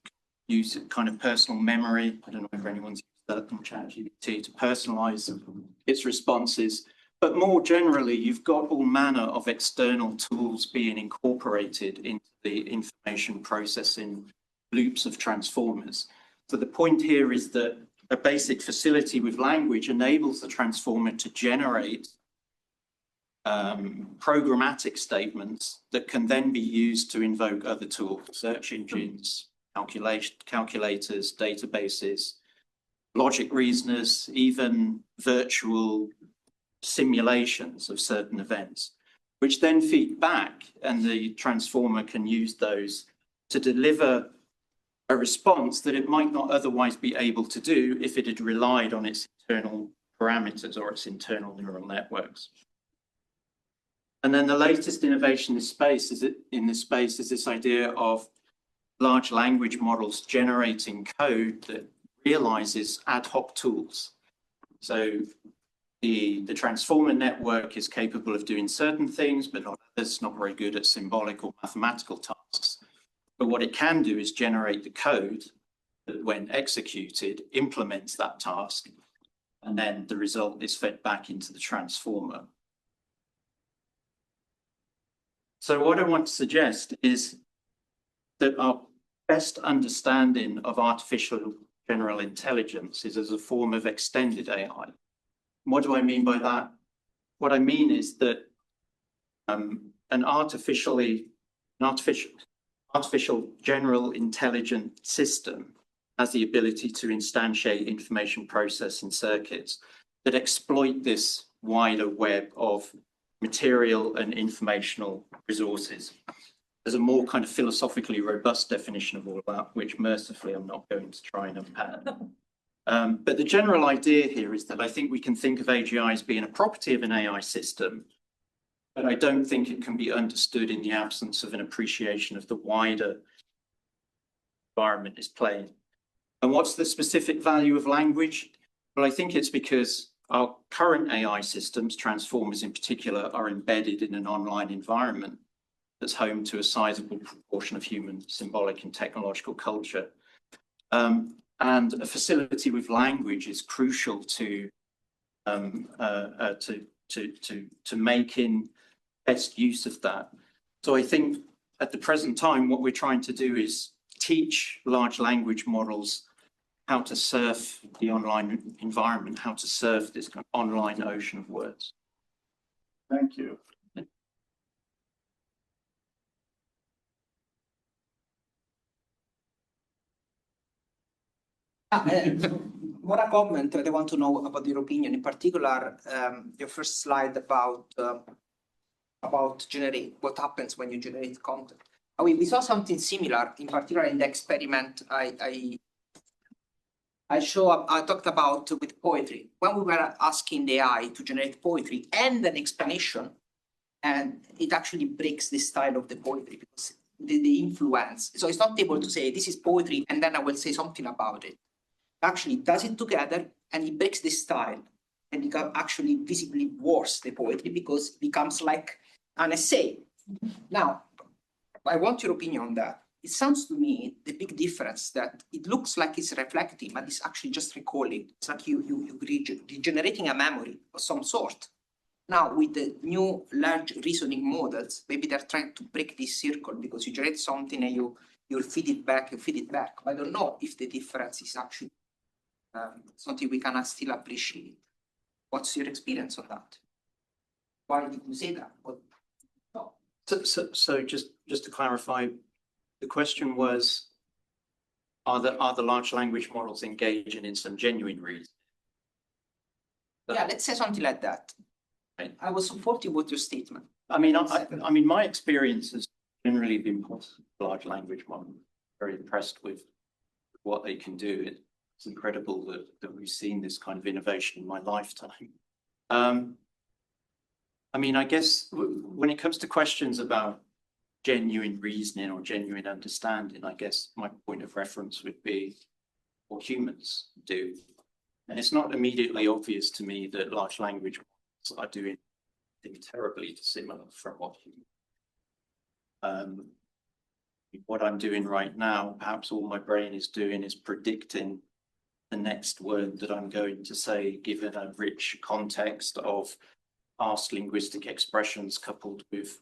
use kind of personal memory. I don't know if anyone's used that on ChatGPT to personalize its responses. But more generally, you've got all manner of external tools being incorporated into the information processing loops of transformers. So the point here is that a basic facility with language enables the transformer to generate programmatic statements that can then be used to invoke other tools, search engines, calculators, databases, logic reasoners, even virtual simulations of certain events, which then feed back, and the transformer can use those to deliver a response that it might not otherwise be able to do if it had relied on its internal parameters or its internal neural networks. And then the latest innovation in this space is this idea of large language models generating code that realizes ad hoc tools. So the transformer network is capable of doing certain things, but not others, not very good at symbolic or mathematical tasks. But what it can do is generate the code that, when executed, implements that task, and then the result is fed back into the transformer. So what I want to suggest is that our best understanding of artificial general intelligence is as a form of extended AI. What do I mean by that? What I mean is that an artificial general intelligent system has the ability to instantiate information processing circuits that exploit this wider web of material and informational resources. There's a more kind of philosophically robust definition of all that, which mercifully I'm not going to try and unpack. But the general idea here is that I think we can think of AGI as being a property of an AI system, but I don't think it can be understood in the absence of an appreciation of the wider environment it's playing. And what's the specific value of language? Well, I think it's because our current AI systems, transformers in particular, are embedded in an online environment that's home to a sizable proportion of human symbolic and technological culture. And a facility with language is crucial to making best use of that. So I think at the present time, what we're trying to do is teach large language models how to surf the online environment, how to surf this kind of online ocean of words. Thank you. More a comment, I want to know about your opinion, in particular, your first slide about generate, what happens when you generate content. We saw something similar, in particular in the experiment I talked about with poetry. When we were asking the AI to generate poetry and an explanation, and it actually breaks the style of the poetry because the influence. So it's not able to say, this is poetry, and then I will say something about it. Actually does it together, and it breaks the style, and it actually visibly worse the poetry because it becomes like an essay. Now, I want your opinion on that. It sounds to me the big difference that it looks like it's reflecting, but it's actually just recalling. It's like you generating a memory of some sort. Now, with the new large reasoning models, maybe they're trying to break this circle because you generate something and you'll feed it back, I don't know if the difference is actually something we can still appreciate. What's your experience on that? Why did you say that? No. So just to clarify, the question was, are the large language models engaging in some genuine reason? Yeah, let's say something like that. Right. I was supportive with your statement. I mean, my experience has generally been positive. Large language models. Very impressed with what they can do. It's incredible that we've seen this kind of innovation in my lifetime. I mean, I guess when it comes to questions about genuine reasoning or genuine understanding, I guess my point of reference would be what humans do. And it's not immediately obvious to me that large language models are doing something terribly dissimilar from what humans do. What I'm doing right now, perhaps all my brain is doing is predicting the next word that I'm going to say, given a rich context of past linguistic expressions coupled with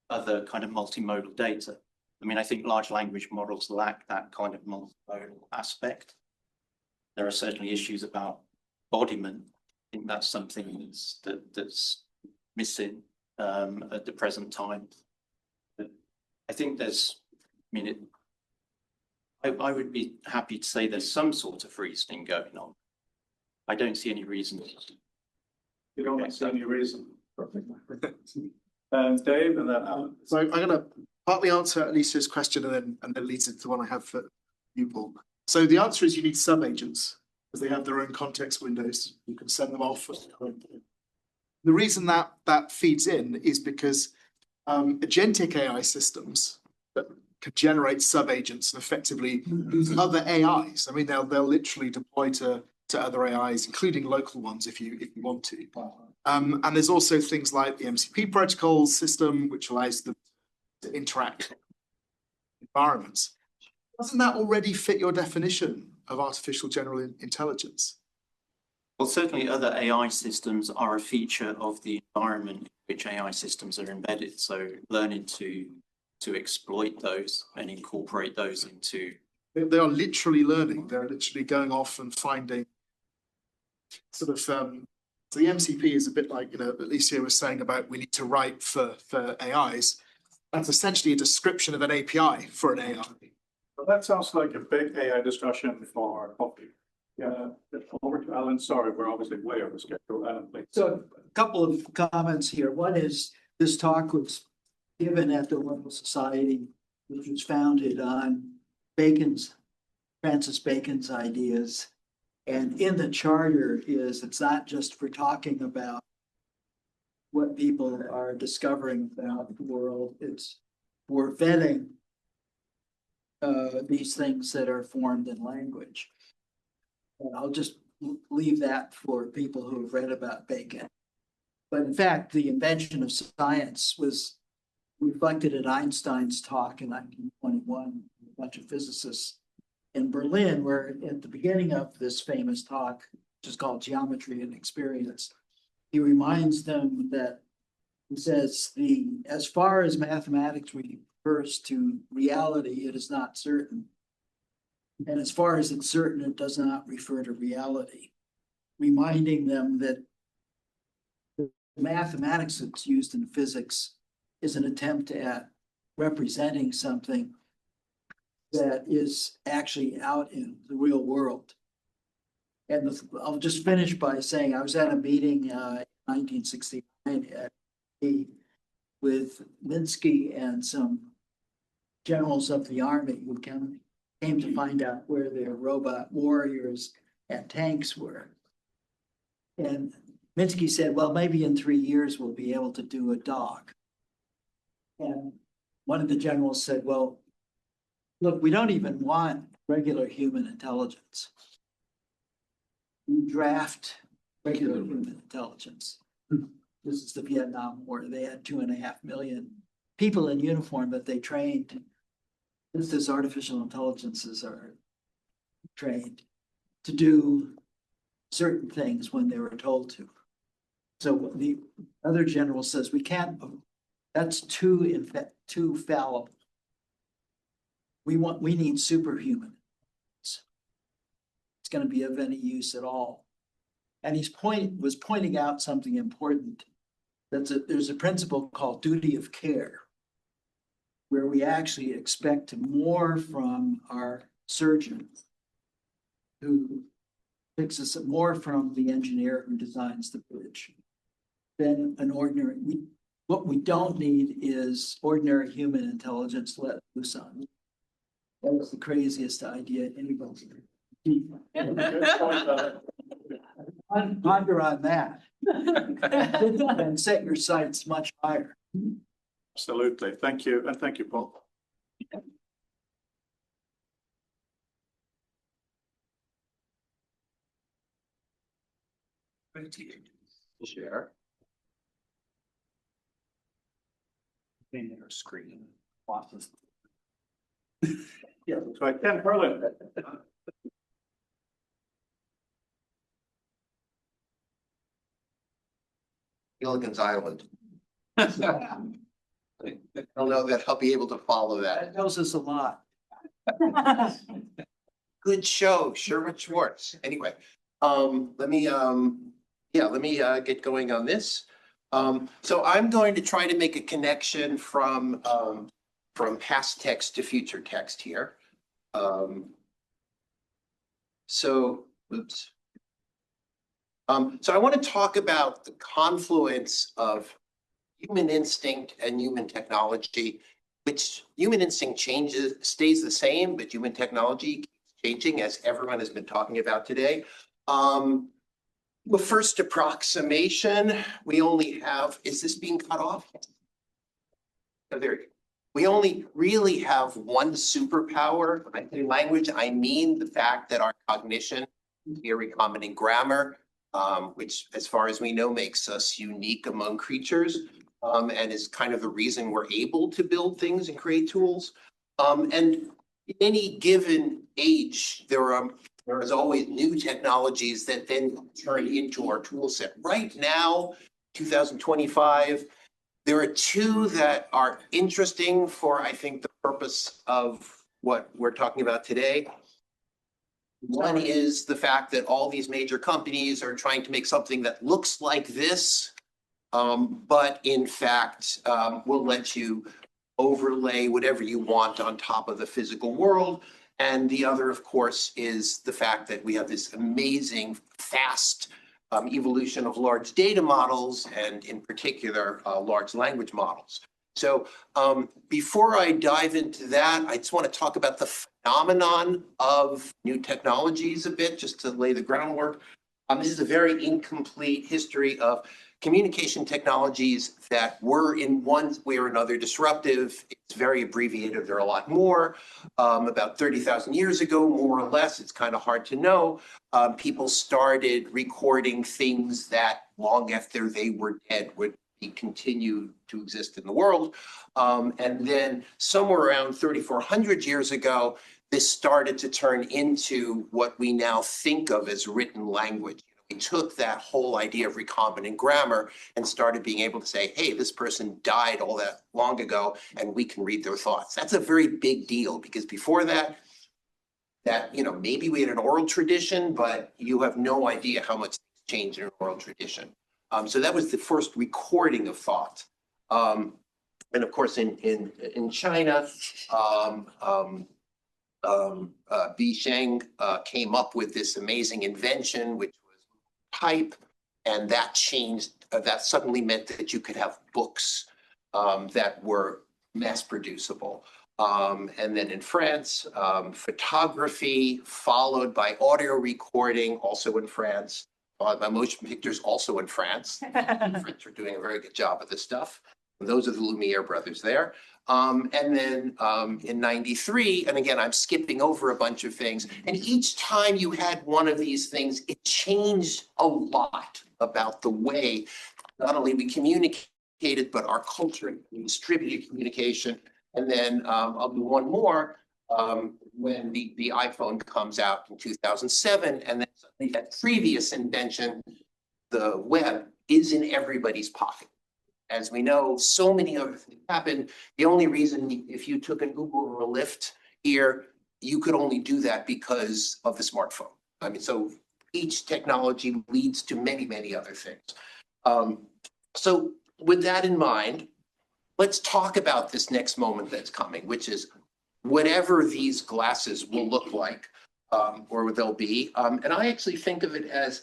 other kind of multimodal data. I mean, I think large language models lack that kind of multimodal aspect. There are certainly issues about embodiment. I think that's something that's missing at the present time. But I think there's, I mean, I would be happy to say there's some sort of reasoning going on. I don't see any reason. You don't see any reason. Dave, and then Alan. So I'm going to partly answer Alessio's question and then leads into the one I have for you, Paul. So the answer is you need sub-agents because they have their own context windows. You can send them off. The reason that feeds in is because agentic AI systems that can generate sub-agents and effectively use other AIs. I mean, they'll literally deploy to other AIs, including local ones if you want to. And there's also things like the MCP protocol system, which allows them to interact with environments. Doesn't that already fit your definition of artificial general intelligence? Well, certainly other AI systems are a feature of the environment in which AI systems are embedded. So learning to exploit those and incorporate those into. They are literally learning. They're literally going off and finding sort of. So the MCP is a bit like, Alessio was saying about we need to write for AIs. That's essentially a description of an API for an AI. Well, that sounds like a big AI discussion for coffee. Yeah, over to Alan. Sorry, we're obviously way over schedule. Alan, please. So a couple of comments here. One is this talk was given at the Royal Society, which was founded on Francis Bacon's ideas. And in the charter it's not just for talking about what people are discovering about the world, it's for vetting these things that are formed in language. And I'll just leave that for people who have read about Bacon. But in fact, the invention of science was reflected in Einstein's talk in 1921, a bunch of physicists in Berlin, where at the beginning of this famous talk, which is called Geometry and Experience, he reminds them that he says, as far as mathematics refers to reality, it is not certain. And as far as it's certain, it does not refer to reality, reminding them that the mathematics that's used in physics is an attempt at representing something that is actually out in the real world. And I'll just finish by saying I was at a meeting in 1969 at with Minsky and some generals of the army who came to find out where their robot warriors and tanks were. And Minsky said, well, maybe in 3 years we'll be able to do a dog. And one of the generals said, well, look, we don't even want regular human intelligence. We draft regular human intelligence. This is the Vietnam War. They had 2.5 million people in uniform that they trained, just as artificial intelligences are trained, to do certain things when they were told to. So the other general says, we can't, that's too fallible. We need superhuman. It's going to be of any use at all. And was pointing out something important. There's a principle called duty of care, where we actually expect more from our surgeon who fixes it, more from the engineer who designs the bridge than an ordinary. What we don't need is ordinary human intelligence let loose on. That was the craziest idea anybody. Ponder on that and set your sights much higher. Absolutely. Thank you. And thank you, Paul. Share. In their screen. Yeah, that's right. Ken Perlin. Gilligan's Island. I don't know that I'll be able to follow that. That tells us a lot. Good show, Sherman Schwartz. Anyway, let me get going on this. So I'm going to try to make a connection from past text to future text here. So I want to talk about the confluence of human instinct and human technology, which human instinct stays the same, but human technology keeps changing, as everyone has been talking about today. The first approximation, we only have, is this being cut off? Oh, there you go. We only really have one superpower. When I say language, I mean the fact that our cognition, very common in grammar, which as far as we know makes us unique among creatures, and is kind of the reason we're able to build things and create tools. And in any given age, there is always new technologies that then turn into our tool set. Right now, 2025, there are two that are interesting for, I think, the purpose of what we're talking about today. One is the fact that all these major companies are trying to make something that looks like this, but in fact will let you overlay whatever you want on top of the physical world. And the other, of course, is the fact that we have this amazing, fast evolution of large data models, and in particular, large language models. So before I dive into that, I just want to talk about the phenomenon of new technologies a bit, just to lay the groundwork. This is a very incomplete history of communication technologies that were in one way or another disruptive. It's very abbreviated. There are a lot more. About 30,000 years ago, more or less, it's kind of hard to know. People started recording things that long after they were dead would continue to exist in the world. And then somewhere around 3,400 years ago, this started to turn into what we now think of as written language. We took that whole idea of recombinant grammar and started being able to say, hey, this person died all that long ago, and we can read their thoughts. That's a very big deal, because before that, maybe we had an oral tradition, but you have no idea how much changed in an oral tradition. So that was the first recording of thought. And of course, in China, Sheng came up with this amazing invention, which was type, and that changed, that suddenly meant that you could have books that were mass producible. And then in France, photography, followed by audio recording, also in France, followed by motion pictures, also in France. The French are doing a very good job of this stuff. Those are the Lumiere brothers there. And then in '93, and again, I'm skipping over a bunch of things, and each time you had one of these things, it changed a lot about the way not only we communicated, but our culture, distributed communication. And then I'll do one more when the iPhone comes out in 2007, and then suddenly that previous invention, the web, is in everybody's pocket. As we know, so many other things happen. The only reason if you took an Uber or a Lyft here, you could only do that because of the smartphone. I mean, so each technology leads to many, many other things. So with that in mind, let's talk about this next moment that's coming, which is whatever these glasses will look like, or they'll be. And I actually think of it as,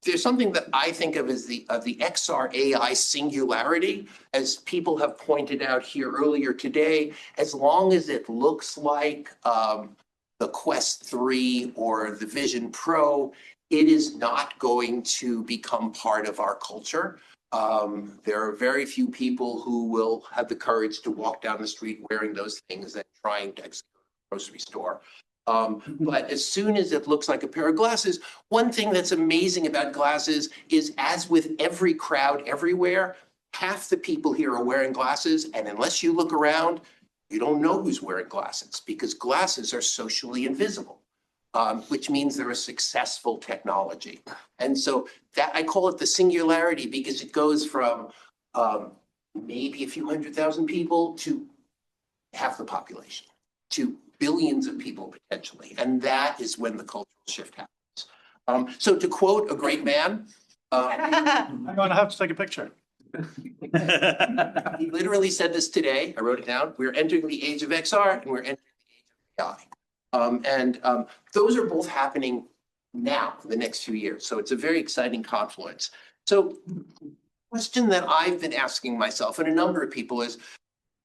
there's something that I think of as the XR AI singularity, as people have pointed out here earlier today. As long as it looks like the Quest 3 or the Vision Pro, it is not going to become part of our culture. There are very few people who will have the courage to walk down the street wearing those things and trying to exit the grocery store. But as soon as it looks like a pair of glasses, one thing that's amazing about glasses is, as with every crowd everywhere, half the people here are wearing glasses, and unless you look around, you don't know who's wearing glasses, because glasses are socially invisible, which means they're a successful technology. And so that, I call it the singularity, because it goes from maybe a few 100,000 people to half the population, to billions of people potentially. And that is when the cultural shift happens. So to quote a great man, I'm going to have to take a picture. He literally said this today. I wrote it down. We're entering the age of XR and we're entering the age of AI. Those are both happening now for the next few years. So it's a very exciting confluence. So the question that I've been asking myself and a number of people is,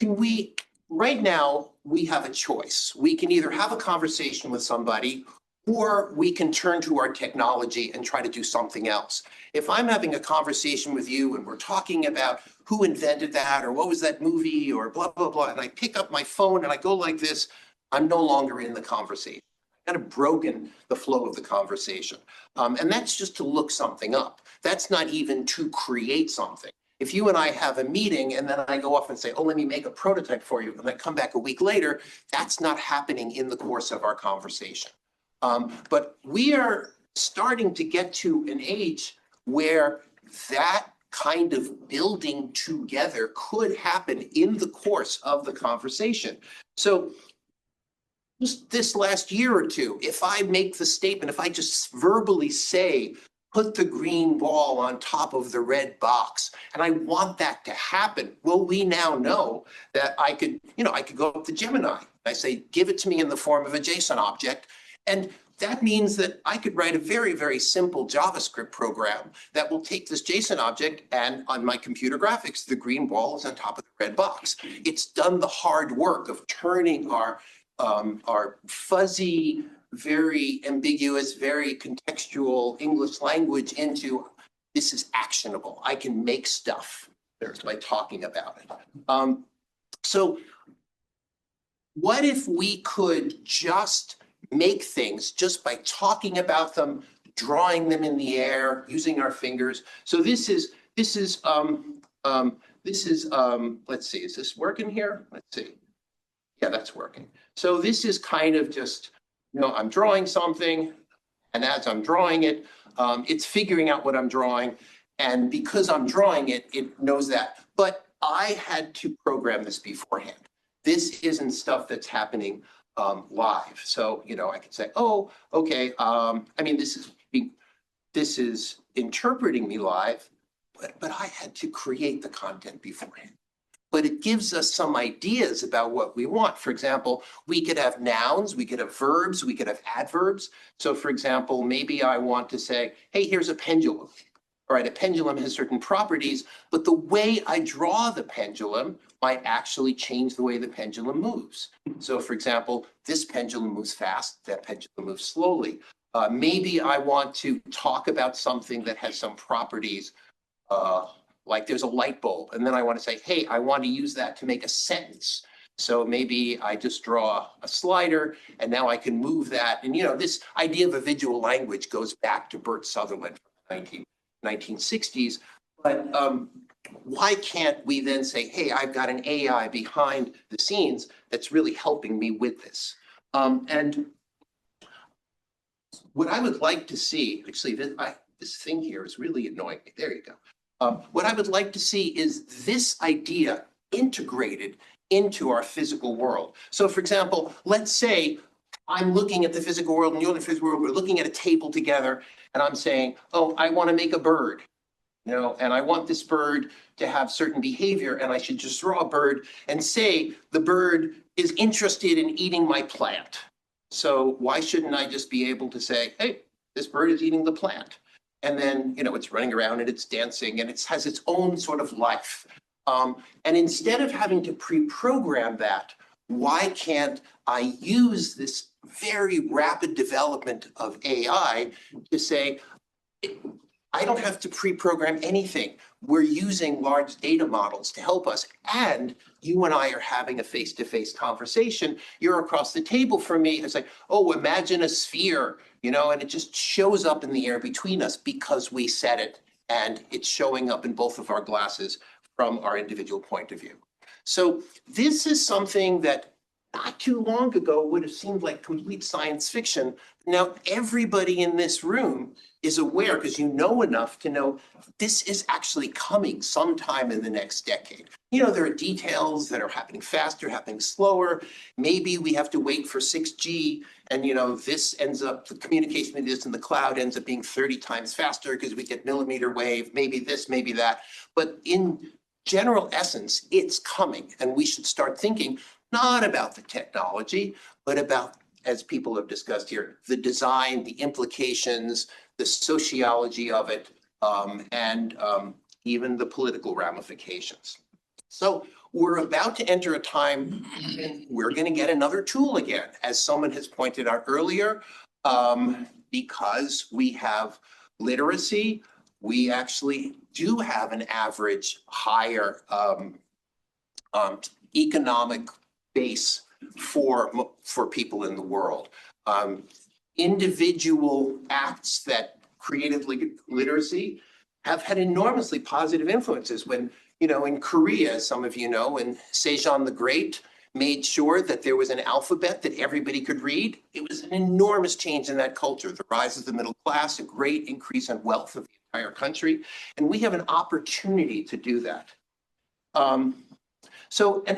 can we, right now, we have a choice. We can either have a conversation with somebody, or we can turn to our technology and try to do something else. If I'm having a conversation with you and we're talking about who invented that, or what was that movie, or blah, blah, blah, and I pick up my phone and I go like this, I'm no longer in the conversation. I've kind of broken the flow of the conversation. And that's just to look something up. That's not even to create something. If you and I have a meeting and then I go off and say, oh, let me make a prototype for you, and I come back a week later, that's not happening in the course of our conversation. But we are starting to get to an age where that kind of building together could happen in the course of the conversation. So just this last year or two, if I make the statement, if I just verbally say, put the green ball on top of the red box, and I want that to happen, well, we now know that I could go up to Gemini. I say, give it to me in the form of a JSON object. And that means that I could write a very, very simple JavaScript program that will take this JSON object, and on my computer graphics, the green ball is on top of the red box. It's done the hard work of turning our fuzzy, very ambiguous, very contextual English language into, this is actionable. I can make stuff by talking about it. So what if we could just make things just by talking about them, drawing them in the air, using our fingers? So this is let's see, is this working here? Let's see. Yeah, that's working. So this is kind of just, I'm drawing something, and as I'm drawing it, it's figuring out what I'm drawing. And because I'm drawing it, it knows that. But I had to program this beforehand. This isn't stuff that's happening live. So, I could say, oh, okay. This is interpreting me live, but I had to create the content beforehand. but it gives us some ideas about what we want. For example, we could have nouns, we could have verbs, we could have adverbs. So for example, maybe I want to say, hey, here's a pendulum. All right, a pendulum has certain properties, but the way I draw the pendulum might actually change the way the pendulum moves. So for example, this pendulum moves fast, that pendulum moves slowly. Maybe I want to talk about something that has some properties, like there's a light bulb, and then I want to say, hey, I want to use that to make a sentence. So maybe I just draw a slider, and now I can move that. And this idea of a visual language goes back to Bert Sutherland from the 1960s. But why can't we then say, hey, I've got an AI behind the scenes that's really helping me with this? And what I would like to see, actually, this thing here is really annoying me. There you go. What I would like to see is this idea integrated into our physical world. So for example, let's say I'm looking at the physical world and you're in the physical world, we're looking at a table together, and I'm saying, oh, I want to make a bird, and I want this bird to have certain behavior, and I should just draw a bird and say the bird is interested in eating my plant. So why shouldn't I just be able to say, hey, this bird is eating the plant? And then, it's running around and it's dancing and it has its own sort of life. And instead of having to pre-program that, why can't I use this very rapid development of AI to say, I don't have to pre-program anything. We're using large data models to help us. And you and I are having a face-to-face conversation. You're across the table from me. It's like, oh, imagine a sphere, and it just shows up in the air between us because we said it. And it's showing up in both of our glasses from our individual point of view. So this is something that not too long ago would have seemed like complete science fiction. Now, everybody in this room is aware, because you know enough to know this is actually coming sometime in the next decade. There are details that are happening faster, happening slower. Maybe we have to wait for 6G, and this ends up, the communication of this in the cloud ends up being 30 times faster because we get millimeter wave, maybe this, maybe that. But in general essence, it's coming, and we should start thinking not about the technology, but about, as people have discussed here, the design, the implications, the sociology of it, and even the political ramifications. So we're about to enter a time when we're going to get another tool again, as someone has pointed out earlier, because we have literacy. We actually do have an average higher economic base for people in the world. Individual acts that created literacy have had enormously positive influences. When, in Korea, some of you know, when Sejong the Great made sure that there was an alphabet that everybody could read, it was an enormous change in that culture. The rise of the middle class, a great increase in wealth of the entire country. And we have an opportunity to do that. And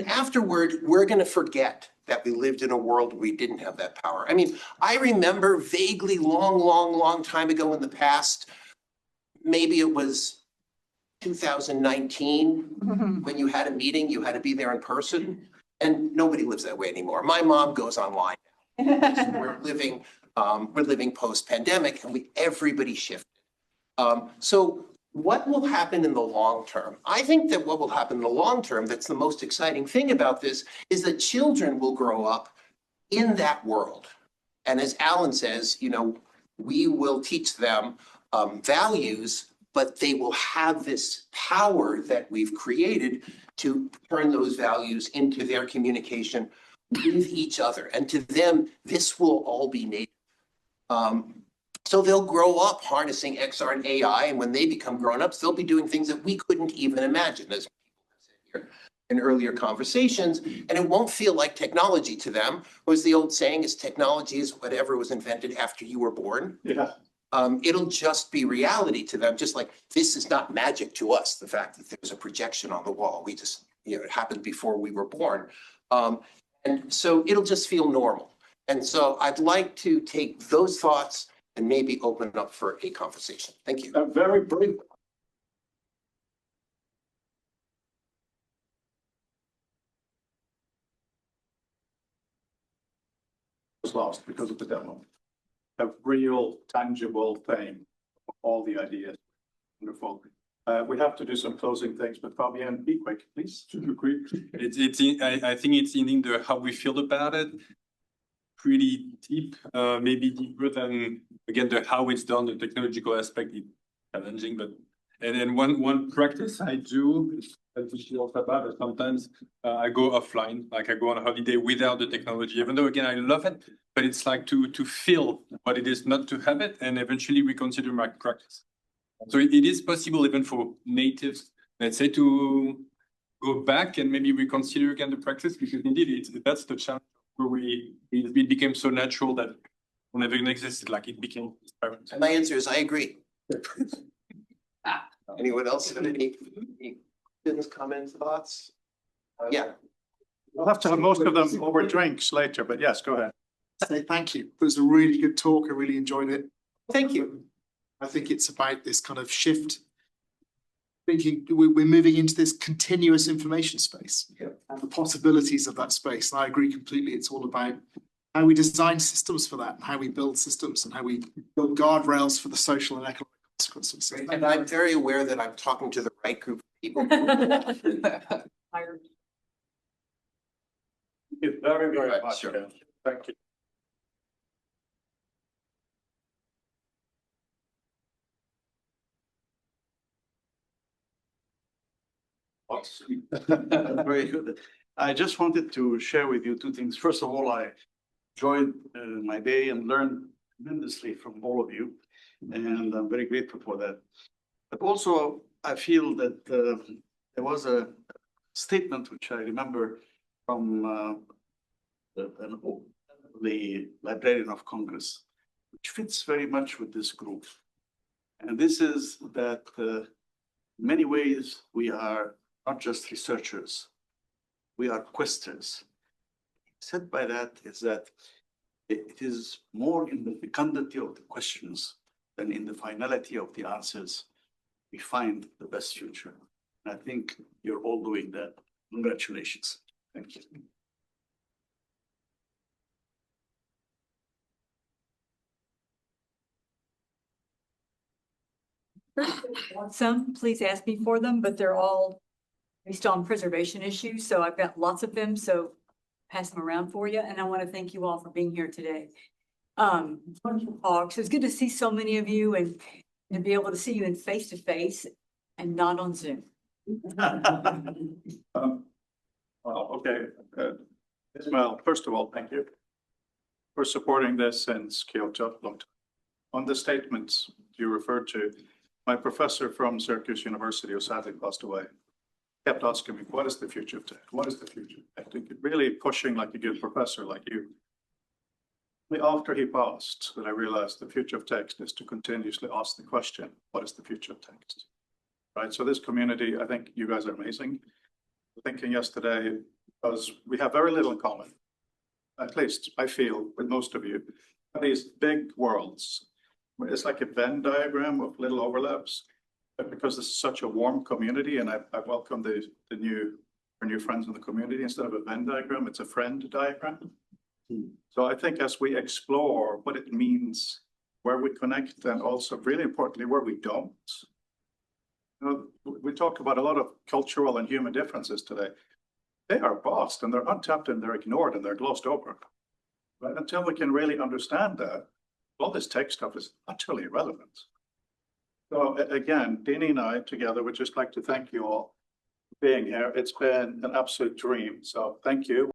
afterward, we're going to forget that we lived in a world where we didn't have that power. I mean, I remember vaguely long time ago in the past, maybe it was 2019, when you had a meeting, you had to be there in person, and nobody lives that way anymore. My mom goes online. We're living post-pandemic, and everybody shifted. So what will happen in the long term? I think that what will happen in the long term, that's the most exciting thing about this, is that children will grow up in that world. And as Alan says, we will teach them values, but they will have this power that we've created to turn those values into their communication with each other. And to them, this will all be native. So they'll grow up harnessing XR and AI, and when they become grown-ups, they'll be doing things that we couldn't even imagine, as people have said here in earlier conversations, and it won't feel like technology to them. What was the old saying, is technology is whatever was invented after you were born. Yeah. It'll just be reality to them, just like this is not magic to us, the fact that there's a projection on the wall. We just, it happened before we were born. And so it'll just feel normal. And so I'd like to take those thoughts and maybe open it up for a conversation. Thank you. Very brief. was lost because of the demo. A real tangible thing, all the ideas. Wonderful. We have to do some closing things, but Fabienne, be quick, please. Super quick. I think it's in the how we feel about it. Pretty deep, maybe deeper than again the how it's done. The technological aspect is challenging, but and then one practice I do that we should also about it. Sometimes I go offline, like I go on a holiday without the technology. Even though again I love it, but it's like to feel what it is not to have it, and eventually reconsider my practice. So it is possible even for natives, let's say, to go back and maybe reconsider again the practice, because indeed that's the challenge where it became so natural that whenever it existed, like it became transparent. And my answer is I agree. Anyone else have any questions, comments, thoughts? Yeah. We'll have to have most of them over drinks later, but yes, go ahead. Say thank you. It was a really good talk. I really enjoyed it. Thank you. I think it's about this kind of shift. Thinking we're moving into this continuous information space and the possibilities of that space. And I agree completely. It's all about how we design systems for that, and how we build systems, and how we build guardrails for the social and economic consequences. So and I'm very aware that I'm talking to the right group of people. Thank you very, very much. Sure. Thank you. Very good. I just wanted to share with you two things. First of all, I enjoyed my day and learned tremendously from all of you, and I'm very grateful for that. But also, I feel that there was a statement which I remember from the Librarian of Congress, which fits very much with this group. And this is that in many ways we are not just researchers, we are questers. Said by that is that it is more in the fecundity of the questions than in the finality of the answers we find the best future. And I think you're all doing that. Congratulations. Thank you. Want some, please ask me for them, but they're all based on preservation issues. So I've got lots of them, so pass them around for you. And I want to thank you all for being here today. Wonderful talks. It's good to see so many of you and to be able to see you in face to face and not on Zoom. Well, okay. Well, first of all, thank you for supporting this since Kyoto. On the statements you referred to, my professor from Syracuse University, who sadly passed away, kept asking me, what is the future of tech? What is the future of tech? Really pushing like a good professor like you. After he passed, that I realized the future of text is to continuously ask the question, what is the future of text? Right, so this community, I think you guys are amazing. Thinking yesterday, because we have very little in common, at least I feel with most of you, these big worlds. It's like a Venn diagram of little overlaps, but because this is such a warm community, and I welcome our new friends in the community. Instead of a Venn diagram, it's a friend diagram. So I think as we explore what it means, where we connect, and also really importantly, where we don't. You know, we talk about a lot of cultural and human differences today. They are vast and they're untapped and they're ignored and they're glossed over. But until we can really understand that, all this tech stuff is utterly irrelevant. So again, Dini and I together would just like to thank you all for being here. It's been an absolute dream. So thank you.